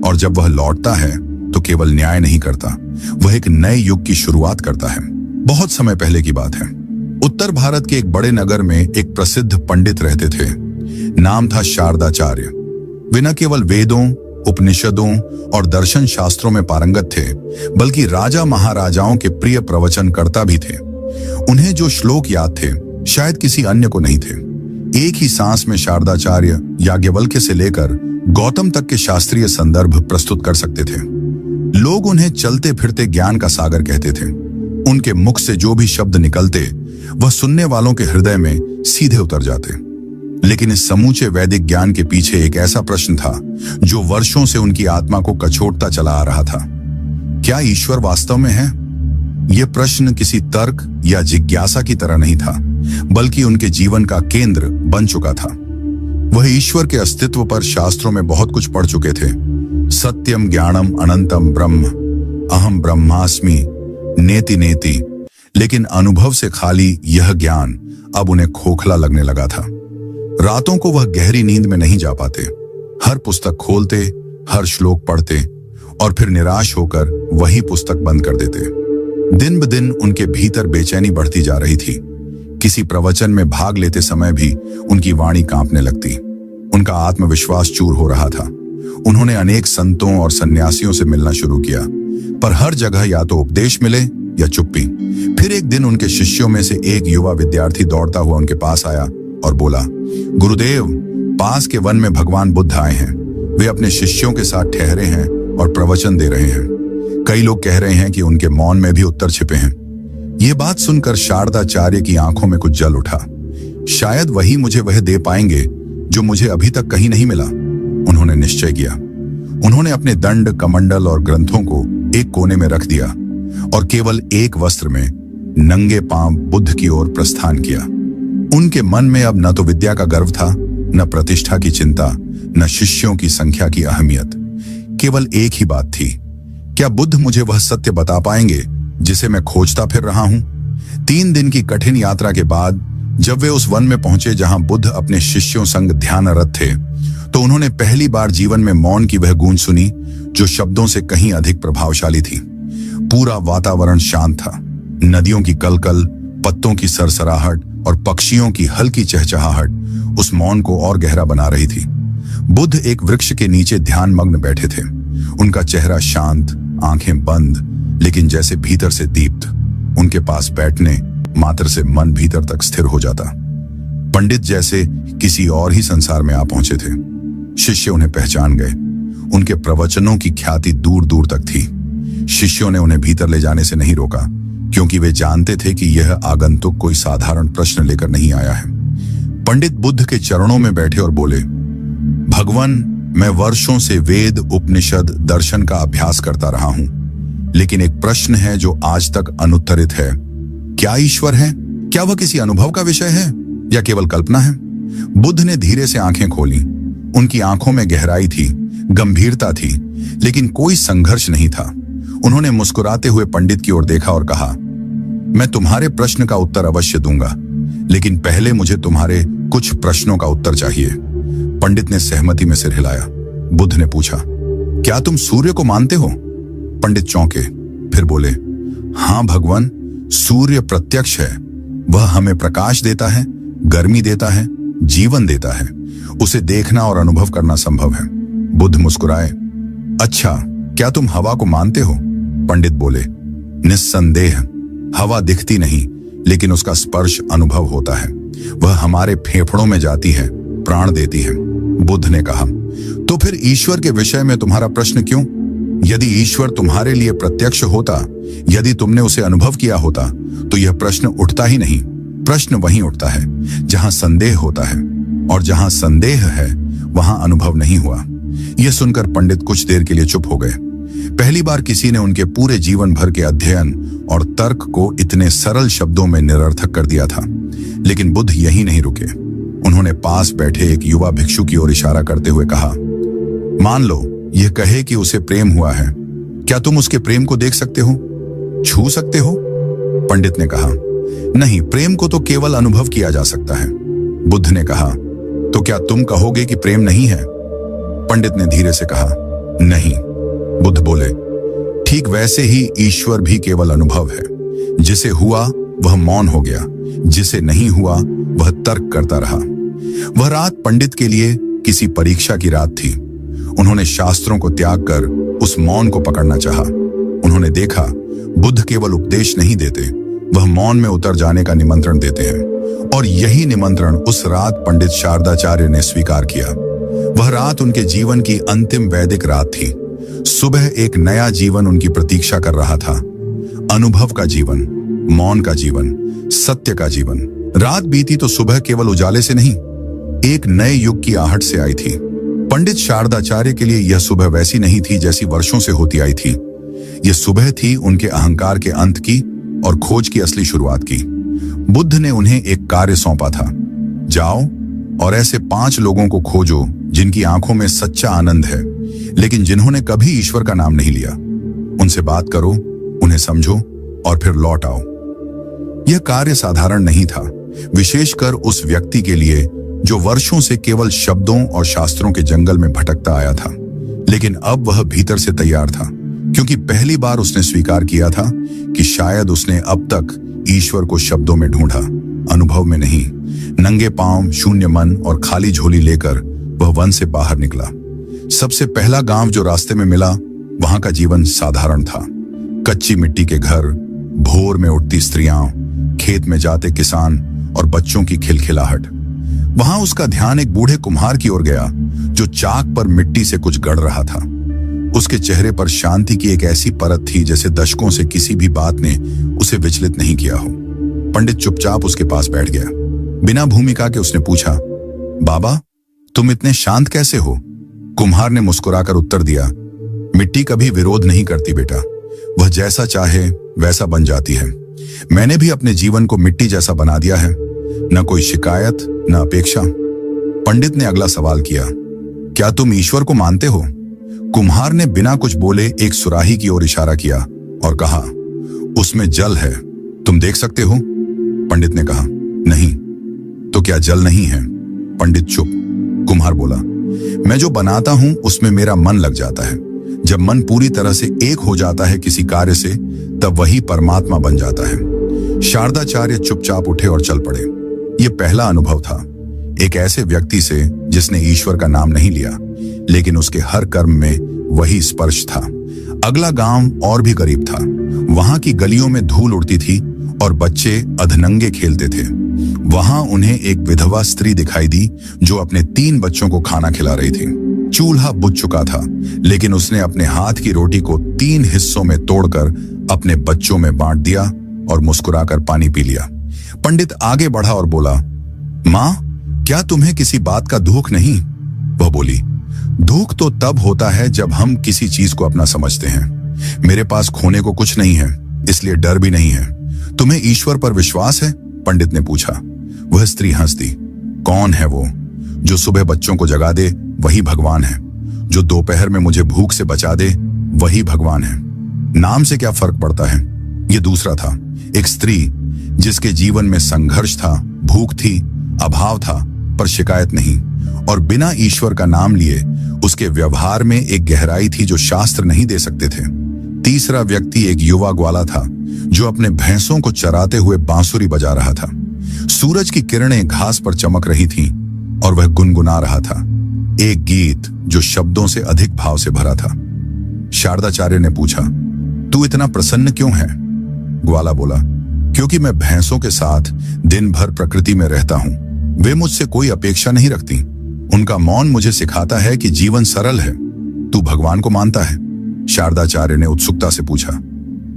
और जब वह लौटता है, तो केवल न्याय नहीं करता, वह एक नए युग की शुरुआत करता है। बहुत समय पहले की बात है। उत्तर भारत के एक बड़े नगर में एक प्रसिद्ध पंडित रहते थे। नाम था शारदाचार्य। वे न केवल वेदों, उपनिषदों और दर्शन शास्त्रों में पारंगत थे, बल्कि राजा महाराजाओं के प्रिय प्रवचनकर्ता भी थे। उन्हें जो श्लोक याद थे, शायद किसी अन्य को नहीं थे। एक ही सांस में शारदाचार्य याज्ञवल्क्य से लेकर गौतम तक के शास्त्रीय संदर्भ प्रस्तुत कर सकते थे। लोग उन्हें चलते फिरते ज्ञान का सागर कहते थे। उनके मुख से जो भी शब्द निकलते, वह सुनने वालों के हृदय में सीधे उतर जाते। लेकिन इस समूचे वैदिक ज्ञान के पीछे एक ऐसा प्रश्न था जो वर्षों से उनकी आत्मा को कचोटता चला आ रहा था। क्या ईश्वर वास्तव में है? यह प्रश्न किसी तर्क या जिज्ञासा की तरह नहीं था, बल्कि उनके जीवन का केंद्र बन चुका था। वह ईश्वर के अस्तित्व पर शास्त्रों में बहुत कुछ पढ़ चुके थे। सत्यम ज्ञानम अनंतम ब्रह्म, अहम ब्रह्मास्मि, नेति नेति। लेकिन अनुभव से खाली यह ज्ञान अब उन्हें खोखला लगने लगा था। रातों को वह गहरी नींद में नहीं जा पाते। हर पुस्तक खोलते, हर श्लोक पढ़ते और फिर निराश होकर वही पुस्तक बंद कर देते। दिन ब दिन उनके भीतर बेचैनी बढ़ती जा रही थी। किसी प्रवचन में भाग लेते समय भी उनकी वाणी कांपने लगती। उनका आत्मविश्वास चूर हो रहा था। उन्होंने अनेक संतों और सन्यासियों से मिलना शुरू किया, पर हर जगह या तो उपदेश मिले या चुप्पी। फिर एक दिन उनके शिष्यों में से एक युवा विद्यार्थी दौड़ता हुआ उनके पास आया और बोला, गुरुदेव, पास के वन में भगवान बुद्ध आए हैं। वे अपने शिष्यों के साथ ठहरे हैं और प्रवचन दे रहे हैं। कई लोग कह रहे हैं कि उनके मौन में भी उत्तर छिपे हैं। ये बात सुनकर शारदाचार्य की आंखों में कुछ जल उठा। शायद वही मुझे वह दे पाएंगे जो मुझे अभी तक कहीं नहीं मिला, उन्होंने निश्चय किया। उन्होंने अपने दंड, कमंडल और ग्रंथों को एक कोने में रख दिया और केवल एक वस्त्र में नंगे पांव बुद्ध की ओर प्रस्थान किया। उनके मन में अब न तो विद्या का गर्व था, न प्रतिष्ठा की चिंता, न शिष्यों की संख्या की अहमियत। केवल एक ही बात थी, क्या बुद्ध मुझे वह सत्य बता पाएंगे जिसे मैं खोजता फिर रहा हूं? 3 दिन की कठिन यात्रा के बाद जब वे उस वन में पहुंचे जहां बुद्ध अपने शिष्यों संग ध्यानरत थे, तो उन्होंने पहली बार जीवन में मौन की वह गूंज सुनी जो शब्दों से कहीं अधिक प्रभावशाली थी। पूरा वातावरण शांत था। नदियों की कलकल, पत्तों की सरसराहट और पक्षियों की हल्की चहचहाहट उस मौन को और गहरा बना रही थी। बुद्ध एक वृक्ष के नीचे ध्यान मग्न बैठे थे। उनका चेहरा शांत, आंखें बंद, लेकिन जैसे भीतर से दीप्त। उनके पास बैठने मात्र से मन भीतर तक स्थिर हो जाता। पंडित जैसे किसी और ही संसार में आ पहुंचे थे। शिष्य उन्हें पहचान गए। उनके प्रवचनों की ख्याति दूर दूर तक थी। शिष्यों ने उन्हें भीतर ले जाने से नहीं रोका, क्योंकि वे जानते थे कि यह आगंतुक कोई साधारण प्रश्न लेकर नहीं आया है। पंडित बुद्ध के चरणों में बैठे और बोले, भगवान, मैं वर्षों से वेद, उपनिषद, दर्शन का अभ्यास करता रहा हूं, लेकिन एक प्रश्न है जो आज तक अनुत्तरित है। क्या ईश्वर है? क्या वह किसी अनुभव का विषय है या केवल कल्पना है? बुद्ध ने धीरे से आंखें खोली। उनकी आंखों में गहराई थी, गंभीरता थी, लेकिन कोई संघर्ष नहीं था। उन्होंने मुस्कुराते हुए पंडित की ओर देखा और कहा, मैं तुम्हारे प्रश्न का उत्तर अवश्य दूंगा, लेकिन पहले मुझे तुम्हारे कुछ प्रश्नों का उत्तर चाहिए। पंडित ने सहमति में सिर हिलाया। बुद्ध ने पूछा, क्या तुम सूर्य को मानते हो? पंडित चौंके, फिर बोले, हां भगवान, सूर्य प्रत्यक्ष है। वह हमें प्रकाश देता है, गर्मी देता है, जीवन देता है। उसे देखना और अनुभव करना संभव है। बुद्ध मुस्कुराए। अच्छा, क्या तुम हवा को मानते हो? पंडित बोले, निस्संदेह। हवा दिखती नहीं, लेकिन उसका स्पर्श अनुभव होता है। वह हमारे फेफड़ों में जाती है, प्राण देती है। बुद्ध ने कहा, तो फिर ईश्वर के विषय में तुम्हारा प्रश्न क्यों? यदि ईश्वर तुम्हारे लिए प्रत्यक्ष होता, यदि तुमने उसे अनुभव किया होता, तो यह प्रश्न उठता ही नहीं। प्रश्न वहीं उठता है जहां संदेह होता है, और जहां संदेह है वहां अनुभव नहीं हुआ। यह सुनकर पंडित कुछ देर के लिए चुप हो गए। पहली बार किसी ने उनके पूरे जीवन भर के अध्ययन और तर्क को इतने सरल शब्दों में निरर्थक कर दिया था। लेकिन बुद्ध यहीं नहीं रुके। उन्होंने पास बैठे एक युवा भिक्षु की ओर इशारा करते हुए कहा, मान लो यह कहे कि उसे प्रेम हुआ है, क्या तुम उसके प्रेम को देख सकते हो, छू सकते हो? पंडित ने कहा, नहीं, प्रेम को तो केवल अनुभव किया जा सकता है। बुद्ध ने कहा, तो क्या तुम कहोगे कि प्रेम नहीं है? पंडित ने धीरे से कहा, नहीं। बुद्ध बोले, ठीक वैसे ही ईश्वर भी केवल अनुभव है। जिसे हुआ वह मौन हो गया, जिसे नहीं हुआ वह तर्क करता रहा। वह रात पंडित के लिए किसी परीक्षा की रात थी। उन्होंने शास्त्रों को त्याग कर उस मौन को पकड़ना चाहा। उन्होंने देखा बुद्ध केवल उपदेश नहीं देते, वह मौन में उतर जाने का निमंत्रण देते हैं। और यही निमंत्रण उस रात पंडित शारदाचार्य ने स्वीकार किया। वह रात उनके जीवन की अंतिम वैदिक रात थी। सुबह एक नया जीवन उनकी प्रतीक्षा कर रहा था। अनुभव का जीवन, मौन का जीवन, सत्य का जीवन। रात बीती तो सुबह केवल उजाले से नहीं, एक नए युग की आहट से आई थी। पंडित शारदाचार्य के लिए यह सुबह वैसी नहीं थी जैसी वर्षों से होती आई थी। यह सुबह थी उनके अहंकार के अंत की और खोज की असली शुरुआत की। बुद्ध ने उन्हें एक कार्य सौंपा था। जाओ और ऐसे 5 लोगों को खोजो जिनकी आंखों में सच्चा आनंद है, लेकिन जिन्होंने कभी ईश्वर का नाम नहीं लिया। उनसे बात करो, उन्हें समझो और फिर लौट आओ। यह कार्य साधारण नहीं था, विशेषकर उस व्यक्ति के लिए जो वर्षों से केवल शब्दों और शास्त्रों के जंगल में भटकता आया था। लेकिन अब वह भीतर से तैयार था, क्योंकि पहली बार उसने स्वीकार किया था कि शायद उसने अब तक ईश्वर को शब्दों में ढूंढा, अनुभव में नहीं। नंगे पांव, शून्य मन और खाली झोली लेकर वह वन से बाहर निकला। सबसे पहला गांव जो रास्ते में मिला, वहां का जीवन साधारण था। कच्ची मिट्टी के घर, भोर में उठती स्त्रियां, खेत में जाते किसान और बच्चों की खिलखिलाहट। वहां उसका ध्यान एक बूढ़े कुम्हार की ओर गया जो चाक पर मिट्टी से कुछ गढ़ रहा था। उसके चेहरे पर शांति की एक ऐसी परत थी जैसे दशकों से किसी भी बात ने उसे विचलित नहीं किया हो। पंडित चुपचाप उसके पास बैठ गया। बिना भूमिका के उसने पूछा, बाबा, तुम इतने शांत कैसे हो? कुम्हार ने मुस्कुराकर उत्तर दिया, मिट्टी कभी विरोध नहीं करती बेटा, वह जैसा चाहे वैसा बन जाती है। मैंने भी अपने जीवन को मिट्टी जैसा बना दिया है, न कोई शिकायत न अपेक्षा। पंडित ने अगला सवाल किया, क्या तुम ईश्वर को मानते हो? कुम्हार ने बिना कुछ बोले एक सुराही की ओर इशारा किया और कहा, उसमें जल है, तुम देख सकते हो? पंडित ने कहा, नहीं। तो क्या जल नहीं है? पंडित चुप। कुम्हार बोला, मैं जो बनाता हूं उसमें मेरा मन लग जाता है। जब मन पूरी तरह से एक हो जाता है किसी कार्य से, तब वही परमात्मा बन जाता है। शारदाचार्य चुपचाप उठे और चल पड़े। यह पहला अनुभव था, एक ऐसे व्यक्ति से जिसने ईश्वर का नाम नहीं लिया, लेकिन उसके हर कर्म में वही स्पर्श था। अगला गांव और भी गरीब था। वहां की गलियों में धूल उड़ती थी और बच्चे अधनंगे खेलते थे। वहां उन्हें एक विधवा स्त्री दिखाई दी जो अपने 3 बच्चों को खाना खिला रही थी। चूल्हा बुझ चुका था, लेकिन उसने अपने हाथ की रोटी को 3 हिस्सों में तोड़कर अपने बच्चों में बांट दिया और मुस्कुराकर पानी पी लिया। पंडित आगे बढ़ा और बोला, मां, क्या तुम्हें किसी बात का दुख नहीं? वह बोली, दुख तो तब होता है जब हम किसी चीज को अपना समझते हैं। मेरे पास खोने को कुछ नहीं है, इसलिए डर भी नहीं है। तुम्हें ईश्वर पर विश्वास है? पंडित ने पूछा। वह स्त्री हंस दी। कौन है वो? जो सुबह बच्चों को जगा दे वही भगवान है। जो दोपहर में मुझे भूख से बचा दे वही भगवान है। नाम से क्या फर्क पड़ता है? ये दूसरा था, एक स्त्री जिसके जीवन में संघर्ष था, भूख थी, अभाव था, पर शिकायत नहीं। और बिना ईश्वर का नाम लिए उसके व्यवहार में एक गहराई थी जो शास्त्र नहीं दे सकते थे। तीसरा व्यक्ति एक युवा ग्वाला था जो अपने भैंसों को चराते हुए बांसुरी बजा रहा था। सूरज की किरणें घास पर चमक रही थीं और वह गुनगुना रहा था, एक गीत जो शब्दों से अधिक भाव से भरा था। शारदाचार्य ने पूछा, तू इतना प्रसन्न क्यों है? ग्वाला बोला, क्योंकि मैं भैंसों के साथ दिन भर प्रकृति में रहता हूं। वे मुझसे कोई अपेक्षा नहीं रखती। उनका मौन मुझे सिखाता है कि जीवन सरल है। तू भगवान को मानता है? शारदाचार्य ने उत्सुकता से पूछा।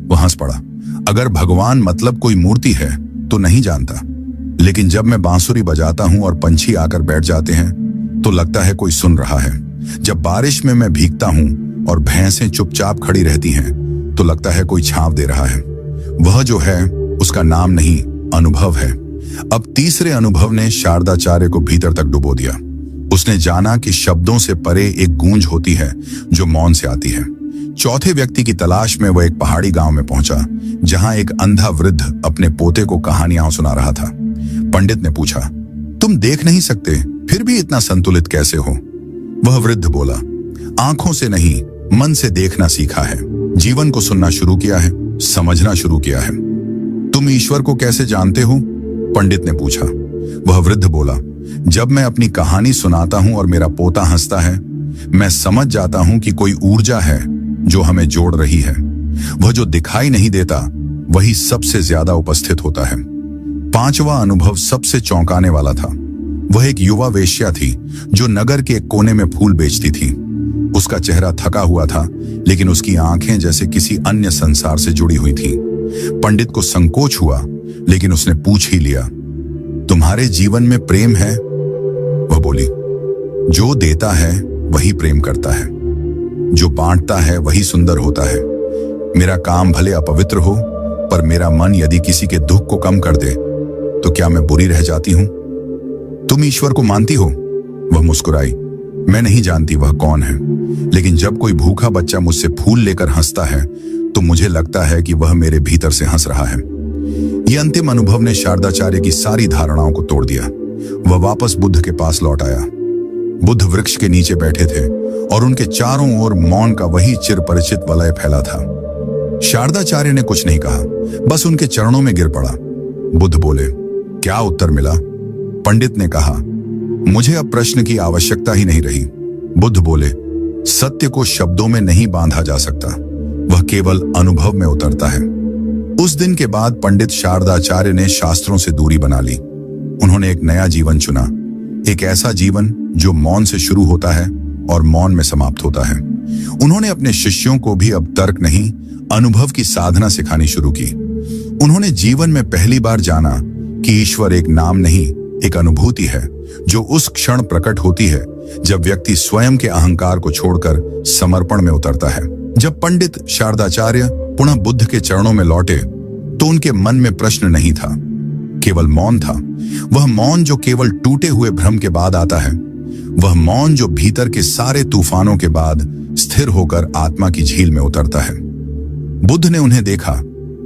वह हंस पड़ा। अगर भगवान मतलब कोई मूर्ति है तो नहीं जानता, लेकिन जब मैं बांसुरी बजाता हूं और पंछी आकर बैठ जाते हैं तो लगता है कोई सुन रहा है। जब बारिश में मैं भीगता हूं और भैंसें चुपचाप खड़ी रहती हैं तो लगता है कोई छांव दे रहा है। वह जो है उसका नाम नहीं, अनुभव है। अब तीसरे अनुभव ने शारदाचार्य को भीतर तक डुबो दिया। उसने जाना कि शब्दों से परे एक गूंज होती है जो मौन से आती है। चौथे व्यक्ति की तलाश में वह एक पहाड़ी गांव में पहुंचा जहां एक अंधा वृद्ध अपने पोते को कहानियां सुना रहा था। पंडित ने पूछा, तुम देख नहीं सकते फिर भी इतना संतुलित कैसे हो? वह वृद्ध बोला, आंखों से नहीं, मन से देखना सीखा है। जीवन को सुनना शुरू किया है, समझना शुरू किया है। तुम ईश्वर को कैसे जानते हो? पंडित ने पूछा। वह वृद्ध बोला, जब मैं अपनी कहानी सुनाता हूं और मेरा पोता हंसता है, मैं समझ जाता हूं कि कोई ऊर्जा है जो हमें जोड़ रही है। वह जो दिखाई नहीं देता वही सबसे ज्यादा उपस्थित होता है। पांचवा अनुभव सबसे चौंकाने वाला था। वह एक युवा वेश्या थी जो नगर के एक कोने में फूल बेचती थी। उसका चेहरा थका हुआ था, लेकिन उसकी आंखें जैसे किसी अन्य संसार से जुड़ी हुई थी। पंडित को संकोच हुआ, लेकिन उसने पूछ ही लिया, तुम्हारे जीवन में प्रेम है? वह बोली, जो देता है वही प्रेम करता है, जो बांटता है वही सुंदर होता है। मेरा काम भले अपवित्र हो, पर मेरा मन यदि किसी के दुख को कम कर दे तो क्या मैं बुरी रह जाती हूं? तुम ईश्वर को मानती हो? वह मुस्कुराई। मैं नहीं जानती वह कौन है, लेकिन जब कोई भूखा बच्चा मुझसे फूल लेकर हंसता है तो मुझे लगता है कि वह मेरे भीतर से हंस रहा है। यह अंतिम अनुभव ने शारदाचार्य की सारी धारणाओं को तोड़ दिया। वह वापस बुद्ध के पास लौट आया। बुद्ध वृक्ष के नीचे बैठे थे और उनके चारों ओर मौन का वही चिरपरिचित वलय फैला था। शारदाचार्य ने कुछ नहीं कहा, बस उनके चरणों में गिर पड़ा। बुद्ध बोले, क्या उत्तर मिला? पंडित ने कहा, मुझे अब प्रश्न की आवश्यकता ही नहीं रही। बुद्ध बोले, सत्य को शब्दों में नहीं बांधा जा सकता, वह केवल अनुभव में उतरता है। उस दिन के बाद पंडित शारदाचार्य ने शास्त्रों से दूरी बना ली। उन्होंने एक नया जीवन चुना, एक ऐसा जीवन जो मौन से शुरू होता है और मौन में समाप्त होता है। उन्होंने अपने शिष्यों को भी अब तर्क नहीं, अनुभव की साधना सिखानी शुरू की। उन्होंने जीवन में पहली बार जाना कि ईश्वर एक नाम नहीं, एक अनुभूति है जो उस क्षण प्रकट होती है जब व्यक्ति स्वयं के अहंकार को छोड़कर समर्पण में उतरता है। जब पंडित शारदाचार्य पुनः बुद्ध के चरणों में लौटे तो उनके मन में प्रश्न नहीं था, केवल मौन था। वह मौन जो केवल टूटे हुए भ्रम के बाद आता है, वह मौन जो भीतर के सारे तूफानों के बाद स्थिर होकर आत्मा की झील में उतरता है। बुद्ध ने उन्हें देखा।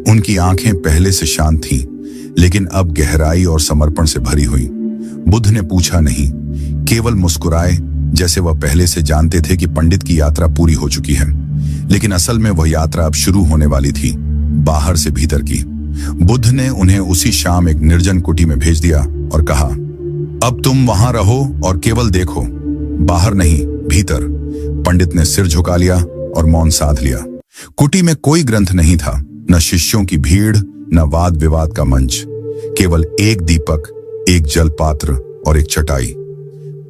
उनकी आंखें पहले से शांत थीं, लेकिन अब गहराई और समर्पण से भरी हुई। बुद्ध ने पूछा नहीं, केवल मुस्कुराए, जैसे वह पहले से जानते थे कि पंडित की यात्रा पूरी हो चुकी है। लेकिन असल में वह यात्रा अब शुरू होने वाली थी, बाहर से भीतर की। बुद्ध ने उन्हें उसी शाम एक निर्जन कुटी में भेज दिया और कहा, अब तुम वहां रहो और केवल देखो, बाहर नहीं, भीतर। पंडित ने सिर झुका लिया और मौन साध लिया। कुटी में कोई ग्रंथ नहीं था, न शिष्यों की भीड़, न वाद विवाद का मंच, केवल एक दीपक, एक जलपात्र और एक चटाई।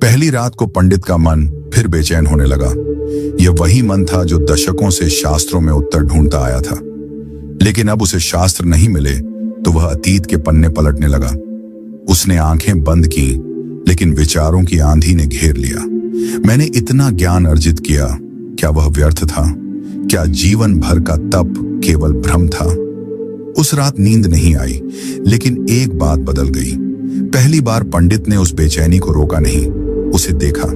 पहली रात को पंडित का मन फिर बेचैन होने लगा। यह वही मन था जो दशकों से शास्त्रों में उत्तर ढूंढता आया था, लेकिन अब उसे शास्त्र नहीं मिले तो वह अतीत के पन्ने पलटने लगा। उसने आंखें बंद की, लेकिन विचारों की आंधी ने घेर लिया। मैंने इतना ज्ञान अर्जित किया, क्या वह व्यर्थ था? क्या जीवन भर का तप केवल भ्रम था? उस रात नींद नहीं आई, लेकिन एक बात बदल गई। पहली बार पंडित ने उस बेचैनी को रोका नहीं, उसे देखा।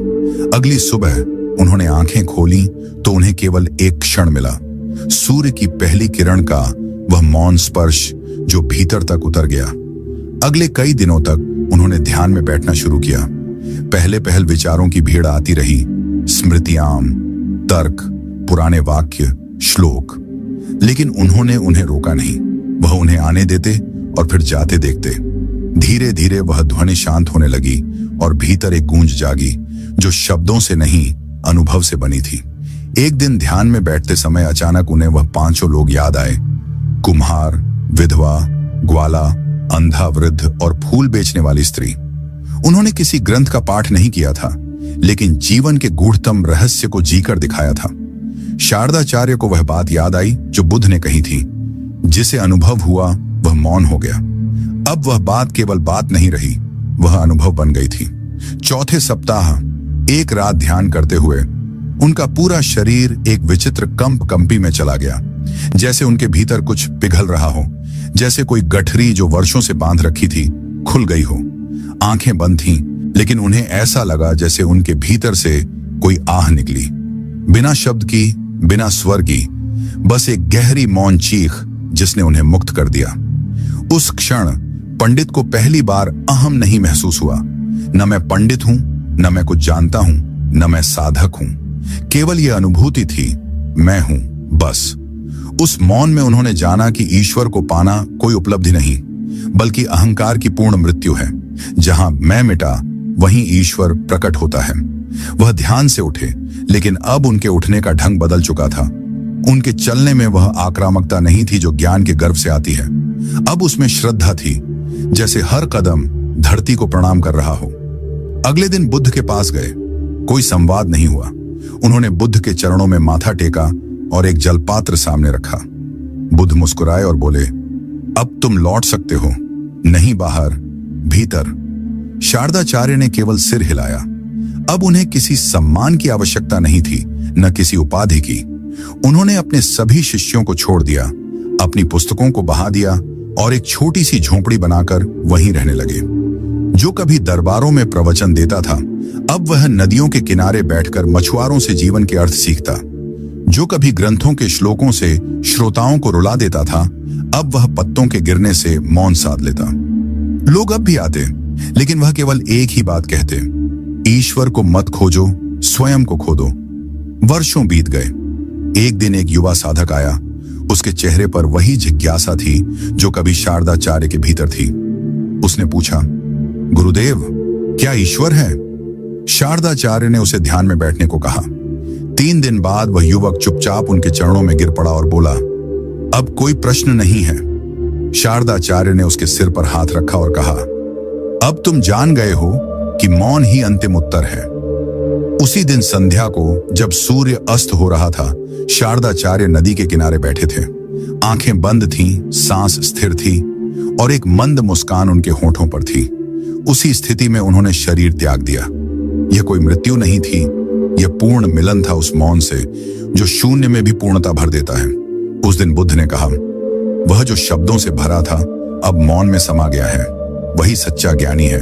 अगली सुबह उन्होंने आंखें खोली तो उन्हें केवल एक क्षण मिला, सूर्य की पहली किरण का वह मौन स्पर्श जो भीतर तक उतर गया। अगले कई दिनों तक उन्होंने ध्यान में बैठना शुरू किया। पहले पहल विचारों की भीड़ आती रही, स्मृतियां, तर्क, पुराने वाक्य, श्लोक, लेकिन उन्होंने उन्हें रोका नहीं। वह उन्हें आने देते और फिर जाते देखते। धीरे धीरे वह ध्वनि शांत होने लगी और भीतर एक गूंज जागी जो शब्दों से नहीं, अनुभव से बनी थी। एक दिन ध्यान में बैठते समय अचानक उन्हें वह पांचों लोग याद आए, कुम्हार, विधवा, ग्वाला, अंधा वृद्ध और फूल बेचने वाली स्त्री। उन्होंने किसी ग्रंथ का पाठ नहीं किया था, लेकिन जीवन के गूढ़तम रहस्य को जीकर दिखाया था। शारदाचार्य को वह बात याद आई जो बुद्ध ने कही थी, जिसे अनुभव हुआ वह मौन हो गया। अब वह बात केवल बात नहीं रही, वह अनुभव बन गई थी। चौथे सप्ताह एक रात ध्यान करते हुए उनका पूरा शरीर एक विचित्र कंपी में चला गया, जैसे उनके भीतर कुछ पिघल रहा हो, जैसे कोई गठरी जो वर्षों से बांध रखी थी खुल गई हो। आंखें बंद थीं, लेकिन उन्हें ऐसा लगा जैसे उनके भीतर से कोई आह निकली, बिना शब्द की, बिना स्वर की, बस एक गहरी मौन चीख जिसने उन्हें मुक्त कर दिया। उस क्षण पंडित को पहली बार अहम नहीं महसूस हुआ। न मैं पंडित हूं, न मैं कुछ जानता हूं, न मैं साधक हूं। केवल यह अनुभूति थी, मैं हूं, बस। उस मौन में उन्होंने जाना कि ईश्वर को पाना कोई उपलब्धि नहीं, बल्कि अहंकार की पूर्ण मृत्यु है। जहां मैं मिटा वहीं ईश्वर प्रकट होता है। वह ध्यान से उठे, लेकिन अब उनके उठने का ढंग बदल चुका था। उनके चलने में वह आक्रामकता नहीं थी जो ज्ञान के गर्भ से आती है। अब उसमें श्रद्धा थी, जैसे हर कदम धरती को प्रणाम कर रहा हो। अगले दिन बुद्ध के पास गए। कोई संवाद नहीं हुआ। उन्होंने बुद्ध के चरणों में माथा टेका और एक जलपात्र सामने रखा। बुद्ध मुस्कुराए और बोले, अब तुम लौट सकते हो। नहीं बाहर, भीतर। शारदाचार्य ने केवल सिर हिलाया। अब उन्हें किसी सम्मान की आवश्यकता नहीं थी, न किसी उपाधि की। उन्होंने अपने सभी शिष्यों को छोड़ दिया, अपनी पुस्तकों को बहा दिया और एक छोटी सी झोंपड़ी बनाकर वहीं रहने लगे। जो कभी दरबारों में प्रवचन देता था, अब वह नदियों के किनारे बैठकर मछुआरों से जीवन के अर्थ सीखता। जो कभी ग्रंथों के श्लोकों से श्रोताओं को रुला देता था, अब वह पत्तों के गिरने से मौन साध लेता। लोग अब भी आते, लेकिन वह केवल एक ही बात कहते, ईश्वर को मत खोजो, स्वयं को खोदो। वर्षों बीत गए। एक दिन एक युवा साधक आया। उसके चेहरे पर वही जिज्ञासा थी जो कभी शारदाचार्य के भीतर थी। उसने पूछा, गुरुदेव, क्या ईश्वर है? शारदाचार्य ने उसे ध्यान में बैठने को कहा। 3 दिन बाद वह युवक चुपचाप उनके चरणों में गिर पड़ा और बोला, अब कोई प्रश्न नहीं है। शारदाचार्य ने उसके सिर पर हाथ रखा और कहा, अब तुम जान गए हो कि मौन ही अंतिम उत्तर है। उसी दिन संध्या को जब सूर्य अस्त हो रहा था, शारदाचार्य नदी के किनारे बैठे थे। आंखें बंद थीं, सांस स्थिर थी और एक मंद मुस्कान उनके होठों पर थी। उसी स्थिति में उन्होंने शरीर त्याग दिया। यह कोई मृत्यु नहीं थी, यह पूर्ण मिलन था उस मौन से जो शून्य में भी पूर्णता भर देता है। उस दिन बुद्ध ने कहा, वह जो शब्दों से भरा था अब मौन में समा गया है। वही सच्चा ज्ञानी है।